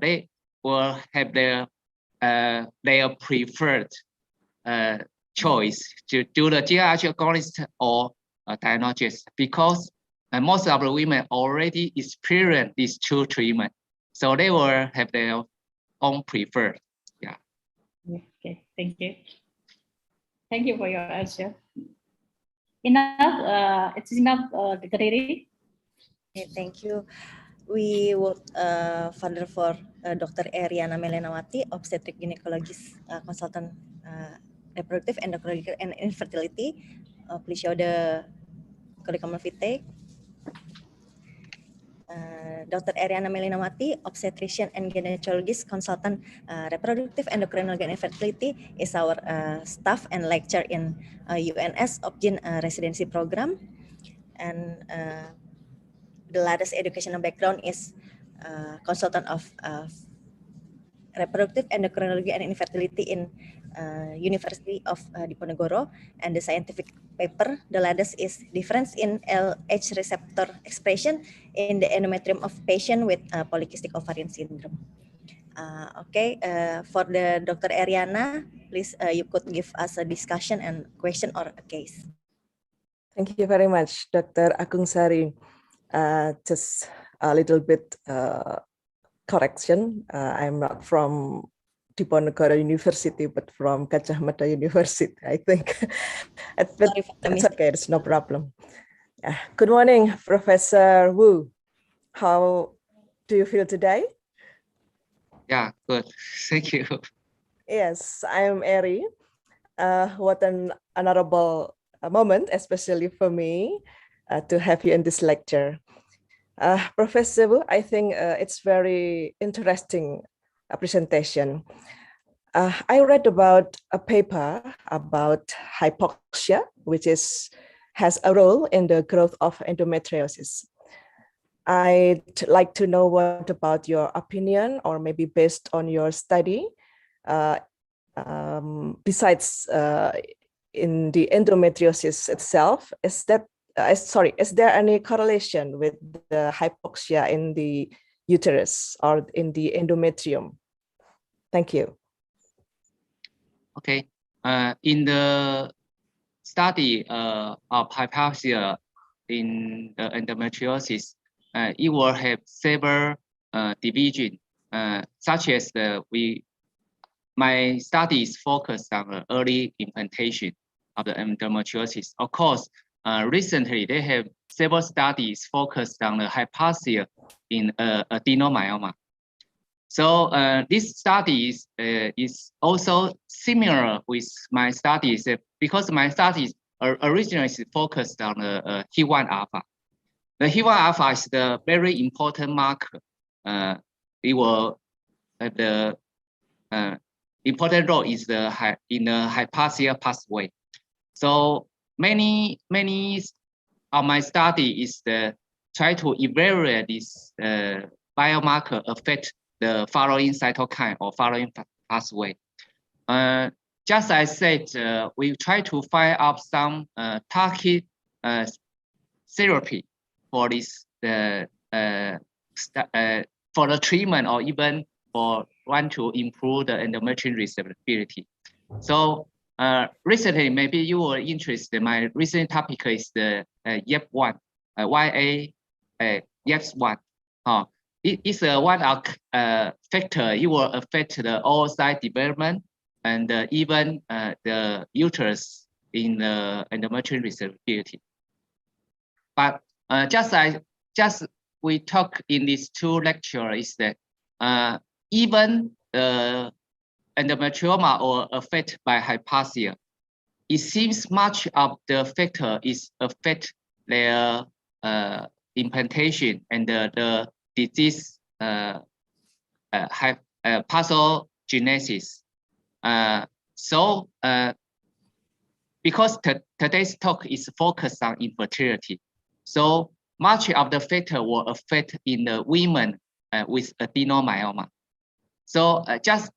have their preferred choice to do the GnRH agonist or Digest, because most of the women already experience these 2 treatments. So they will have their own preferred. Yeah. Okay, thank you. Thank you for your answer. Enough, it's enough, Dr. Riri. Okay, thank you. We would further for Dr. Eriana Melenawati, obstetric gynecologist, consultant, reproductive, endocrinology, and infertility. Please show the curriculum vitae. Dr. Eriana Melenawati, obstetrician and gynecologist, consultant, reproductive, endocrinology, and infertility, is our staff and lecturer in UNS Obgyn residency program. And the latest educational background is consultant of reproductive, endocrinology, and infertility in University of Diponegoro, and the scientific paper, the latest, is difference in LH receptor expression in the endometrium of patient with polycystic ovarian syndrome. Okay, for the Dr. Eriana, please you could give us a discussion and question or a case. Thank you very much, Dr. Agung Sari. Just a little bit correction. I'm not from Diponegoro University, but from Gajah Mada University, I think. But that's okay, it's no problem. Good morning, Professor Wu. How do you feel today? Yeah, good. Thank you. Yes, I am Eri. What an honorable moment, especially for me, to have you in this lecture. Professor Wu, I think it's very interesting presentation. I read about a paper about hypoxia, which has a role in the growth of endometriosis. I'd like to know what about your opinion, or maybe based on your study, besides in the endometriosis itself, is there any correlation with the hypoxia in the uterus or in the endometrium? Thank you. Okay. In the study of hypoxia in the endometriosis, it will have several divisions, such as my study is focused on the early implantation of the endometriosis. Of course, recently they have several studies focused on the hypoxia in adenomyoma. So this study is also similar with my studies, because my studies originally focused on the HIF-1 alpha. The HIF-1 alpha is the very important marker. It will have the important role is in the hypoxia pathway. So many of my study is try to evaluate this biomarker affect the following cytokine or following pathway. Just as I said, we try to find out some target therapy for this for the treatment or even for want to improve the endometrial receptibility. So recently, maybe you were interested. My recent topic is the YEP1, YEP1. It is one of factor. It will affect the oocyte development and even the uterus in the endometrial receptibility. But just we talk in these two lectures is that even the endometrioma or affected by hypatia, it seems much of the factor is affect their implantation and the disease pathogenesis. So because today's talk is focused on infertility, so much of the factor will affect in the women with adenomyoma. So just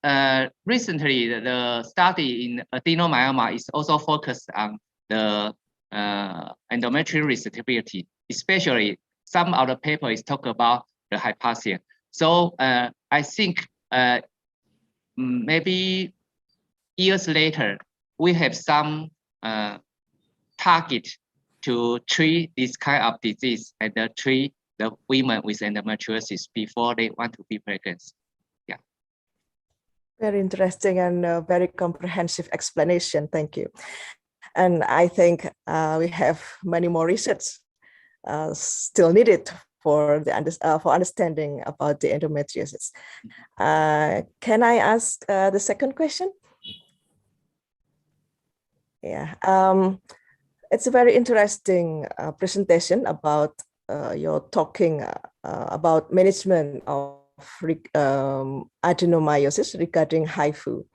recently, the study in adenomyoma is also focused on the endometrial receptibility, especially some of the paper is talk about the hypatia. So I think maybe years later, we have some target to treat this kind of disease and treat the women with endometriosis before they want to be pregnant. Yeah. Very interesting and very comprehensive explanation. Thank you. And I think we have many more research still needed for understanding about the endometriosis. Can I ask the second question? Yeah, it's a very interesting presentation about your talking about management of adenomyosis regarding HIFU.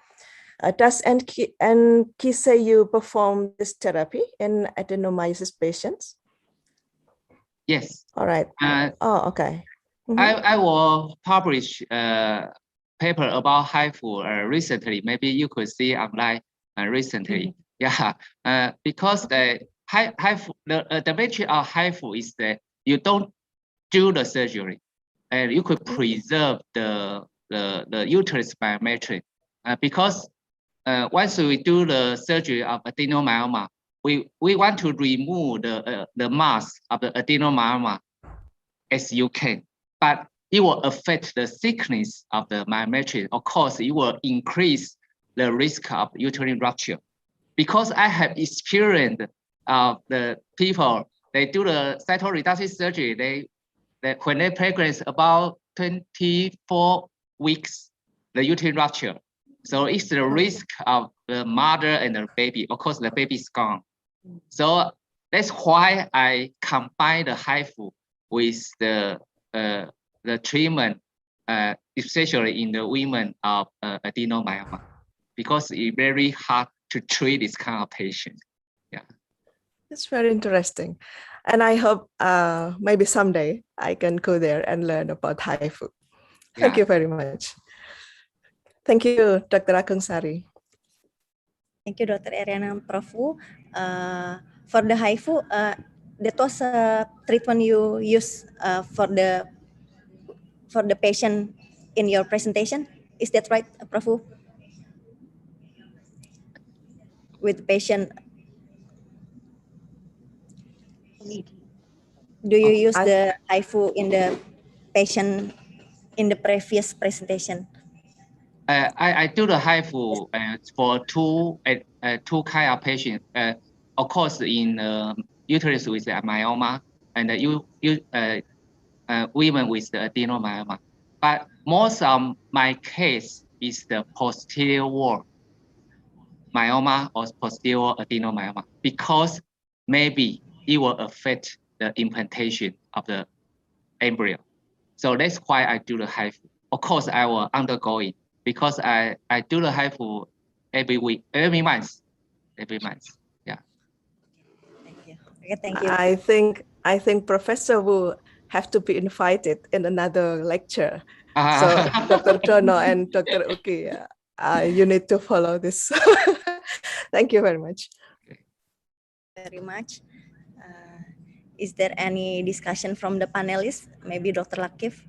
Does NKCU perform this therapy in adenomyosis patients? Yes. All right. Okay. Mm-hmm. I will publish a paper about HIFU recently. Maybe you could see online recently. Mm-hmm. Yeah, because the HIFU, the nature of HIFU is that you don't do the surgery, and you could preserve the uterus biometry. Because once we do the surgery of adenomyoma, we want to remove the mass of the adenomyoma as you can, but it will affect the thickness of the biometry. Of course, it will increase the risk of uterine rupture. Because I have experienced the people, they do the cytoreductive surgery, when they pregnant about 24 weeks, the uterine rupture. So it's the risk of the mother and the baby. Of course, the baby is gone. So that's why I combine the HIFU with the treatment, especially in the women of adenomyoma, because it's very hard to treat this kind of patient. Yeah. It's very interesting. And I hope maybe someday I can go there and learn about HIFU. Thank you very much. Thank you, Dr. Agung Sari. Thank you, Dr. Ariana Profu. For the HIFU, that was a treatment you use for the patient in your presentation. Is that right, Profu? With patient, do you use the HIFU in the patient in the previous presentation? I do the HIFU for two kind of patients. Of course, in uterus with the myoma and women with the adenomyoma. But most of my case is the posterior wall myoma or posterior adenomyoma, because maybe it will affect the implantation of the embryo. So that's why I do the HIFU. Of course, I will undergo it because I do the HIFU every week, every month. Yeah. Thank you. Okay, thank you. I think Professor will have to be invited in another lecture. So Dr. Dono and Dr. Uki, you need to follow this. Thank you very much. Very much. Is there any discussion from the panelists? Maybe Dr. Lakif?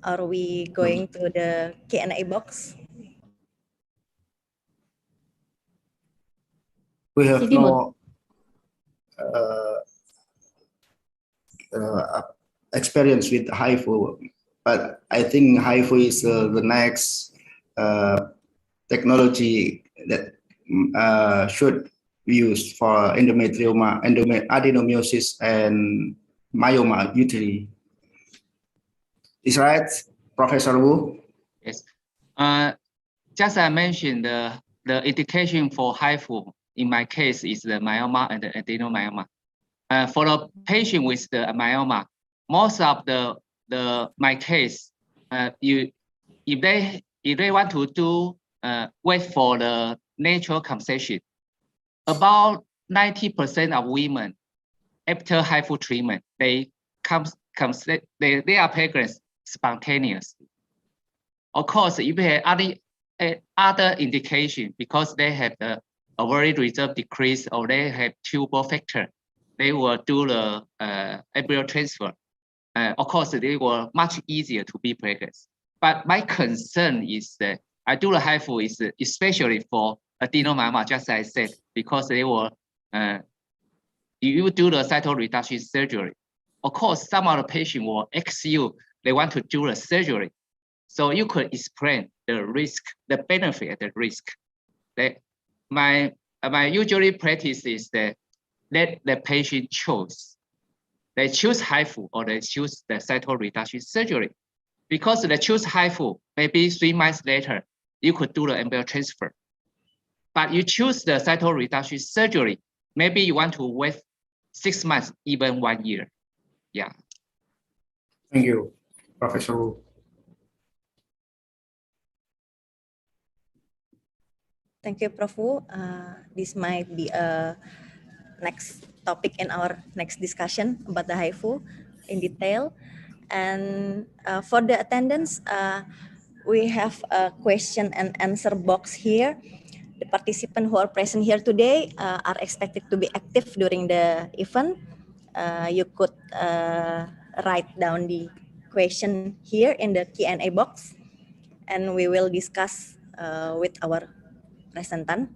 Are we going to the Q&A box? We have Sini, no experience with HIFU, but I think HIFU is the next technology that should be used for endometrioma, adenomyosis, and myoma uterine. Is right, Professor Wu? Yes. Just I mentioned the indication for HIFU in my case is the myoma and the adenomyoma. For the patient with the myoma, most of my case, if they want to do wait for the natural conception, about 90% of women after HIFU treatment they are pregnant spontaneously. Of course, if you have other indication because they have the ovarian reserve decrease or they have tubal factor, they will do the embryo transfer. Of course, they were much easier to be pregnant. But my concern is that I do the HIFU is especially for adenomyoma, just as I said, because they were you do the cytoreduction surgery. Of course, some of the patients will ask you they want to do the surgery. So you could explain the risk, the benefit, and the risk. That my usually practice is that let the patient choose. They choose HIFU or they choose the cytoreduction surgery. Because they choose HIFU, maybe 3 months later, you could do the embryo transfer. But you choose the cytoreduction surgery, maybe you want to wait 6 months, even 1 year. Yeah. Thank you, Professor Wu. Thank you, Prof. Wu. This might be a next topic in our next discussion about the HIFU in detail. And for the attendance, we have a question and answer box here. The participants who are present here today are expected to be active during the event. You could write down the question here in the Q&A box, and we will discuss with our presentant.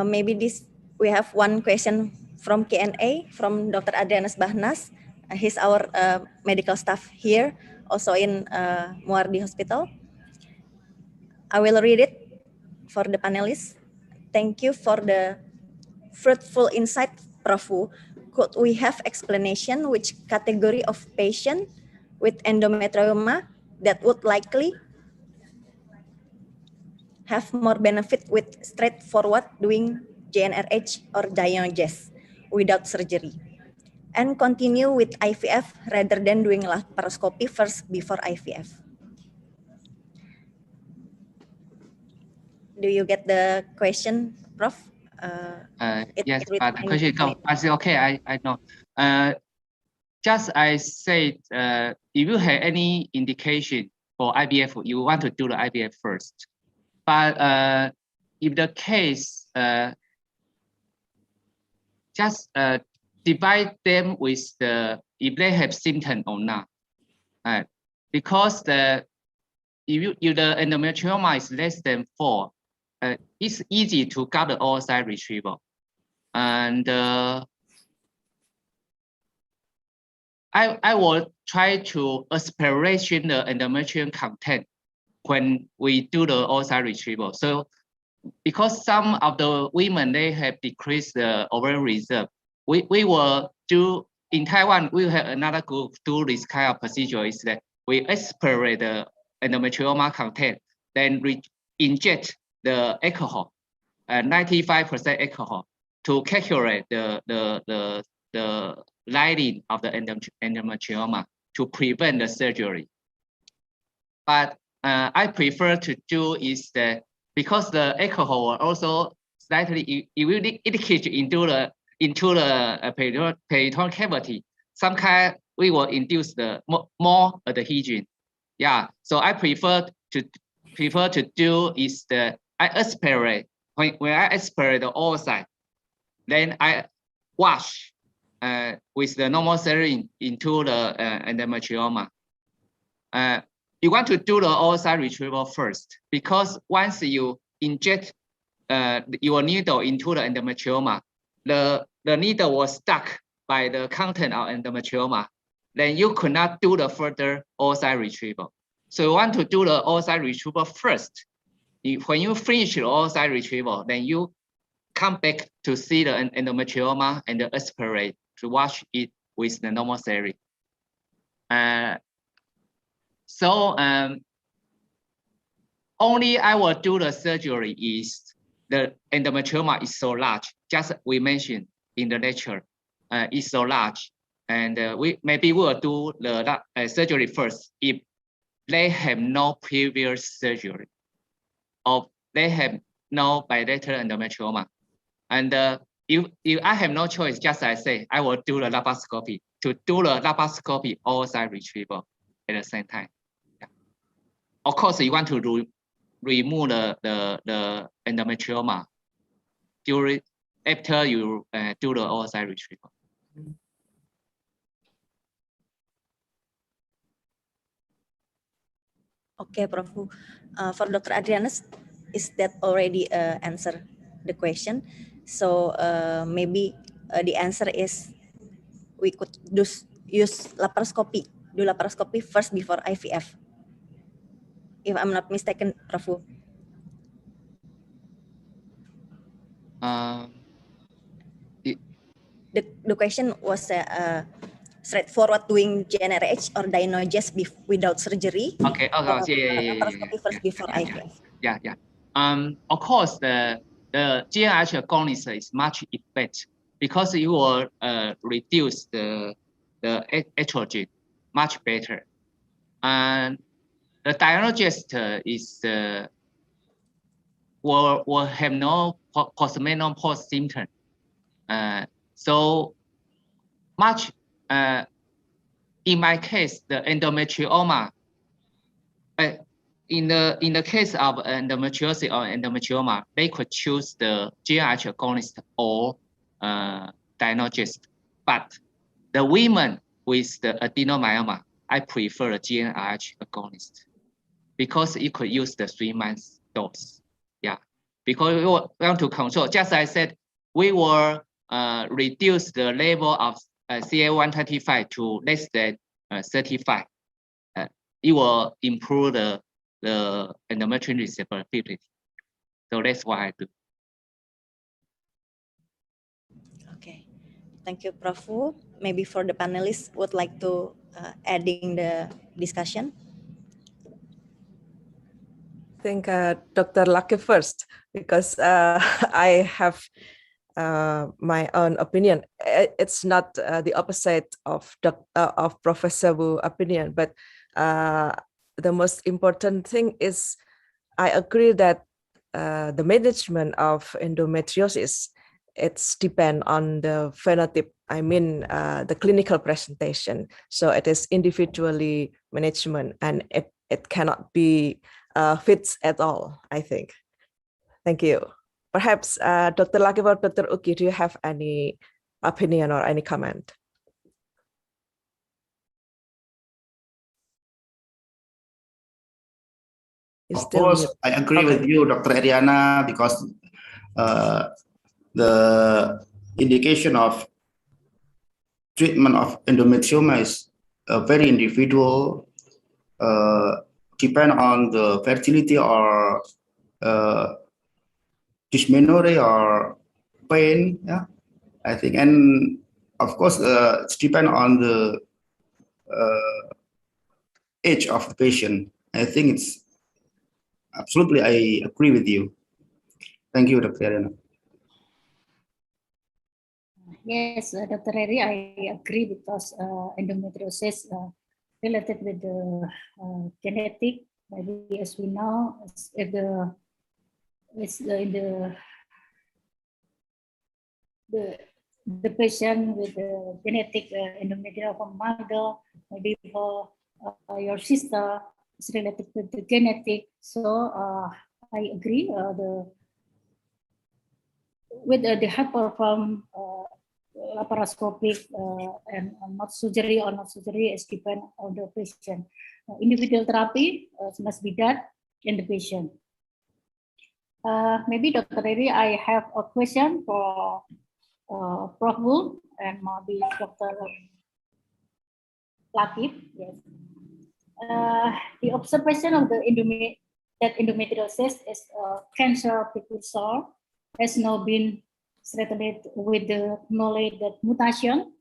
Maybe we have one question from Q&A from Dr. Adrianus Bahnas. He's our medical staff here, also in Muardi Hospital. I will read it for the panelists. Thank you for the fruitful insight, Prof. Wu. Could we have explanation which category of patient with endometrioma that would likely have more benefit with straightforward doing GnRH or diagnosis without surgery, and continue with IVF rather than doing laparoscopy first before IVF? Do you get the question, Prof? Yes, but the question go. I say okay. I know. Just I said, if you have any indication for IVF, you want to do the IVF first. But if the case, just divide them with if they have symptom or not, because if the endometrioma is less than 4, it's easy to get the oocyte retrieval, and I will try to aspiration the endometrium content when we do the oocyte retrieval. So because some of the women, they have decreased the ovarian reserve, we will do, in Taiwan, we have another group do this kind of procedure is that we aspirate the endometrioma content, then we inject the alcohol, 95% alcohol, to calculate the lining of the endometrioma to prevent the surgery. But I prefer to do is that because the alcohol will also slightly it will indicate into the peritoneal cavity. Some kind we will induce the more adhesion. Yeah, so I prefer to do is that I aspirate when I aspirate the oocyte, then I wash with the normal cell into the endometrioma. You want to do the oocyte retrieval first, because once you inject your needle into the endometrioma, the needle was stuck by the content of endometrioma. Then you could not do the further oocyte retrieval. So you want to do the oocyte retrieval first. When you finish the oocyte retrieval, then you come back to see the endometrioma and aspirate to wash it with the normal serum. Only I will do the surgery is the endometrioma is so large, just we mentioned in the lecture, is so large. And we will do the surgery first if they have no previous surgery or they have no bilateral endometrioma. And if I have no choice, just as I say, I will do the laparoscopy to do the laparoscopy oocyte retrieval at the same time. Yeah. Of course, you want to remove the endometrioma after you do the oocyte retrieval. Okay, Prof. For Dr. Adrianus, is that already answer the question? So maybe the answer is we could use laparoscopy, do laparoscopy first before IVF. If I'm not mistaken, Prof. The question was straightforward doing GnRH or Dynogest without surgery. Okay. Laparoscopy first before IVF. Yeah. Of course, the GnRH agonist is much effective because you will reduce the estrogen much better. And the Dynogest is will have no postmenopause symptom. So much in my case, the endometrioma. In the case of endometriosis or endometrioma, they could choose the GnRH agonist or Dynogest. But the women with the adenomyoma, I prefer the GnRH agonist because it could use the 3 months dose. Yeah, because we want to control. Just as I said, we will reduce the level of CA125 to less than 35. It will improve the endometrial receptivity. So that's what I do. Okay, thank you, Prof. Maybe for the panelists would like to adding the discussion. I think Dr. Lakeef first, because I have my own opinion. It's not the opposite of Professor Wu's opinion, but the most important thing is I agree that the management of endometriosis, it's depend on the phenotype. I mean, the clinical presentation. So it is individually management, and it cannot be fits at all, I think. Thank you. Perhaps Dr. Lakeef or Dr. Uki, do you have any opinion or any comment? Of course, I agree with you, Dr. Ariana, because the indication of treatment of endometrioma is very individual, depend on the fertility or dysmenorrhea or pain. Yeah, I think, and of course, it's depend on the age of the patient. I think it's absolutely, I agree with you. Thank you, Dr. Ariana. Yes, Dr. Eri, I agree because endometriosis related with the genetic. Maybe as we know, if the patient with the genetic endometrial mother, maybe for your sister, is related with the genetic. So I agree. With the hyperform laparoscopic and not surgery or not surgery is depend on the patient. Individual therapy must be done in the patient. Maybe Dr. Eri, I have a question for Prof. Wu and maybe Dr. Lakif. Yes. The observation of the endometriosis is a cancer precursor has now been threatened with the knowledge that mutation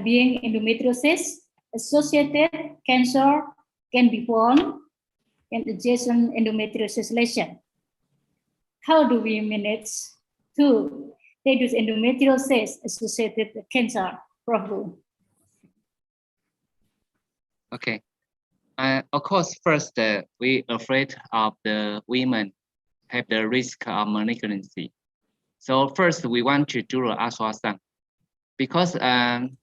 being endometriosis associated cancer can be born in adjacent endometriosis lesion. How do we manage to reduce endometriosis associated cancer, Prof. Wu? Okay. Of course, first, we afraid of the women have the risk of malignancy. So first, we want to do the ultrasound because in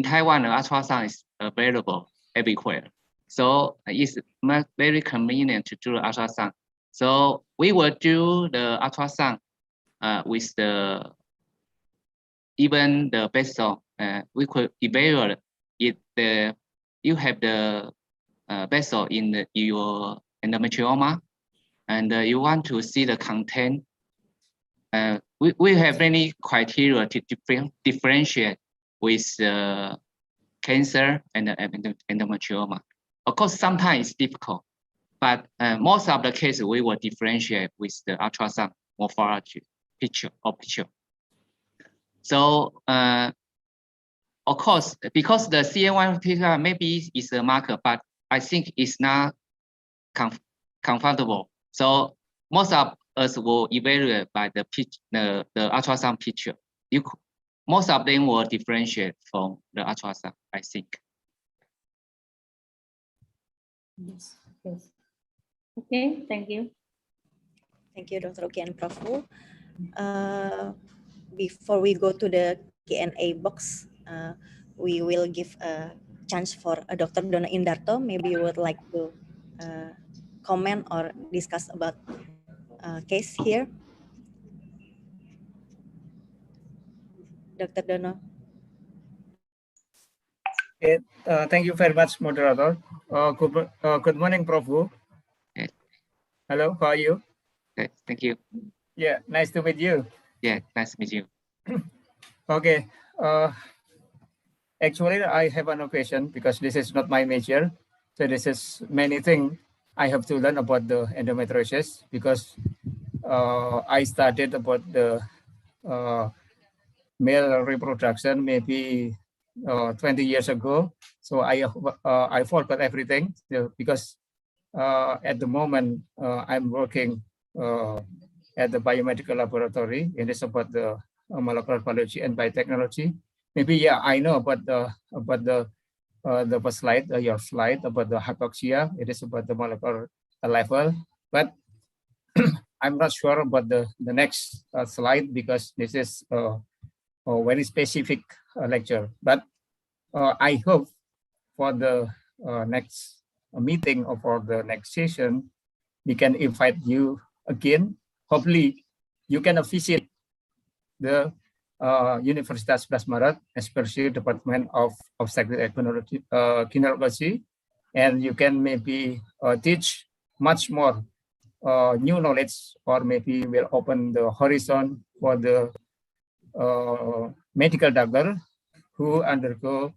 Taiwan, the ultrasound is available everywhere. So it's very convenient to do the ultrasound. So we will do the ultrasound with even the vessel. We could evaluate if you have the vessel in your endometrioma, and you want to see the content. We have many criteria to differentiate with cancer and endometrioma. Of course, sometimes it's difficult, but most of the cases we will differentiate with the ultrasound morphology picture. So of course, because the CA1 picture maybe is a marker, but I think it's not comfortable. So most of us will evaluate by the ultrasound picture. Most of them will differentiate from the ultrasound, I think. Yes. Yes. Okay, thank you. Thank you, Dr. Uki and Prof. Wu. Before we go to the Q&A box, we will give a chance for Dr. Dona Indarto. Maybe you would like to comment or discuss about case here. Dr. Dono. Okay, thank you very much, moderator. Good morning, Prof. Wu. Yes. Hello, how are you? Okay, thank you. Yeah, nice to meet you. Yeah, nice to meet you. Okay. Actually, I have an question because this is not my major. So this is many things I have to learn about the endometriosis because I studied about the male reproduction maybe 20 years ago. So I forgot everything because at the moment I'm working at the biomedical laboratory, and it's about the molecular biology and biotechnology. Maybe yeah, I know about the slide, your slide about the hypoxia. It is about the molecular level, but I'm not sure about the next slide because this is a very specific lecture. But I hope for the next meeting or for the next session, we can invite you again. Hopefully, you can visit the Universitas 11 Maret, especially Department of Obstetrics and Gynecology, and you can maybe teach much more new knowledge, or maybe will open the horizon for the medical doctor who undergo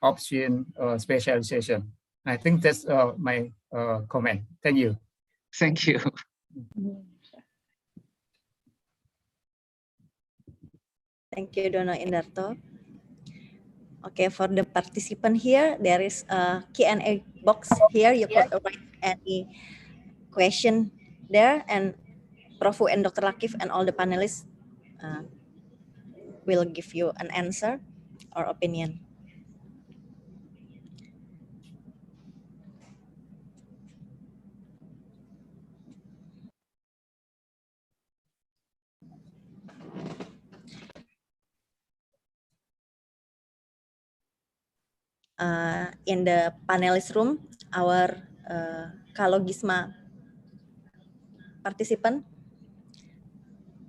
option specialization. I think that's my comment. Thank you. Thank you. Thank you, Dono Indarto. Okay, for the participant here, there is a Q&A box here. You could write any question there, and Prof. Wu and Dr. Lakif and all the panelists will give you an answer or opinion. In the panelist room, our Kalogisma participant,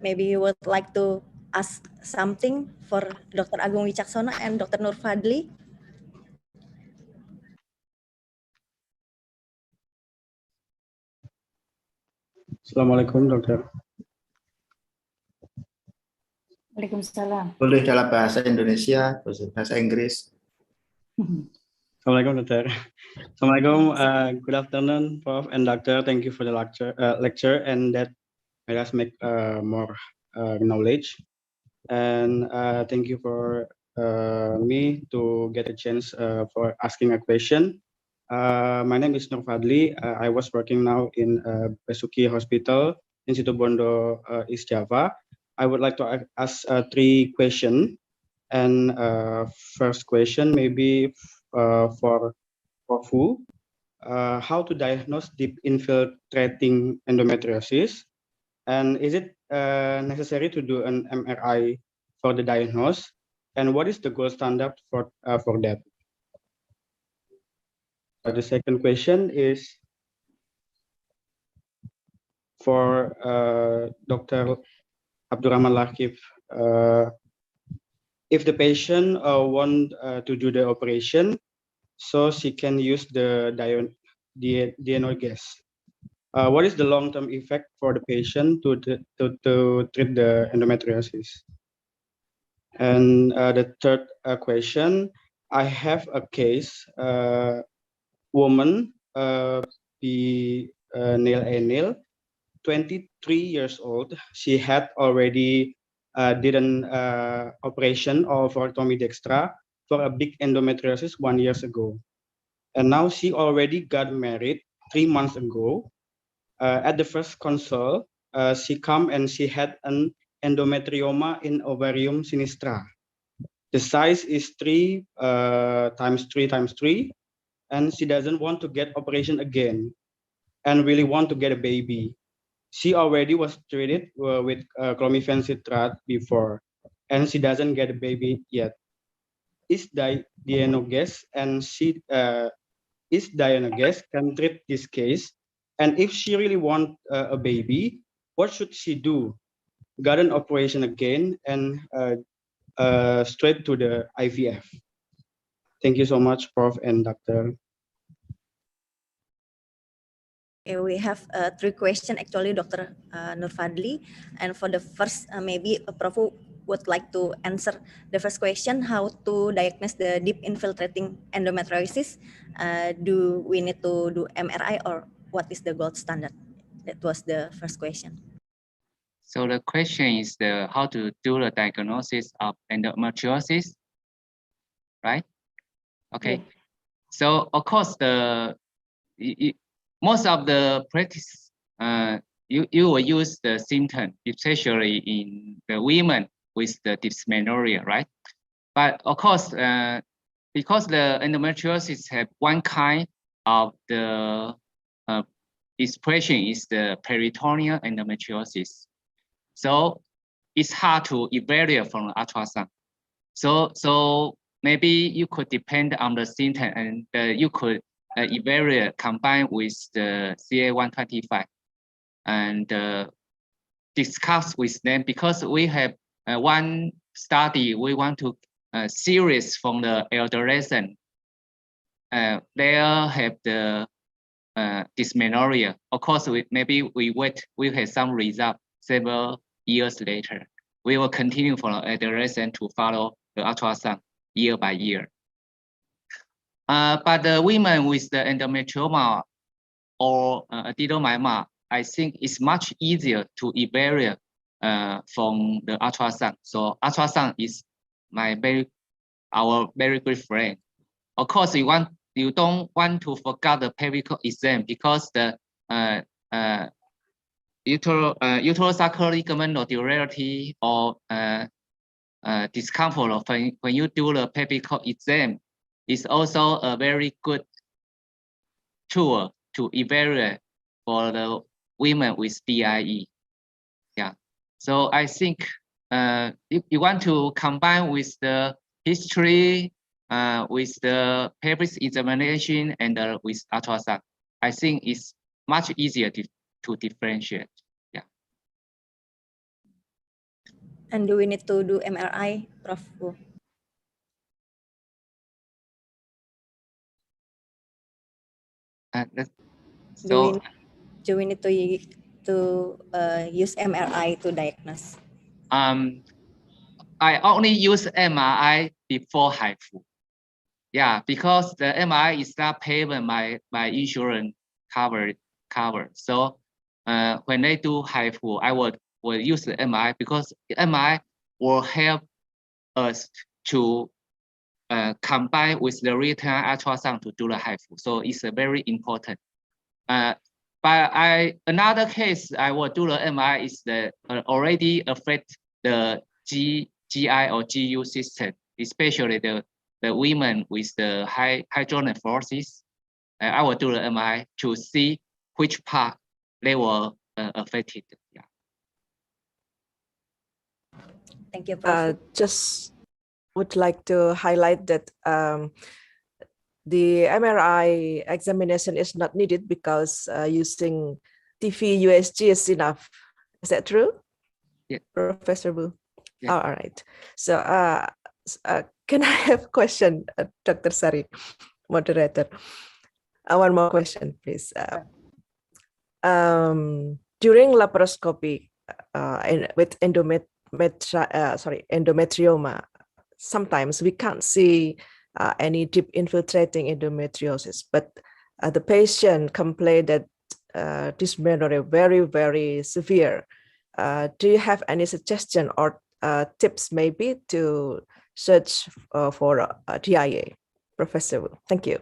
maybe you would like to ask something for Dr. Agung Wicaksono and Dr. Nur Fadli? Assalamualaikum, dokter. Waalaikumsalam. Boleh dalam bahasa Indonesia, bahasa Inggris. Assalamualaikum, dokter. Assalamualaikum. Good afternoon, Prof. and Doctor. Thank you for the lecture, and that made us make more knowledge. And thank you for me to get a chance for asking a question. My name is Nur Fadli. I was working now in Besuki Hospital in Situbondo, East Java. I would like to ask 3 questions. And first question maybe for Fu. How to diagnose deep infiltrating endometriosis? And is it necessary to do an MRI for the diagnosis? And what is the gold standard for that? The second question is for Dr. Abdurrahman Lakif. If the patient want to do the operation, so she can use the DNO gas. What is the long-term effect for the patient to treat the endometriosis? And the third question, I have a case, woman, Neil Enil, 23 years old. She had already did an operation of oroptomie dextra for a big endometriosis 1 year ago. And now she already got married 3 months ago. At the first consult, she come and she had an endometrioma in ovarium sinistra. The size is 3 times 3 times 3, and she doesn't want to get operation again and really want to get a baby. She already was treated with clomiphene citrate before, and she doesn't get a baby yet. Is Dianogas and she is Dianogas can treat this case? And if she really want a baby, what should she do? Got an operation again and straight to the IVF. Thank you so much, Prof. and Doctor. We have 3 questions actually, Dr. Nur Fadli. And for the first, maybe Prof would like to answer the first question, how to diagnose the deep infiltrating endometriosis. Do we need to do MRI or what is the gold standard? That was the first question. So the question is how to do the diagnosis of endometriosis, right? Okay. Yeah. So of course most of the practice you will use the symptom, especially in the women with the dysmenorrhea, right? But of course, because the endometriosis have one kind of the expression is the peritoneal endometriosis. So it's hard to evaluate from the ultrasound. So maybe you could depend on the symptom and you could evaluate combined with the CA-125 and discuss with them, because we have one study we want to series from the adolescent. They have the dysmenorrhea. Of course, maybe we have some result several years later. We will continue for adolescent to follow the ultrasound year by year. But the women with the endometrioma or adenomyoma, I think it's much easier to evaluate from the ultrasound. So ultrasound is our very good friend. Of course, you don't want to forget the pelvic exam, because the uterosacral ligament nodularity or discomfort when you do the pelvic exam is also a very good tool to evaluate for the women with DIE. Yeah. So I think you want to combine with the history, with the pelvic examination, and with ultrasound. I think it's much easier to differentiate. Yeah. And do we need to do MRI, Prof? So Do we need to use MRI to diagnose? I only use MRI before HIFU. Yeah, because the MRI is not paid by insurance cover. So when they do HIFU, I will use the MRI because MRI will help us to combine with the return ultrasound to do the HIFU. So it's very important. But another case I will do the MRI is the already affect the GI or GU system, especially the women with the hydronephrosis. I will do the MRI to see which part they were affected. Yeah. Thank you, Prof. Just would like to highlight that the MRI examination is not needed because using TV USG is enough. Is that true? Yeah. Professor Wu? Yeah. All right. So can I have a question, Dr. Sari, moderator? One more question, please. During laparoscopy with endometrioma, sometimes we can't see any deep infiltrating endometriosis, but the patient complained that dysmenorrhea very, very severe. Do you have any suggestion or tips maybe to search for DIA, Professor Wu? Thank you.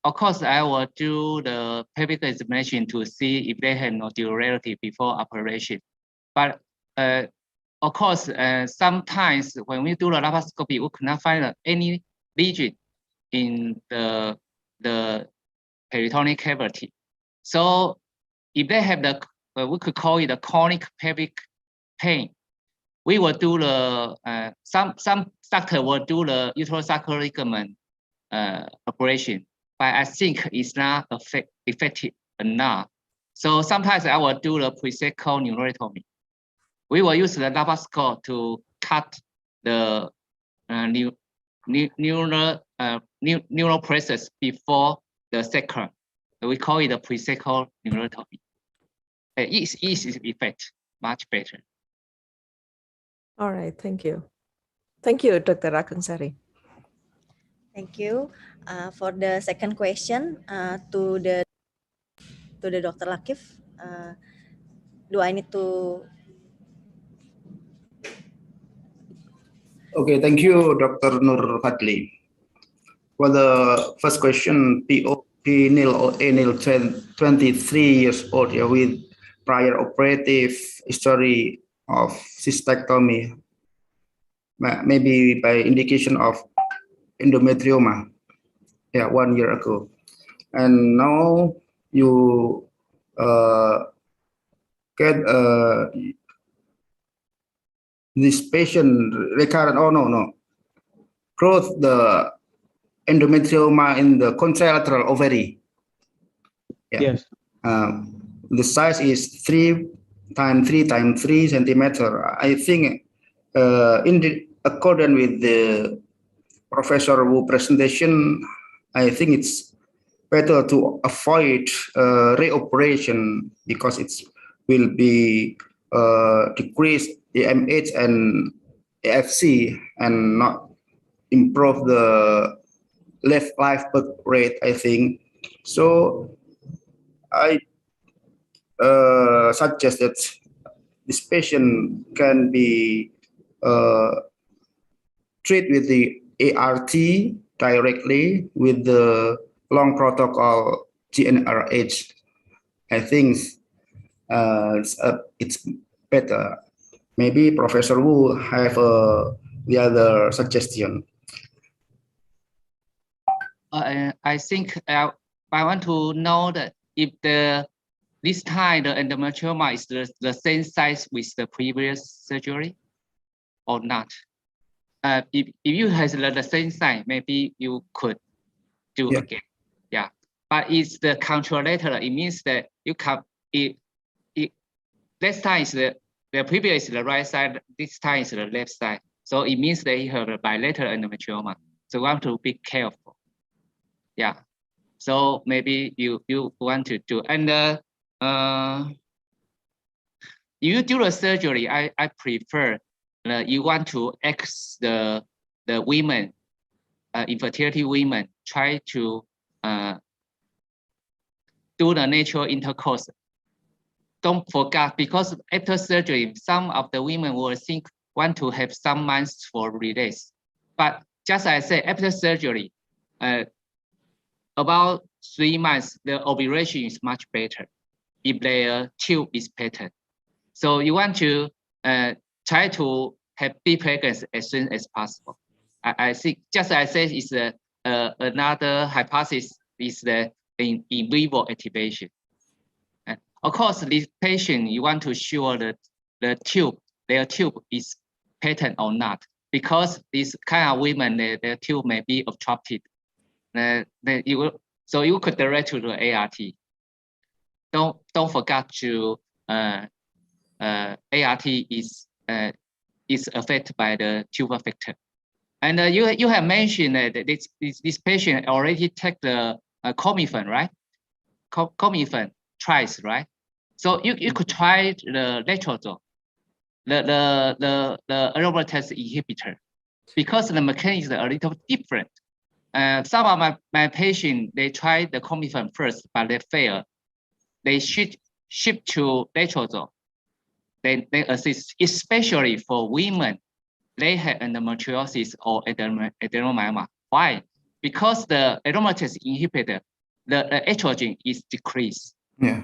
Of course, I will do the pelvic examination to see if they have nodularity before operation. But of course, sometimes when we do the laparoscopy, we cannot find any lesion in the peritoneal cavity. So if they have the, we could call it a chronic pelvic pain, we will do the, some doctor will do the uterosacral ligament operation, but I think it's not effective enough. So sometimes I will do the pre-sacral neurotomy. We will use the laparoscope to cut the neural process before the sacrum. We call it a pre-sacral neurotomy. It's effect much better. All right, thank you. Thank you, Dr. Rakansari. Thank you. For the second question to the Dr. Lakif, do I need to? Okay, thank you, Dr. Nur Fadli. For the first question, Nil 23 years old, yeah, with prior operative history of cystectomy, maybe by indication of endometrioma, yeah, 1 year ago. And now you get this patient recurrent, growth the endometrioma in the contralateral ovary. Yeah. Yes. The size is 3 × 3 × 3 centimeter. I think in accordance with the Professor Wu presentation, I think it's better to avoid reoperation because it will be decrease the AMH and AFC and not improve the live birth rate, I think. So I suggest that this patient can be treated with the ART directly with the long protocol GnRH. I think it's better. Maybe Professor Wu have the other suggestion. I think I want to know that if this time the endometrioma is the same size with the previous surgery or not. If you have the same size, maybe you could do again. Yeah, but it's the contralateral. It means that you can the this time is the previous is the right side, this time is the left side. So it means they have a bilateral endometrioma. So we want to be careful. Yeah. So maybe you want to do, and you do the surgery. I prefer you want to ask the women, infertility women, try to do the natural intercourse. Don't forget, because after surgery, some of the women will think want to have some months for release. But just as I said, after surgery, about 3 months, the ovulation is much better if their tube is patterned. So you want to try to have big pregnancy as soon as possible. I think, just as I said, is another hypothesis is the in vivo activation. Of course, this patient, you want to show that their tube is patterned or not, because this kind of women, their tube may be obstructed. So you could direct to the ART. Don't forget to ART is affected by the tubal factor. And you have mentioned that this patient already take the Comifen, right? Comifen twice, right? So you could try the letrozole, the aromatase inhibitor, because the mechanism is a little different. Some of my patients, they tried the Comifen first, but they failed. They shift to letrozole. They assist, especially for women, they have endometriosis or adenomyoma. Why? Because the aromatase inhibitor, the estrogen is decreased. Yeah.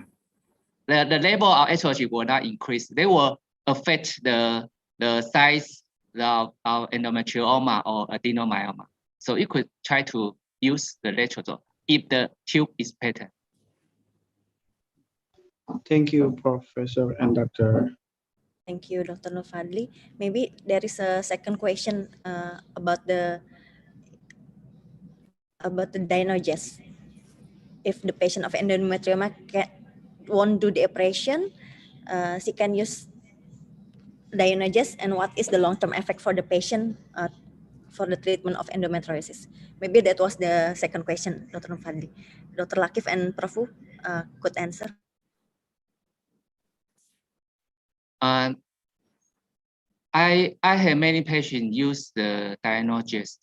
The level of estrogen will not increase. They will affect the size of endometrioma or adenomyoma. So you could try to use the letrozole if the tube is patterned. Thank you, Professor and Dr. Thank you, Dr. Nurfadli. Maybe there is a second question about the diagnosis. If the patient of endometrioma won't do the operation, she can use diagnosis, and what is the long-term effect for the patient for the treatment of endometriosis? Maybe that was the second question, Dr. Nurfadli. Dr. Lakif and Prof. Could answer. I have many patients use the diagnosis,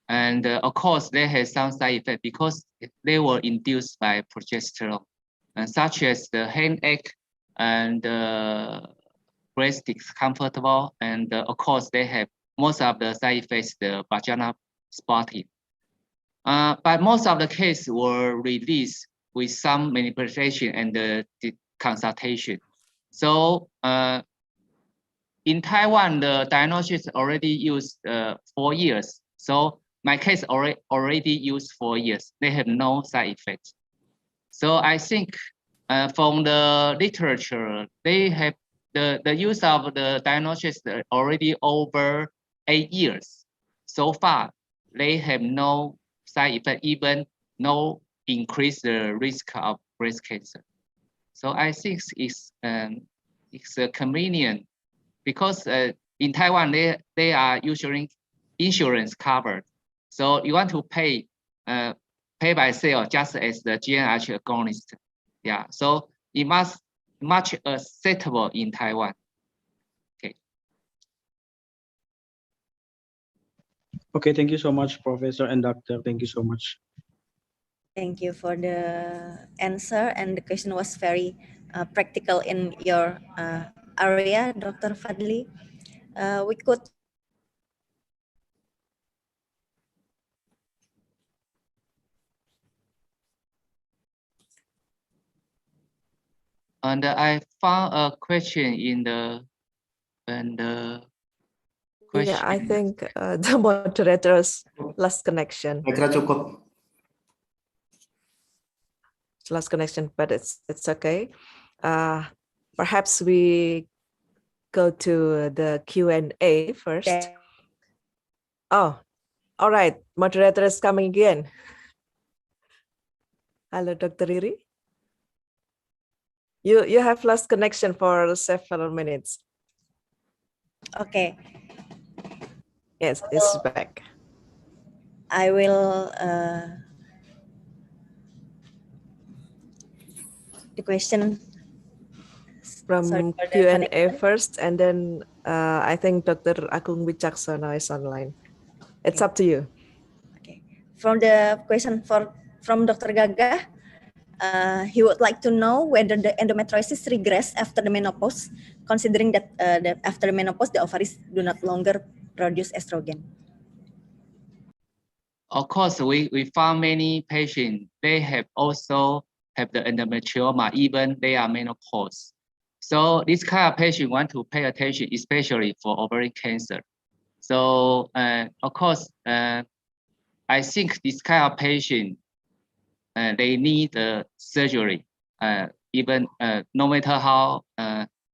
and of course they have some side effect because they were induced by progesterone, such as the headache and breast discomfortable, and of course they have most of the side effects, the vaginal spotting. But most of the cases were released with some manipulation and the consultation. So in Taiwan, the diagnosis already used 4 years. So my case already used 4 years. They have no side effects. So I think from the literature, they have the use of the diagnosis already over 8 years. So far, they have no side effect, even no increase the risk of breast cancer. So I think it's convenient, because in Taiwan, they are usually insurance covered. So you want to pay by sale, just as the GnRH agonist. Yeah, so it must much acceptable in Taiwan. Okay. Okay, thank you so much, Professor and Doctor. Thank you so much. Thank you for the answer, and the question was very practical in your area, Dr. Fadli. We could And I found a question in the question. Yeah, I think the moderator's last connection. Last connection, but it's okay. Perhaps we go to the Q&A first. Oh, all right. Moderator is coming again. Hello, Dr. Riri. You have lost connection for several minutes. Okay. Yes, it's back. I will the question from Q&A first, and then I think Dr. Agung Wicaksono is online. It's up to you. Okay. From the question from Dr. Gaga, he would like to know whether the endometriosis regressed after the menopause, considering that after the menopause the ovaries do not longer produce estrogen. Of course, we found many patients, they have also have the endometrioma, even they are menopause. So this kind of patient want to pay attention, especially for ovarian cancer. So of course, I think this kind of patient, they need surgery, even no matter how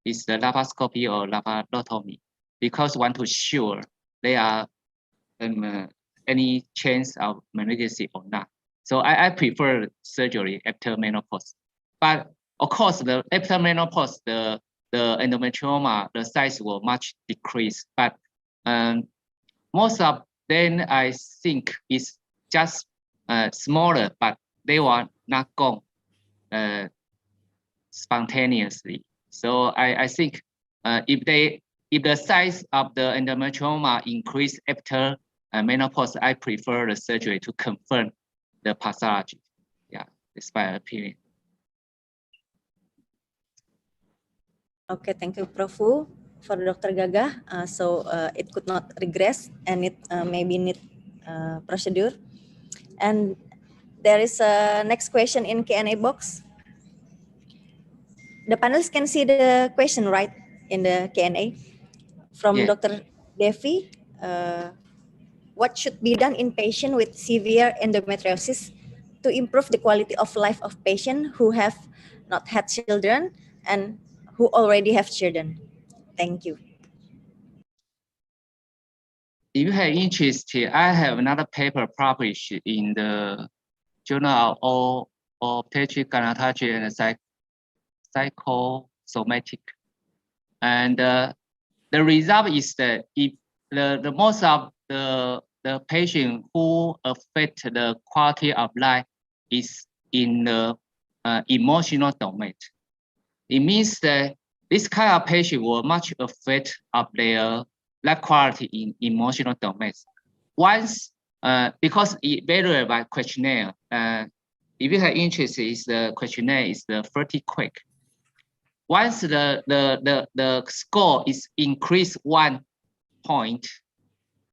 it's the laparoscopy or laparotomy, because want to sure they are any chance of malignancy or not. So I prefer surgery after menopause. But of course, after menopause, the endometrioma, the size will much decrease. But most of them, I think, is just smaller, but they will not go spontaneously. So I think if the size of the endometrioma increase after menopause, I prefer the surgery to confirm the pathology. Yeah, it's my opinion. Okay, thank you, Prof. Wu, for Dr. Gaga. So it could not regress, and it maybe need procedure. And there is a next question in Q&A box. The panelists can see the question, right, in the Q&A from Dr. Devi. What should be done in patients with severe endometriosis to improve the quality of life of patients who have not had children and who already have children? Thank you. If you have interest, I have another paper published in the Journal of Obstetrics, Gynecology and Psychosomatic. And the result is that if the most of the patient who affect the quality of life is in the emotional domain. It means that this kind of patient will much affect of their life quality in emotional domains. Once, because it varies by questionnaire. If you have interest, the questionnaire is the 30 quick. Once the score is increased 1 point,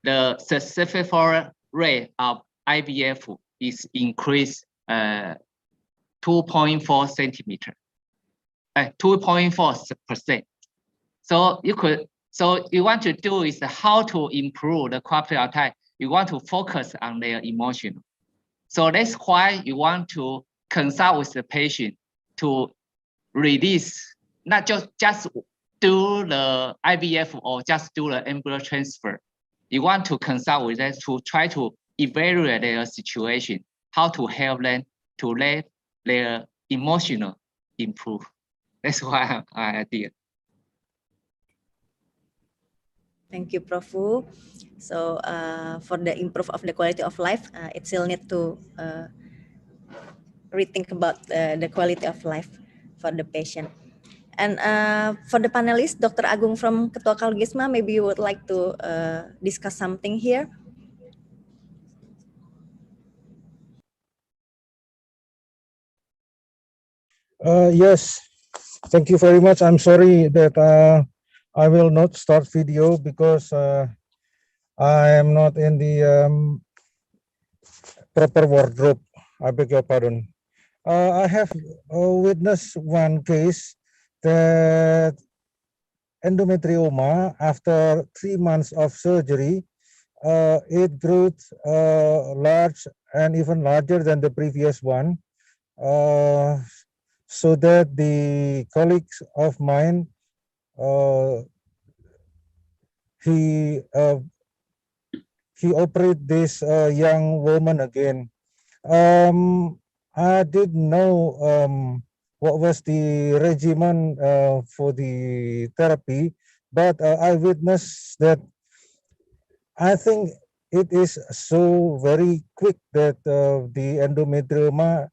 the successful rate of IVF is increased 2.4 centimeter, 2.4%. So you want to do is how to improve the quality of life. You want to focus on their emotion. So that's why you want to consult with the patient to release, not just do the IVF or just do the embryo transfer. You want to consult with them to try to evaluate their situation, how to help them to let their emotional improve. That's why I did. Thank you, Prof. Wu. So for the improve of the quality of life, it still need to rethink about the quality of life for the patient. And for the panelists, Dr. Agung from Ketua Kalgisma, maybe you would like to discuss something here. Yes, thank you very much. I'm sorry that I will not start video because I am not in the proper wardrobe. I beg your pardon. I have witnessed one case that endometrioma, after 3 months of surgery, it grew large and even larger than the previous one. So that the colleagues of mine, he operated this young woman again. I didn't know what was the regimen for the therapy, but I witnessed that I think it is so very quick that the endometrioma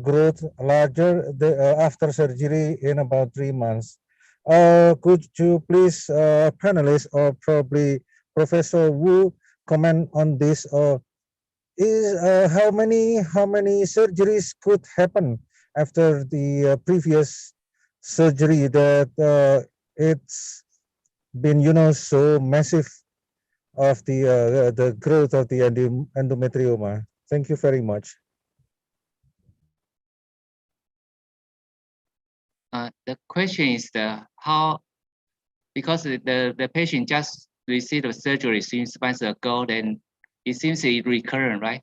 growth larger after surgery in about 3 months. Could you please, panelists or probably Professor Wu, comment on this? Is how many surgeries could happen after the previous surgery that it's been so massive of the growth of the endometrioma? Thank you very much. The question is how, because the patient just received a surgery 6 months ago, then it seems it's recurrent, right?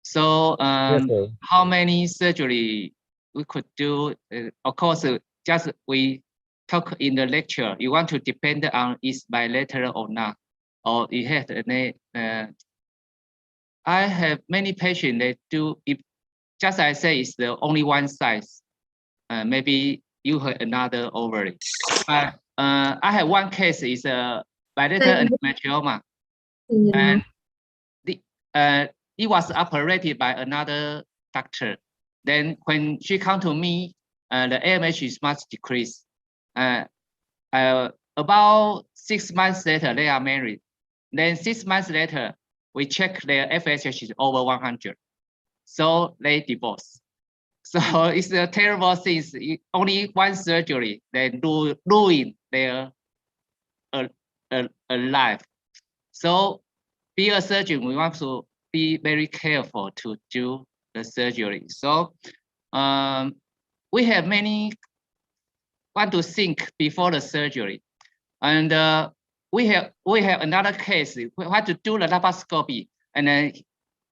So Yes, how many surgery we could do? Of course, just we talk in the lecture. You want to depend on is bilateral or not, or it has I have many patients that do, if just I say it's the only one size, maybe you have another ovary. But I have one case is a bilateral endometrioma, and it was operated by another doctor. Then when she come to me, the AMH is much decreased. About 6 months later, they are married. Then 6 months later, we check their FSH is over 100. So they divorce. So it's a terrible thing. Only one surgery, they ruin their life. So be a surgeon, we want to be very careful to do the surgery. So we have many want to think before the surgery. And we have another case. We had to do the laparoscopy, and then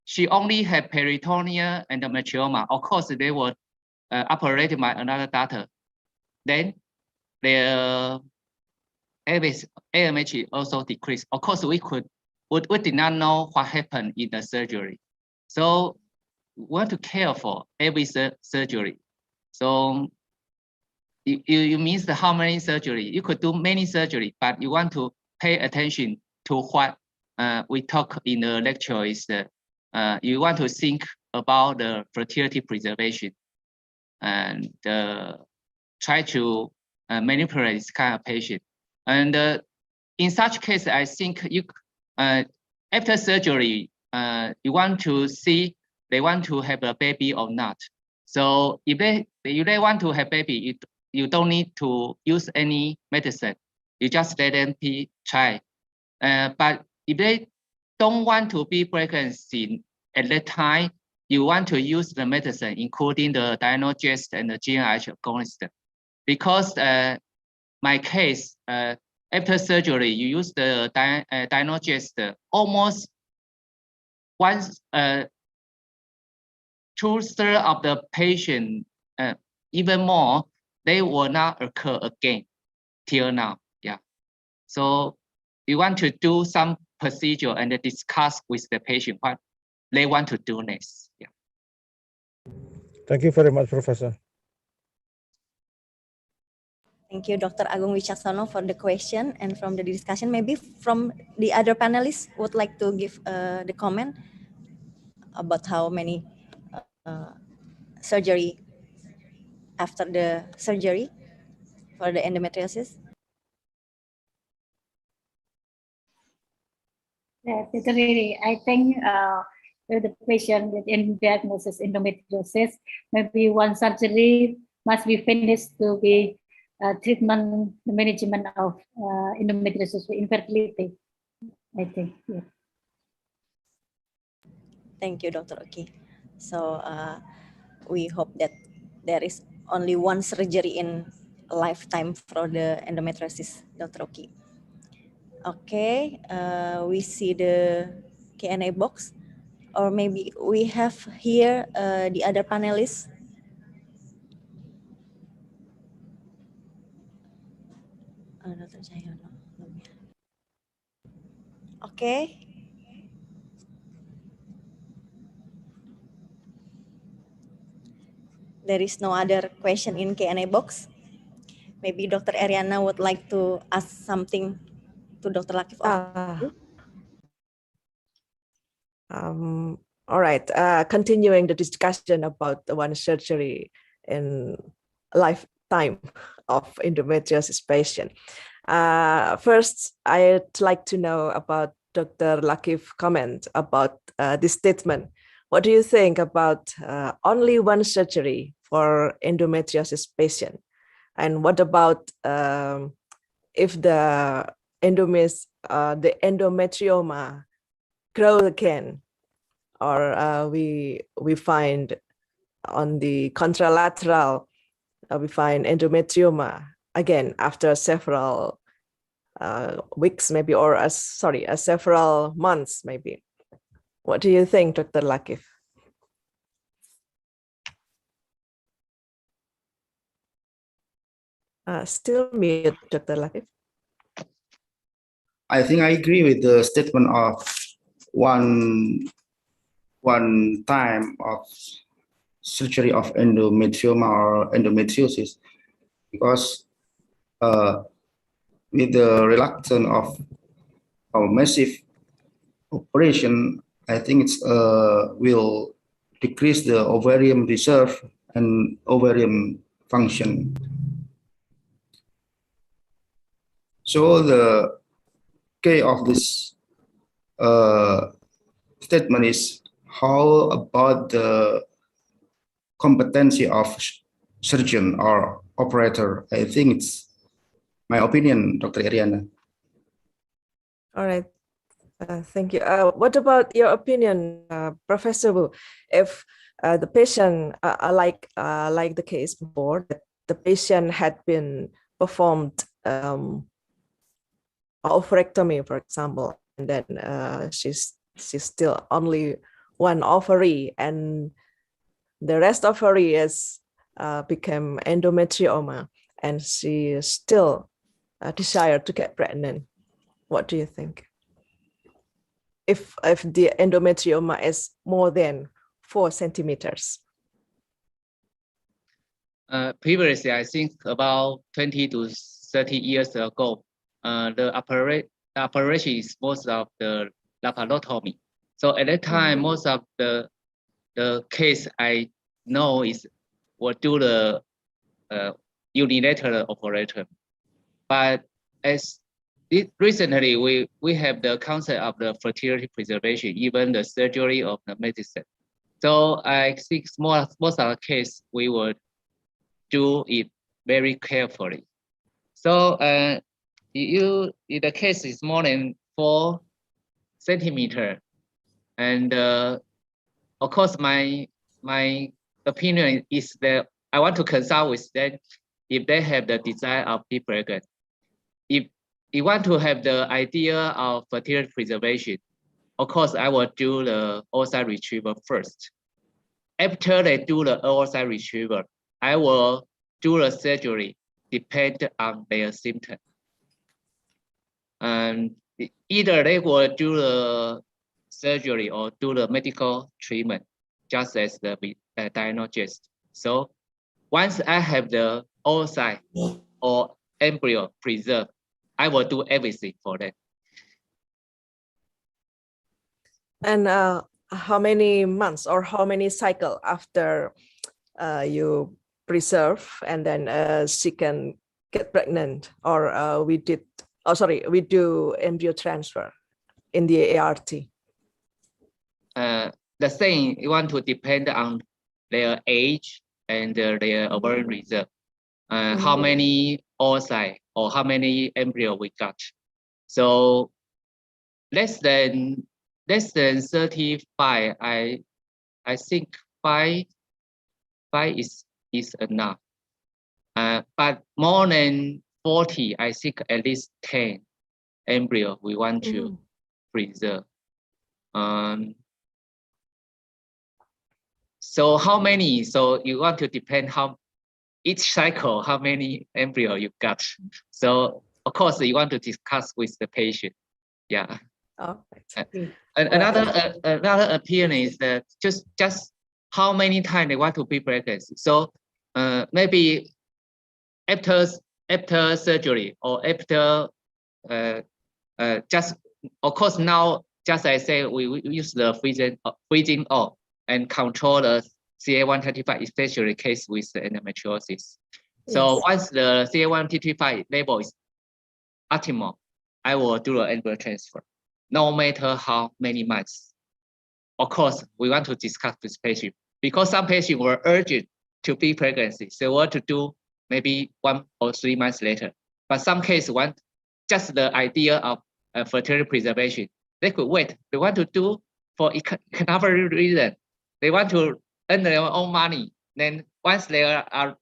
she only had peritoneal endometrioma. Of course, they were operated by another doctor. Then their AMH also decreased. Of course, we did not know what happened in the surgery. So we want to care for every surgery. So you means how many surgery? You could do many surgery, but you want to pay attention to what we talk in the lecture is that you want to think about the fertility preservation and try to manipulate this kind of patient. And in such case, I think you after surgery, you want to see they want to have a baby or not. So if they want to have baby, you don't need to use any medicine. You just let them try. But if they don't want to be pregnant at that time, you want to use the medicine, including the Dianogest and the GnRH agonist. Because my case, after surgery, you use the Dianogest almost once, 2/3 of the patient, even more, they will not occur again till now. Yeah. So you want to do some procedure and discuss with the patient what they want to do next. Yeah. Thank you very much, Professor. Thank you, Dr. Agung Wicaksono, for the question and from the discussion. Maybe from the other panelists would like to give the comment about how many surgery after the surgery for the endometriosis. Yes, it's really, I think the patient with diagnosis endometriosis, maybe one surgery must be finished to be treatment, the management of endometriosis with infertility, I think. Yeah. Thank you, Dr. Oki. So we hope that there is only one surgery in a lifetime for the endometriosis, Dr. Oki. Okay, we see the Q&A box, or maybe we have here the other panelists. Okay. there is no other question in Q&A box. Maybe Dr. Ariana would like to ask something to Dr. Latif. All right, continuing the discussion about the one surgery in lifetime of endometriosis patient. First, I'd like to know about Dr. Latif's comment about this statement. What do you think about only one surgery for endometriosis patient? And what about if the endometrioma grow again, or we find on the contralateral, we find endometrioma again after several weeks, maybe, or several months, maybe. What do you think, Dr. Latif? Still mute, Dr. Latif. I think I agree with the statement of one time of surgery of endometrioma or endometriosis, because with the reluctance of a massive operation, I think it's will decrease the ovarian reserve and ovarian function. So the key of this statement is how about the competency of surgeon or operator. I think it's my opinion, Dr. Ariana. All right, thank you. What about your opinion, Professor Wu? If the patient, like the case before, that the patient had been performed ovarectomy, for example, and then she's still only one ovary, and the rest of ovary is became endometrioma, and she still desired to get pregnant. What do you think? If the endometrioma is more than 4 centimeters? Previously, I think about 20 to 30 years ago, the operation is most of the laparoscopic. So at that time, most of the case I know will do the unilateral operation. But as recently, we have the concept of the fertility preservation, even the surgery of the medicine. So I think most of the case we would do it very carefully. So if the case is more than 4 centimeters, and of course my opinion is that I want to consult with them if they have the desire of be pregnant. If you want to have the idea of fertility preservation, of course I will do the oocyte retrieval first. After they do the oocyte retrieval, I will do the surgery depend on their symptoms. And either they will do the surgery or do the medical treatment, just as the diagnosis. So once I have the oocyte or embryo preserved, I will do everything for them. And how many months or how many cycles after you preserve and then she can get pregnant, or we do embryo transfer in the ART? The same, you want to depend on their age and their ovarian reserve. How many oocyte or how many embryo we got. So less than 35, I think five is enough. But more than 40, I think at least 10 embryo we want to preserve. So how many? So you want to depend how each cycle, how many embryo you got. So of course you want to discuss with the patient. Yeah. Oh, Another opinion is that just how many times they want to be pregnant. So maybe after surgery or after just, of course, now, just I say, we use the freezing off and control the CA135, especially case with the endometriosis. So once the CA135 level is optimal, I will do the embryo transfer, no matter how many months. Of course, we want to discuss with patient because some patients were urgent to be pregnancy, so what to do maybe 1 or 3 months later. But some cases want just the idea of fertility preservation. They could wait. They want to do for economic reason. They want to earn their own money. Then once they have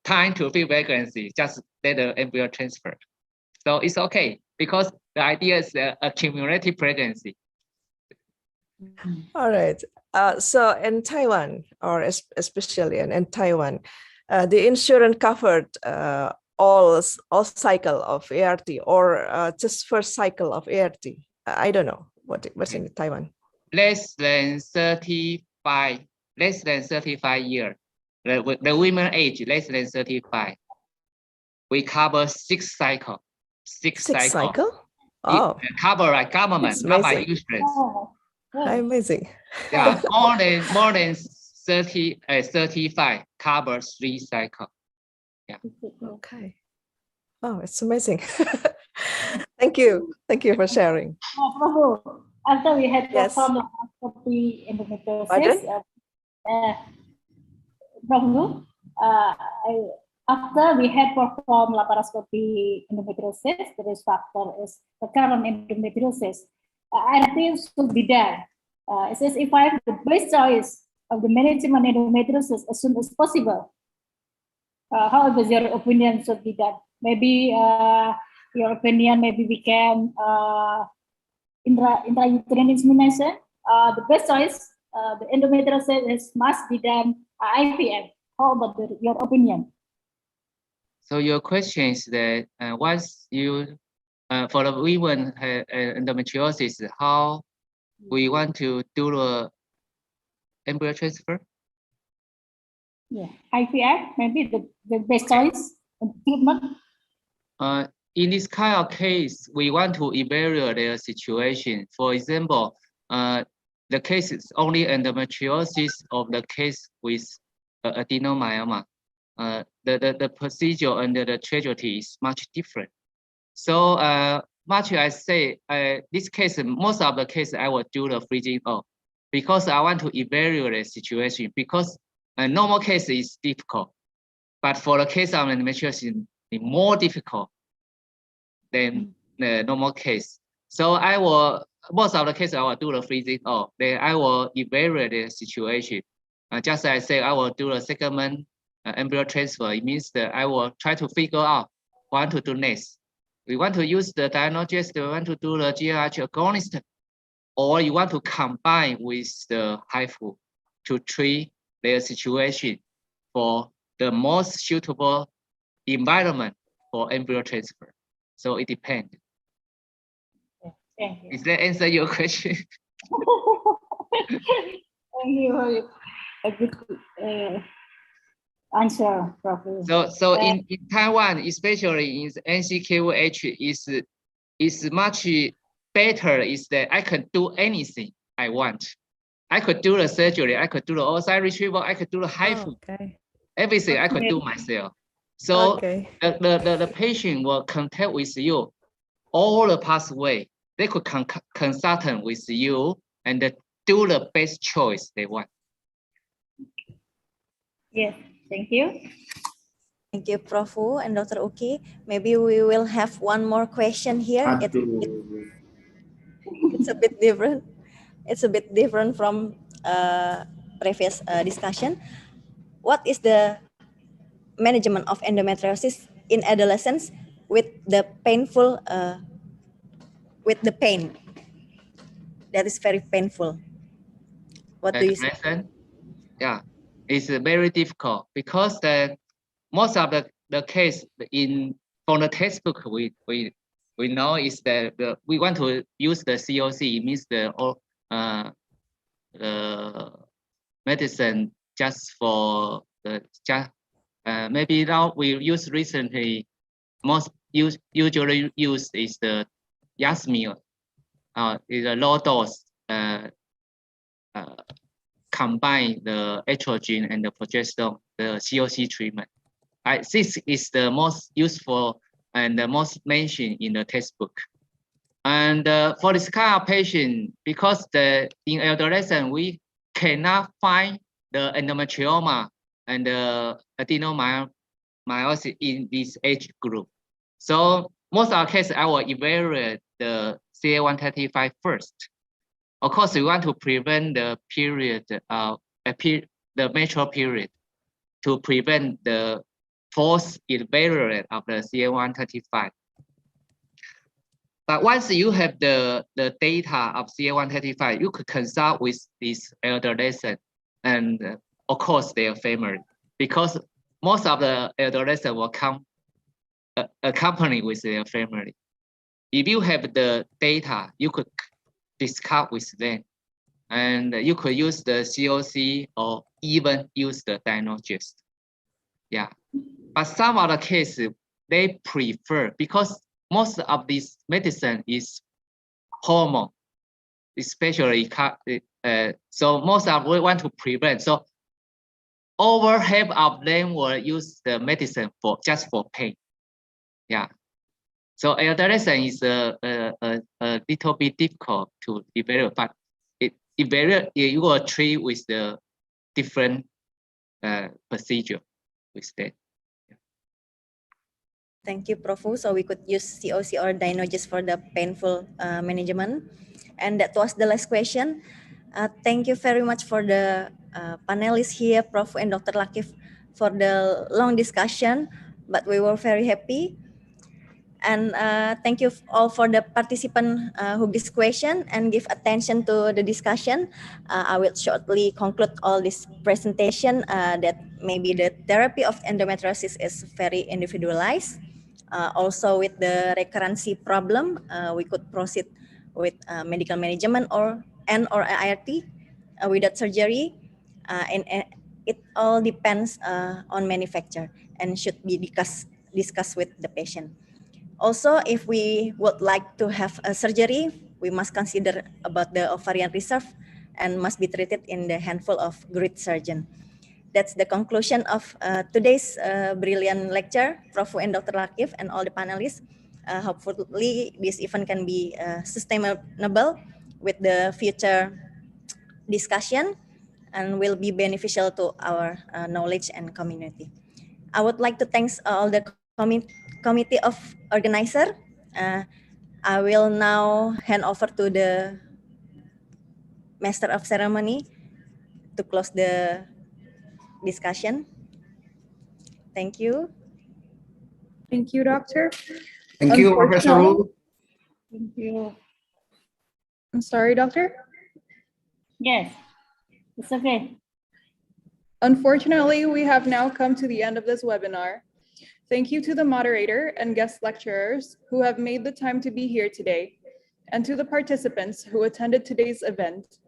time to be pregnancy, just let the embryo transfer. So it's okay because the idea is a cumulative pregnancy. All right. So in Taiwan, or especially in Taiwan, the insurance covered all cycle of ART or just first cycle of ART. I don't know what's in Taiwan. Less than 35 years. The women age less than 35. We cover 6 cycles. 6 cycles. Oh, cover by government, not by insurance. Oh, amazing. Yeah, more than 35 covers 3 cycles. Yeah. Okay. Oh, it's amazing. Thank you for sharing. After we had performed laparoscopy endometriosis, after we had performed laparoscopy endometriosis, the risk factor is recurrent endometriosis. I think should be done. It says if I have the best choice of the management endometriosis as soon as possible. How is your opinion should be done? Maybe your opinion, maybe we can intrauterine insemination. The best choice, the endometriosis must be done IVF. How about your opinion? So your question is that once you, for the women endometriosis, how we want to do the embryo transfer? Yeah, IVF, maybe the best choice of treatment. In this kind of case, we want to evaluate their situation. For example, the case is only endometriosis of the case with adenomyoma. The procedure under the trajectory is much different. So much I say, this case, most of the cases I will do the freezing off because I want to evaluate the situation because a normal case is difficult, but for the case of endometriosis, it's more difficult than the normal case. So I will, most of the cases I will do the freezing off, then I will evaluate the situation. Just as I say, I will do the second embryo transfer. It means that I will try to figure out what to do next. We want to use the diagnosis, we want to do the GLH agonist, or you want to combine with the HIFU to treat their situation for the most suitable environment for embryo transfer. So it depends. Thank you. Does that answer your question? Thank you for a good answer, Professor. So in Taiwan, especially in NCQH, is much better. Is that I can do anything I want. I could do the surgery. I could do the oocyte retrieval. I could do the HIFU. Everything I could do myself. So the patient will contact with you all the pathway. They could consult with you and do the best choice they want. Yes, thank you. Thank you, Prof. Wu and Dr. Uki. Maybe we will have one more question here. It's a bit different. It's a bit different from previous discussion. What is the management of endometriosis in adolescents with the painful, with the pain that is very painful? What do you say? Yeah, it's very difficult because most of the case from the textbook we know is that we want to use the COC. It means the medicine just for the maybe now we use recently most usually used is the Yasmin, is a low dose combine the estrogen and the progesterone, the COC treatment. This is the most useful and the most mentioned in the textbook. And for this kind of patient, because in adolescent we cannot find the endometrioma and the adenomyosis in this age group. So most of our cases, I will evaluate the CA-135 first. Of course, we want to prevent the period of the menstrual period to prevent the false evaluate of the CA-135. But once you have the data of CA-135, you could consult with this adolescent and of course their family, because most of the adolescent will come accompanied with their family. If you have the data, you could discuss with them, and you could use the COC or even use the diagnosis. Yeah, but some of the cases they prefer, because most of this medicine is hormone, especially so most of we want to prevent. So over half of them will use the medicine for just for pain. Yeah. So adolescent is a little bit difficult to evaluate, but you will treat with the different procedure with that. Thank you, Prof. So we could use COC or diagnosis for the painful management. And that was the last question. Thank you very much for the panelists here, Prof. and Dr. Lakif, for the long discussion, but we were very happy. And thank you all for the participants who give question and give attention to the discussion. I will shortly conclude all this presentation that maybe the therapy of endometriosis is very individualized. Also with the recurrency problem, we could proceed with medical management or IRT without surgery. And it all depends on manufacturer and should be discussed with the patient. Also, if we would like to have a surgery, we must consider about the ovarian reserve and must be treated in the handful of great surgeon. That's the conclusion of today's brilliant lecture, Prof. and Dr. Lakif and all the panelists. Hopefully, this event can be sustainable with the future discussion and will be beneficial to our knowledge and community. I would like to thank all the committee of organizer. I will now hand over to the Master of Ceremony to close the discussion. Thank you. Thank you, Doctor. Thank you, Professor Wu. Thank you. I'm sorry, Doctor? Yes, it's okay. Unfortunately, we have now come to the end of this webinar. Thank you to the moderator and guest lecturers who have made the time to be here today, and to the participants who attended today's event.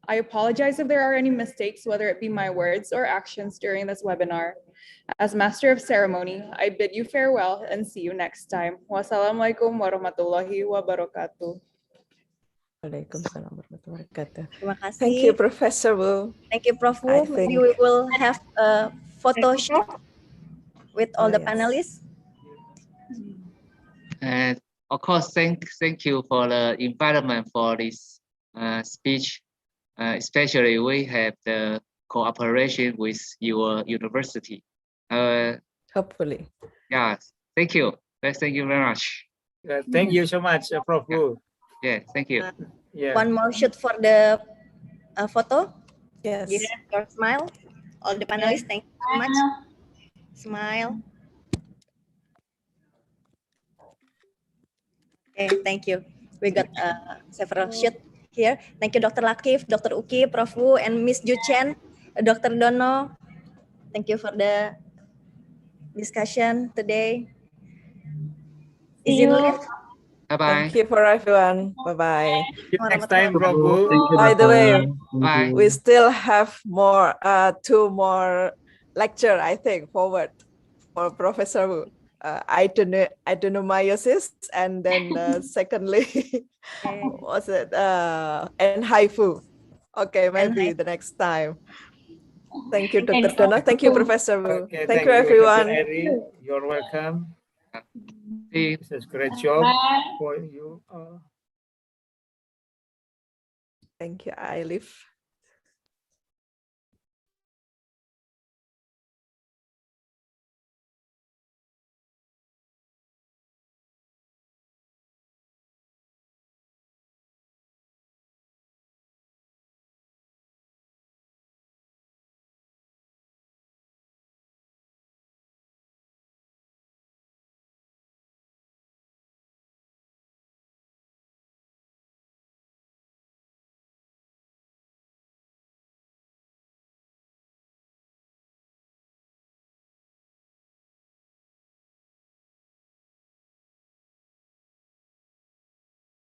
I apologize if there are any mistakes, whether it be my words or actions during this webinar. As Master of Ceremony, I bid you farewell and see you next time. Wassalamualaikum warahmatullahi wabarakatuh. Waalaikumsalam warahmatullahi wabarakatuh. Terima kasih. Thank you, Professor Wu. Thank you, Prof. Wu. Maybe we will have a photo shoot with all the panelists. And of course, thank you for the environment for this speech. Especially we have the cooperation with your university. Hopefully. Yeah, thank you. Thank you very much. Thank you so much, Prof. Wu. Yeah, thank you. One more shoot for the photo. Yes. Give your smile. All the panelists, thank you so much. Smile. Okay, thank you. We got several shoots here. Thank you, Dr. Lakif, Dr. Uki, Prof. Wu, and Miss Ju Chen, Dr. Dono. Thank you for the discussion today. See Izin you. live. Bye-bye. Thank you for everyone. Bye-bye. See you next time, Prabu. By the way, Bye. we still have more, 2 more lecture, I think, forward for Professor Wu. Adenomyosis, and then secondly, what's it? And HIFU. Okay, maybe the next time. Thank you, Dr. Dono. Thank you, Professor Wu. Okay, Thank you, everyone. Dr. Eri. You're welcome. See you. This is a great job Bye. for you. Thank you. I leave.